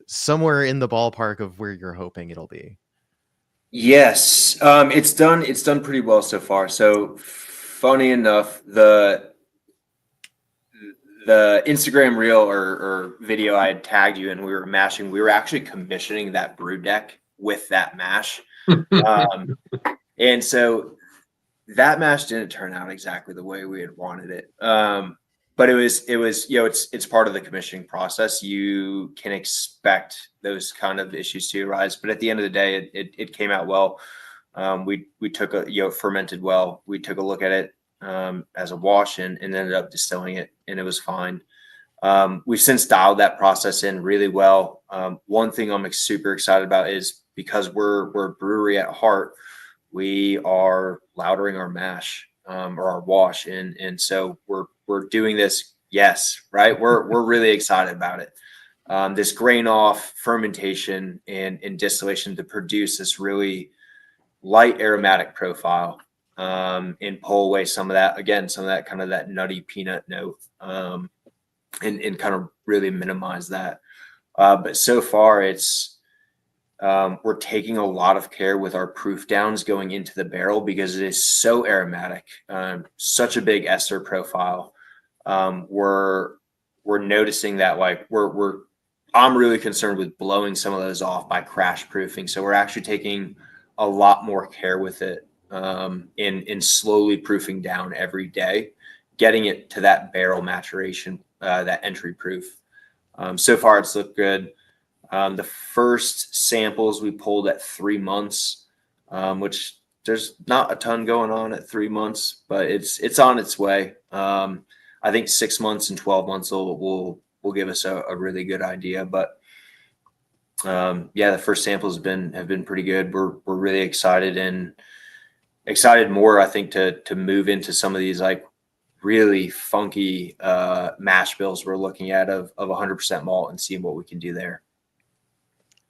somewhere in the ballpark of where you're hoping it'll be? Yes, it's done pretty well so far. So funny enough, the Instagram reel or video I had tagged you in, we were mashing. We were actually commissioning that brew deck with that mash, and so that mash didn't turn out exactly the way we had wanted it. But it was it's part of the commissioning process. You can expect those kind of issues to arise, but at the end of the day, it came out well. We took fermented well. We took a look at it as a wash and ended up distilling it, and it was fine. We've since dialed that process in really well. One thing I'm super excited about is because we're a brewery at heart, we are lautering our mash or our wash, and so we're doing this. Yes, right. We're really excited about it. This grain off fermentation and distillation to produce this really light aromatic profile, and pull away some of that kind of that nutty peanut note, and kind of really minimize that. But so far it's we're taking a lot of care with our proof downs going into the barrel because it is so aromatic, such a big ester profile. We're noticing that I'm really concerned with blowing some of those off by crash proofing. So we're actually taking a lot more care with it, in slowly proofing down every day, getting it to that barrel maturation, that entry proof. So far it's looked good. The first samples we pulled at 3 months, which there's not a ton going on at 3 months, but it's on its way. I think 6 months and 12 months will give us a really good idea. But the first samples have been pretty good. We're really excited more, I think, to move into some of these like really funky mash bills we're looking at of 100% malt and seeing what we can do there.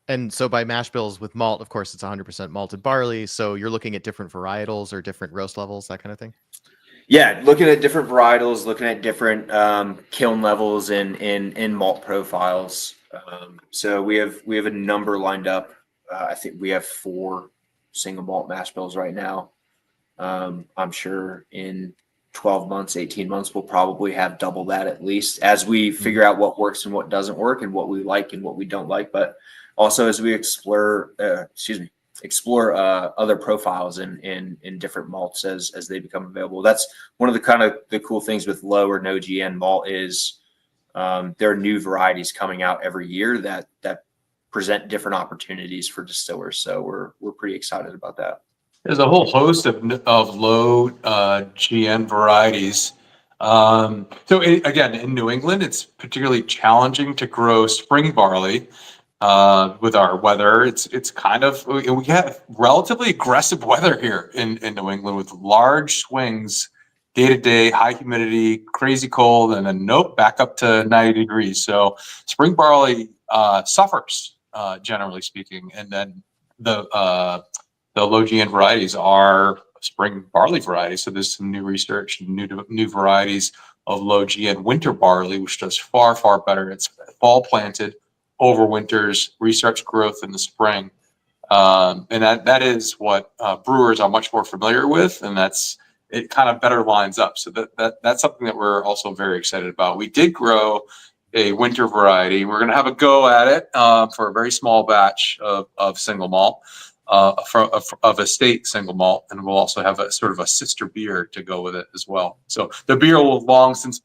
And so by mash bills with malt, of course, it's 100% malted barley. So you're looking at different varietals or different roast levels, that kind of thing. Yeah, looking at different varietals, looking at different kiln levels and malt profiles. So we have a number lined up. I think we have 4 single malt mash bills right now. I'm sure in 12 months, 18 months, we'll probably have double that at least as we figure out what works and what doesn't work and what we like and what we don't like. But also as we explore other profiles in different malts as they become available. That's one of the cool things with low or no GN malt is there are new varieties coming out every year that present different opportunities for distillers. So we're pretty excited about that. There's a whole host of low GN varieties. Again, in New England, it's particularly challenging to grow spring barley with our weather. It's kind of, we have relatively aggressive weather here in New England with large swings, day to day, high humidity, crazy cold, and then back up to 90 degrees. So spring barley suffers, generally speaking, and then the low GN varieties are spring barley varieties. So there's some new research, new varieties of low GN winter barley, which does far, far better. It's fall planted, overwinters, restarts growth in the spring. And that is what brewers are much more familiar with. And it kind of better lines up. So that's something that we're also very excited about. We did grow a winter variety. We're going to have a go at it for a very small batch of single malt. Of a state single malt, and we'll also have a sort of a sister beer to go with it as well. So the beer will have long since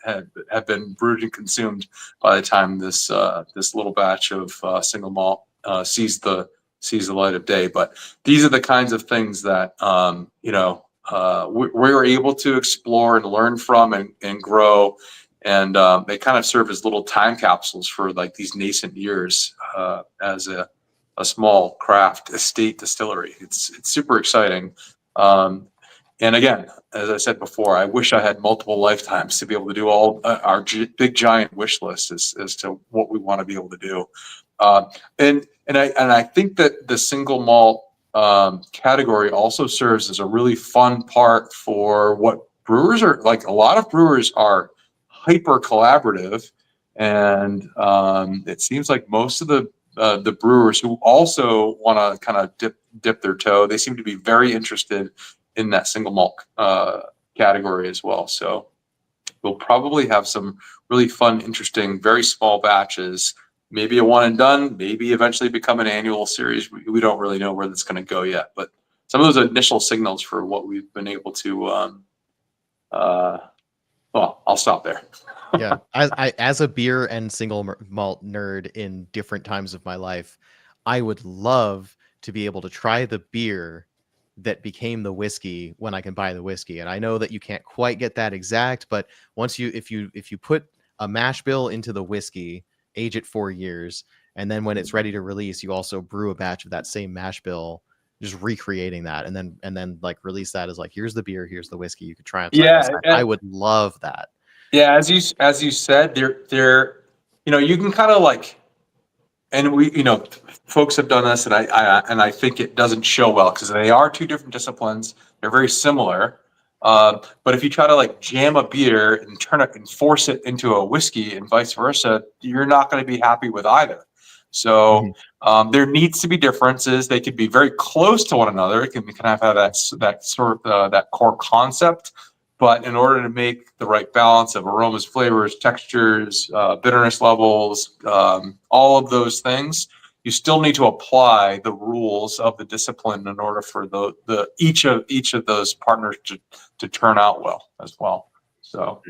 have been brewed and consumed by the time this little batch of single malt sees the light of day. But these are the kinds of things that we're able to explore and learn from and grow, and they kind of serve as little time capsules for like these nascent years as a small craft estate distillery. It's super exciting. And again, as I said before, I wish I had multiple lifetimes to be able to do all our big giant wish list as to what we want to be able to do. And I think that the single malt category also serves as a really fun part for what brewers are like. A lot of brewers are hyper collaborative, and it seems like most of the brewers who also want to kind of dip their toe, they seem to be very interested in that single malt category as well. So we'll probably have some really fun, interesting, very small batches, maybe a one and done, maybe eventually become an annual series. We don't really know where that's going to go yet, but some of those initial signals for what we've been able to, well, I'll stop there. Yeah, as a beer and single malt nerd in different times of my life, I would love to be able to try the beer that became the whiskey when I can buy the whiskey. And I know that you can't quite get that exact, but once if you put a mash bill into the whiskey, age it 4 years, and then when it's ready to release, you also brew a batch of that same mash bill, just recreating that, and then like release that as like, here's the beer, here's the whiskey, you could try them side by side. I would love that. Yeah, as you said, they're you can kind of like, and we folks have done this, and I think it doesn't show well because they are 2 different disciplines. They're very similar, but if you try to like jam a beer and turn it and force it into a whiskey and vice versa, you're not going to be happy with either. So there needs to be differences. They could be very close to one another. It can kind of have that sort of that core concept. But in order to make the right balance of aromas, flavors, textures, bitterness levels, all of those things, you still need to apply the rules of the discipline in order for each of those partners to turn out well as well. So,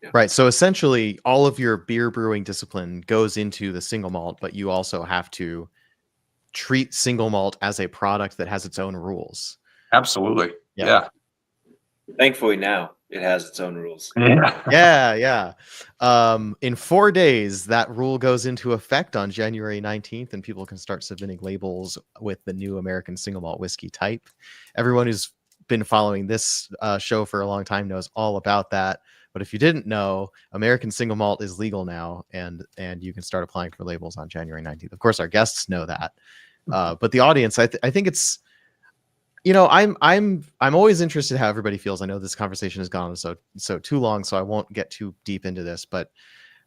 yeah. Right. So essentially, all of your beer brewing discipline goes into the single malt, but you also have to treat single malt as a product that has its own rules. Absolutely. Yeah. Thankfully, now it has its own rules. Yeah. In 4 days, that rule goes into effect on January 19th, and people can start submitting labels with the new American Single Malt Whiskey type. Everyone who's been following this show for a long time knows all about that. But if you didn't know, American Single Malt is legal now, and you can start applying for labels on January 19th. Of course, our guests know that, but the audience, I think it's, I'm always interested how everybody feels. I know this conversation has gone so too long, so I won't get too deep into this. But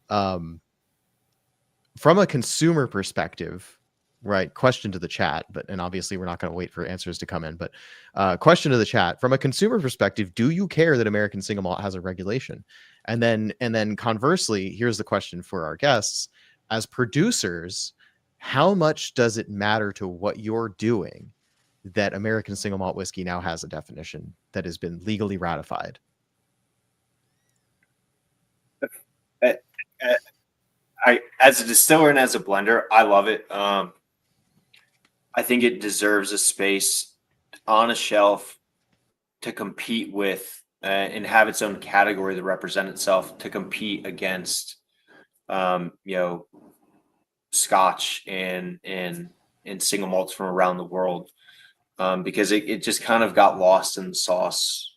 from a consumer perspective, right? Question to the chat, and obviously we're not going to wait for answers to come in. But question to the chat: from a consumer perspective, do you care that American Single Malt has a regulation? And then conversely, here's the question for our guests: as producers, how much does it matter to what you're doing that American Single Malt Whiskey now has a definition that has been legally ratified? As a distiller and as a blender, I love it. I think it deserves a space on a shelf to compete with and have its own category to represent itself, to compete against, Scotch and single malts from around the world, because it just kind of got lost in the sauce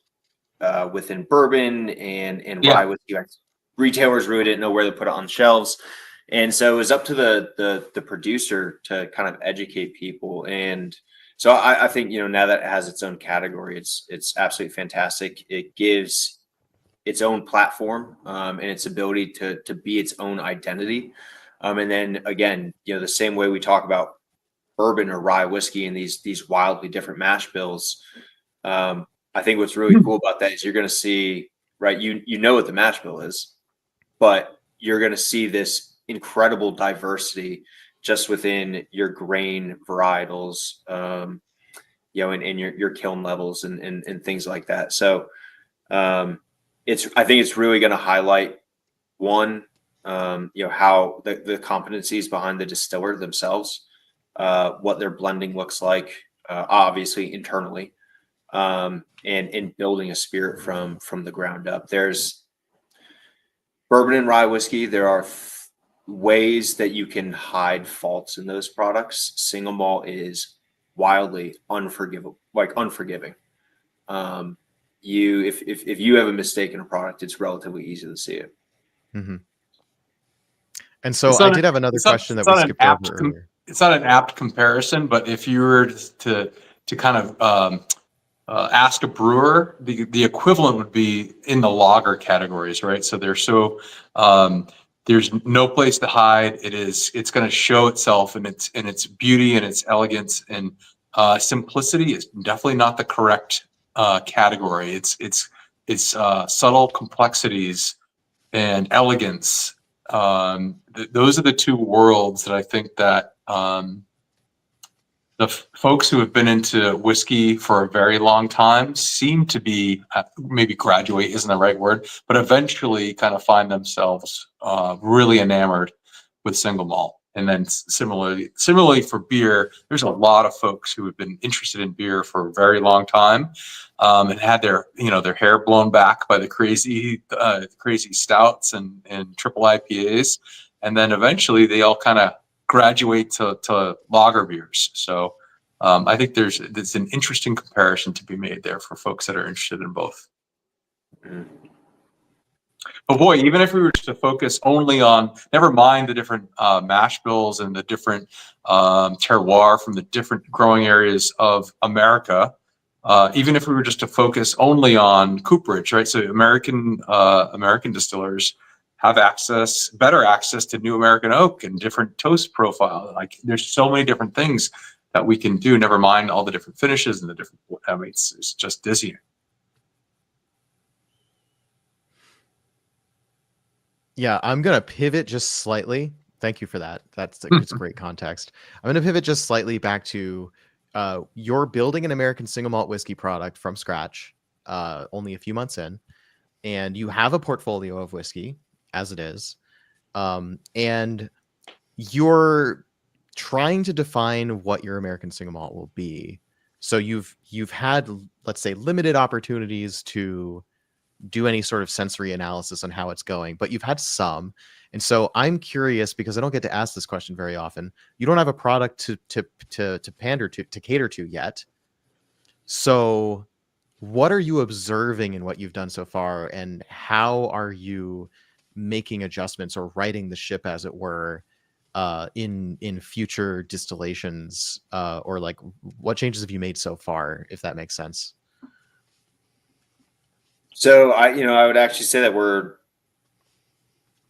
within bourbon and rye whiskey. Retailers really didn't know where to put it on shelves. And so it was up to the producer to kind of educate people. And so I think, now that it has its own category, it's absolutely fantastic. It gives its own platform and its ability to be its own identity. And then again, the same way we talk about bourbon or rye whiskey and these wildly different mash bills. I think what's really cool about that is you're going to see, right, you know what the mash bill is, but you're going to see this incredible diversity just within your grain varietals, and your kiln levels and things like that. So I think it's really going to highlight one, how the competencies behind the distiller themselves, what their blending looks like, obviously internally, and building a spirit from the ground up. There's bourbon and rye whiskey. There are ways that you can hide faults in those products. Single malt is wildly unforgiving. If you have a mistake in a product, it's relatively easy to see it. Mm-hmm. And so I did have another question that we skipped over earlier. It's not an apt comparison, but if you were to kind of ask a brewer, the equivalent would be in the lager categories, right? So there's no place to hide. It's going to show itself in its beauty and its elegance, and simplicity is definitely not the correct category. It's subtle complexities and elegance. Those are the two worlds that I think that the folks who have been into whiskey for a very long time seem to be, maybe graduate isn't the right word, but eventually kind of find themselves really enamored with single malt. And then similarly for beer, there's a lot of folks who have been interested in beer for a very long time, and had their hair blown back by the crazy stouts and triple IPAs. And then eventually they all kind of graduate to lager beers. So I think there's an interesting comparison to be made there for folks that are interested in both. But boy, even if we were to focus only on, never mind the different mash bills and the different terroir from the different growing areas of America, even if we were just to focus only on cooperage, right? So American distillers have better access to new American oak and different toast profile. Like there's so many different things that we can do, never mind all the different finishes and the different, it's just dizzying. Yeah, I'm going to pivot just slightly. Thank you for that. It's great context. I'm going to pivot just slightly back to you're building an American single malt whiskey product from scratch, only a few months in, and you have a portfolio of whiskey as it is, and you're trying to define what your American single malt will be. So you've had, let's say, limited opportunities to do any sort of sensory analysis on how it's going, but you've had some. And so I'm curious, because I don't get to ask this question very often. You don't have a product to cater to yet. So what are you observing in what you've done so far, and how are you making adjustments or righting the ship, as it were, in future distillations, or like what changes have you made so far, if that makes sense? So I would actually say that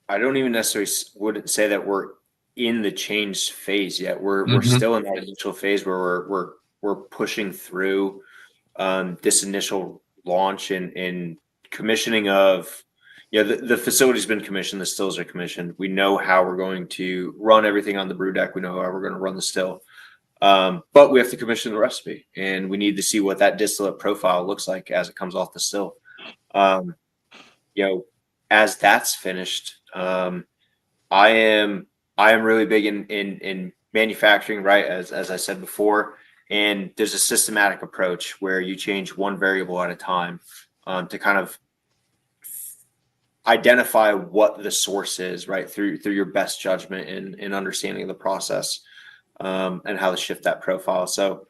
I don't even necessarily wouldn't say that we're in the change phase yet. We're still in that initial phase where we're pushing through this initial launch and commissioning of, the facility's been commissioned, the stills are commissioned. We know how we're going to run everything on the brew deck. We know how we're going to run the still. But we have to commission the recipe, and we need to see what that distillate profile looks like as it comes off the still. As that's finished, I am really big in manufacturing, right? As I said before, and there's a systematic approach where you change one variable at a time, to kind of identify what the source is, right? Through your best judgment and understanding of the process, and how to shift that profile. So,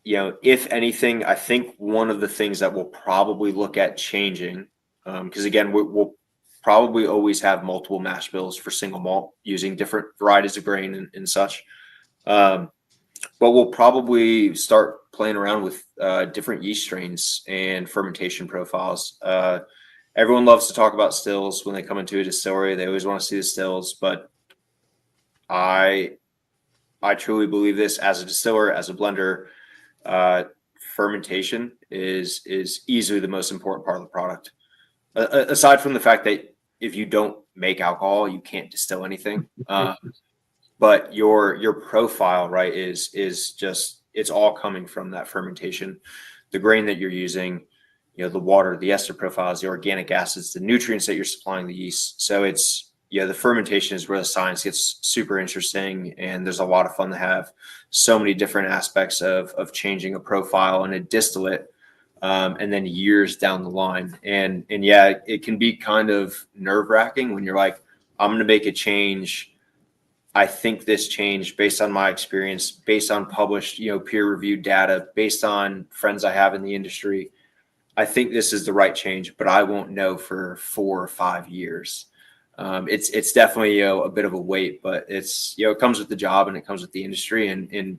if anything, I think one of the things that we'll probably look at changing, because again, we'll probably always have multiple mash bills for single malt using different varieties of grain and such. But we'll probably start playing around with different yeast strains and fermentation profiles. Everyone loves to talk about stills when they come into a distillery. They always want to see the stills, but I truly believe this as a distiller, as a blender. Fermentation is easily the most important part of the product. Aside from the fact that if you don't make alcohol, you can't distill anything. But your profile, right, is just, it's all coming from that fermentation, the grain that you're using, the water, the ester profiles, the organic acids, the nutrients that you're supplying the yeast. So it's, the fermentation is where the science gets super interesting, and there's a lot of fun to have so many different aspects of changing a profile and a distillate, and then years down the line. And yeah, it can be kind of nerve-wracking when you're like, I'm going to make a change. I think this change, based on my experience, based on published, peer-reviewed data, based on friends I have in the industry, I think this is the right change, but I won't know for 4 or 5 years. It's definitely a bit of a wait, but it's it comes with the job, and it comes with the industry, and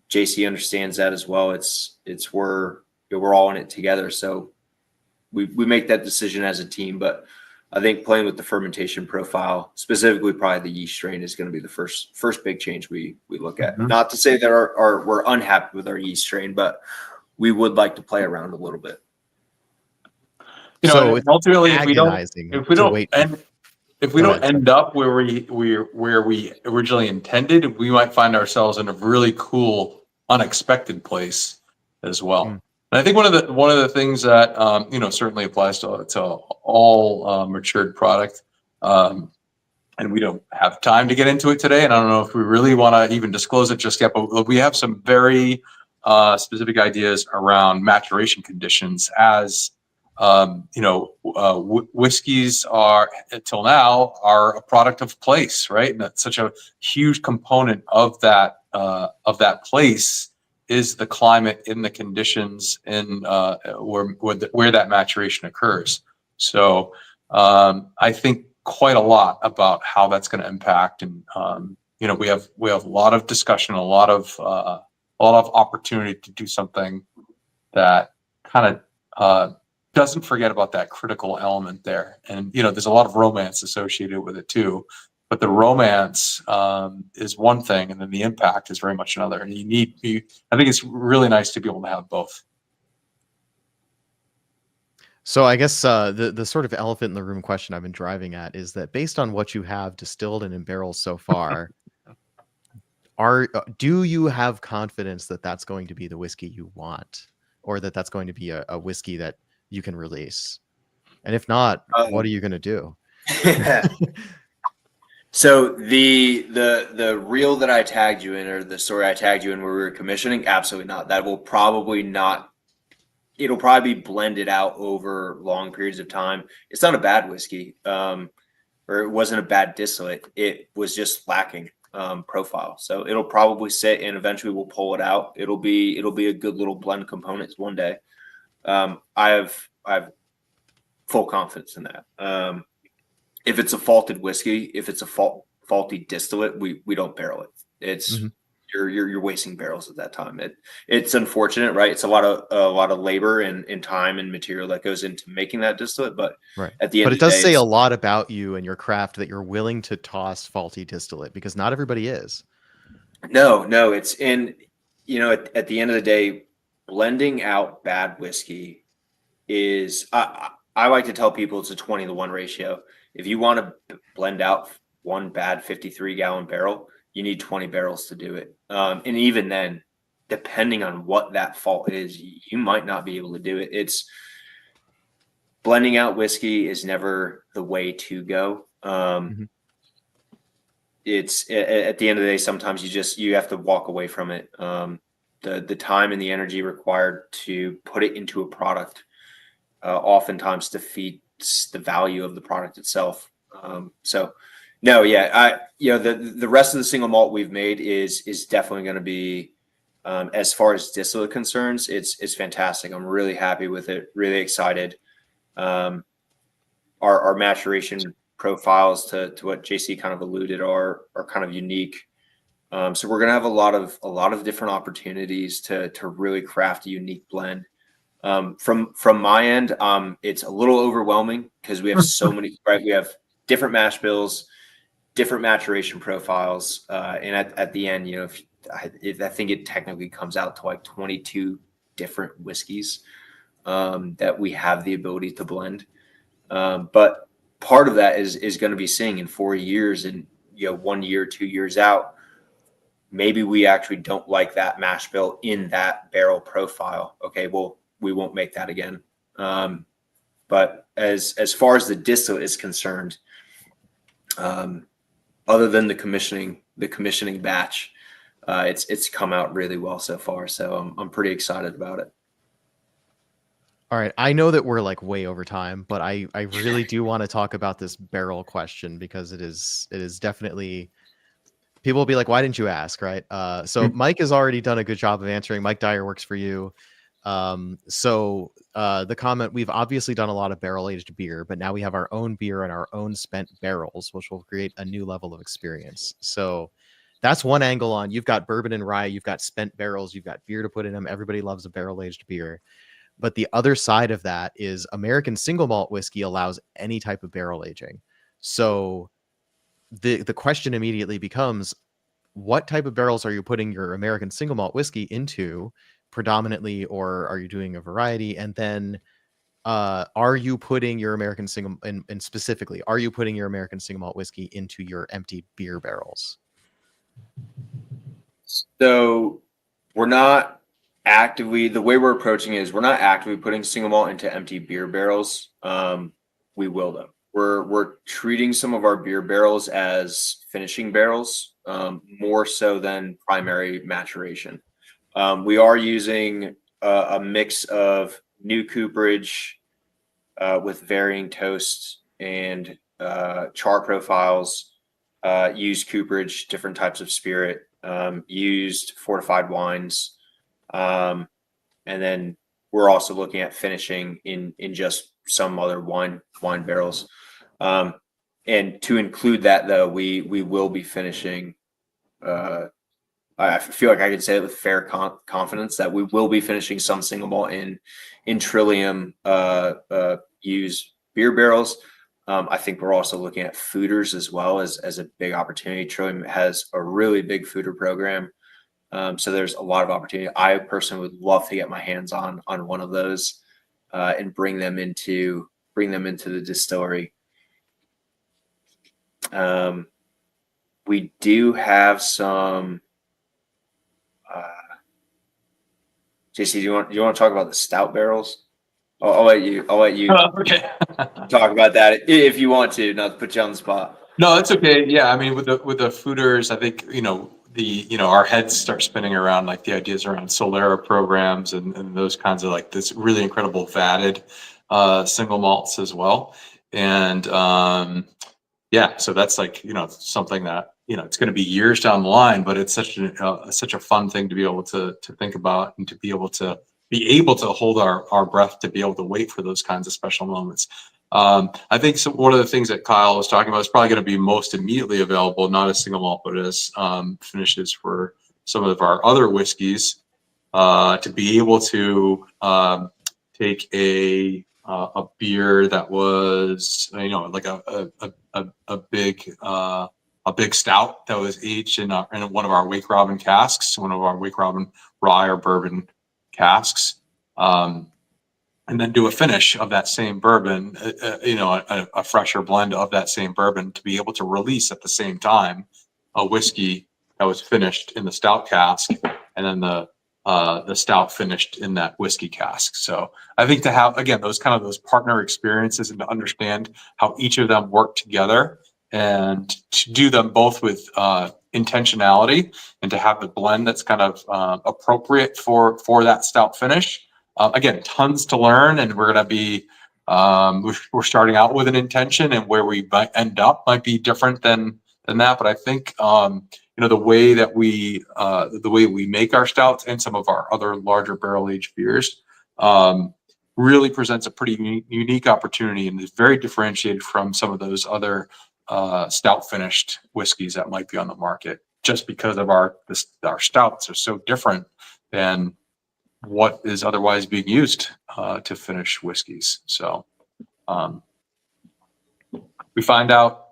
JC understands that as well. It's we're all in it together, so we make that decision as a team. But I think playing with the fermentation profile, specifically probably the yeast strain, is going to be the first big change we look at. Not to say that we're unhappy with our yeast strain, but we would like to play around a little bit. So it's ultimately, if we don't end up where we originally intended, we might find ourselves in a really cool, unexpected place as well. And I think one of the things that certainly applies to all matured product, and we don't have time to get into it today, and I don't know if we really want to even disclose it just yet, but we have some very specific ideas around maturation conditions, as whiskeys are, until now, are a product of place, right? And that's such a huge component of that place is the climate and the conditions in where that maturation occurs. So I think quite a lot about how that's going to impact, and we have a lot of discussion, a lot of opportunity to do something that kind of doesn't forget about that critical element there. And there's a lot of romance associated with it too, but the romance is one thing, and then the impact is very much another. And I think it's really nice to be able to have both. So I guess the sort of elephant in the room question I've been driving at is that, based on what you have distilled and in barrels so far, do you have confidence that that's going to be the whiskey you want, or that that's going to be a whiskey that you can release? And if not, what are you going to do? So the reel that I tagged you in, or the story I tagged you in where we were commissioning, absolutely not. That will probably not. It'll probably be blended out over long periods of time. It's not a bad whiskey, or it wasn't a bad distillate. It was just lacking. profile. So it'll probably sit, and eventually we'll pull it out. It'll be a good little blend component one day. I have full confidence in that. If it's a faulted whiskey, if it's a faulty distillate, we don't barrel it. It's you're wasting barrels at that time. It's unfortunate, right? It's a lot of labor and time and material that goes into making that distillate, but right. At the end but of it the does day, say a lot about you and your craft that you're willing to toss faulty distillate, because not everybody is. No, it's in, at the end of the day, blending out bad whiskey is, I like to tell people it's a 20-to-1 ratio. If you want to blend out one bad 53-gallon barrel, you need 20 barrels to do it. And even then, depending on what that fault is, you might not be able to do it. It's blending out whiskey is never the way to go. It's at the end of the day, sometimes you have to walk away from it. The time and the energy required to put it into a product oftentimes defeats the value of the product itself. So no, yeah, the rest of the single malt we've made is definitely going to be, as far as distillate concerns, it's fantastic. I'm really happy with it, really excited. Our maturation profiles to what JC kind of alluded are kind of unique. So we're going to have a lot of different opportunities to really craft a unique blend. From my end, it's a little overwhelming because we have so many, right? We have different mash bills, different maturation profiles. And at the end, I think it technically comes out to like 22 different whiskeys that we have the ability to blend. But part of that is going to be seeing in 4 years and 1 year, 2 years out, maybe we actually don't like that mash bill in that barrel profile. Okay, well, we won't make that again. But as far as the distillate is concerned, other than the commissioning batch, it's come out really well so far. So I'm pretty excited about it. All right. I know that we're like way over time, but I really do want to talk about this barrel question because it is definitely, people will be like, why didn't you ask? Right. So Mike has already done a good job of answering. Mike Dyer works for you. The comment, we've obviously done a lot of barrel aged beer, but now we have our own beer and our own spent barrels, which will create a new level of experience. So that's one angle on, you've got bourbon and rye, you've got spent barrels, you've got beer to put in them. Everybody loves a barrel aged beer. But the other side of that is American Single Malt Whiskey allows any type of barrel aging. So the question immediately becomes, what type of barrels are you putting your American Single Malt Whiskey into predominantly, or are you doing a variety? And then are you putting your American Single, and specifically, are you putting your American Single Malt Whiskey into your empty beer barrels? So we're not actively, the way we're approaching it is we're not actively putting single malt into empty beer barrels. We will though. We're treating some of our beer barrels as finishing barrels, more so than primary maturation. We are using a mix of new cooperage with varying toasts and char profiles, used cooperage, different types of spirit, used fortified wines. And then we're also looking at finishing in just some other wine barrels. And to include that though, we will be finishing, I feel like I can say it with fair confidence that we will be finishing some single malt in Trillium used beer barrels. I think we're also looking at fooders as well as a big opportunity. Trillium has a really big fooder program. So there's a lot of opportunity. I personally would love to get my hands on one of those and bring them into the distillery. We do have some. JC, do you want to talk about the stout barrels? I'll let you Okay. talk about that if you want to, not to put you on the spot. No, that's okay. Yeah, I mean, with the fooders, I think our heads start spinning around like the ideas around Solera programs and those kinds of like this really incredible vatted single malts as well. And so that's like something that it's going to be years down the line, but it's such a fun thing to be able to think about, and to be able to hold our breath, to be able to wait for those kinds of special moments. I think one of the things that Kyle was talking about is probably going to be most immediately available, not as single malt, but as finishes for some of our other whiskeys, to be able to take a beer that was, like a big stout that was aged in one of our Wake Robin casks, one of our Wake Robin rye or bourbon casks, and then do a finish of that same bourbon, a fresher blend of that same bourbon, to be able to release at the same time a whiskey that was finished in the stout cask, and then the stout finished in that whiskey cask. So I think to have, again, those partner experiences, and to understand how each of them work together, and to do them both with intentionality, and to have the blend that's kind of appropriate for that stout finish. Again, tons to learn, and we're going to be we're starting out with an intention, and where we might end up might be different than that. But I think the way that we make our stouts and some of our other larger barrel aged beers really presents a pretty unique opportunity, and is very differentiated from some of those other stout finished whiskeys that might be on the market, just because of our stouts are so different than what is otherwise being used to finish whiskeys. So we find out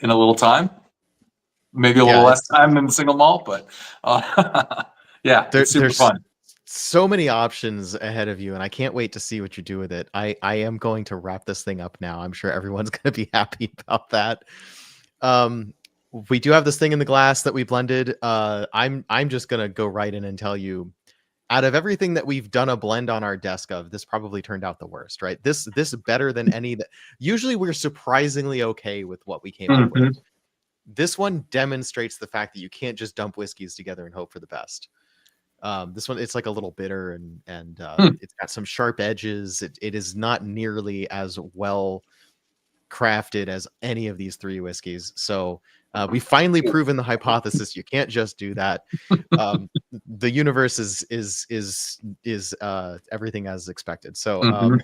in a little time, maybe a little less time than the single malt, but it's super fun. So many options ahead of you, and I can't wait to see what you do with it. I am going to wrap this thing up now. I'm sure everyone's going to be happy about that. We do have this thing in the glass that we blended. I'm just going to go right in and tell you, out of everything that we've done a blend on our desk of, this probably turned out the worst, right? This better than any that. Usually we're surprisingly okay with what we came up with. This one demonstrates the fact that you can't just dump whiskeys together and hope for the best. This one, it's like a little bitter, and it's got some sharp edges. It is not nearly as well crafted as any of these three whiskeys. So we finally proven the hypothesis. You can't just do that. The universe is everything as expected. So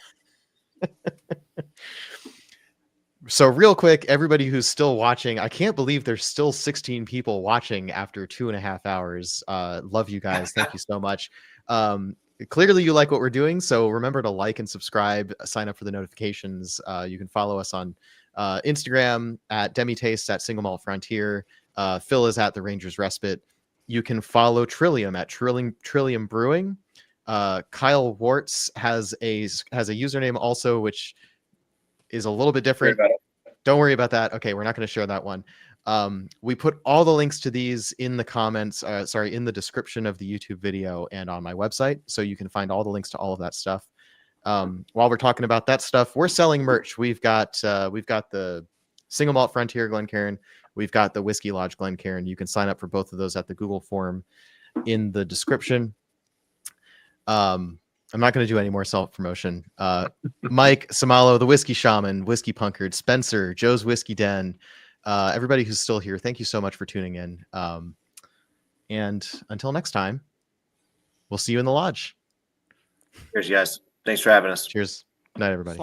so real quick, everybody who's still watching, I can't believe there's still 16 people watching after 2.5 hours. Love you guys. Thank you so much. Clearly you like what we're doing, so remember to like and subscribe, sign up for the notifications. You can follow us on Instagram at Demitaste, at Single Malt Frontier. Phil is at the Rangers Respite. You can follow Trillium at Trillium Brewing. Kyle Wortz has a username also, which is a little bit different. Don't worry about that. Okay, we're not going to share that one. We put all the links to these in the comments, in the description of the YouTube video and on my website, so you can find all the links to all of that stuff. While we're talking about that stuff, we're selling merch. We've got the Single Malt Frontier Glencairn. We've got the Whiskey Lodge Glencairn. You can sign up for both of those at the Google form in the description. I'm not going to do any more self-promotion. Mike Samalo, the Whiskey Shaman, Whiskey Punkard, Spencer, Joe's Whiskey Den, everybody who's still here, thank you so much for tuning in. And until next time, we'll see you in the lodge. Cheers, guys. Thanks for having us. Cheers. Good night, everybody.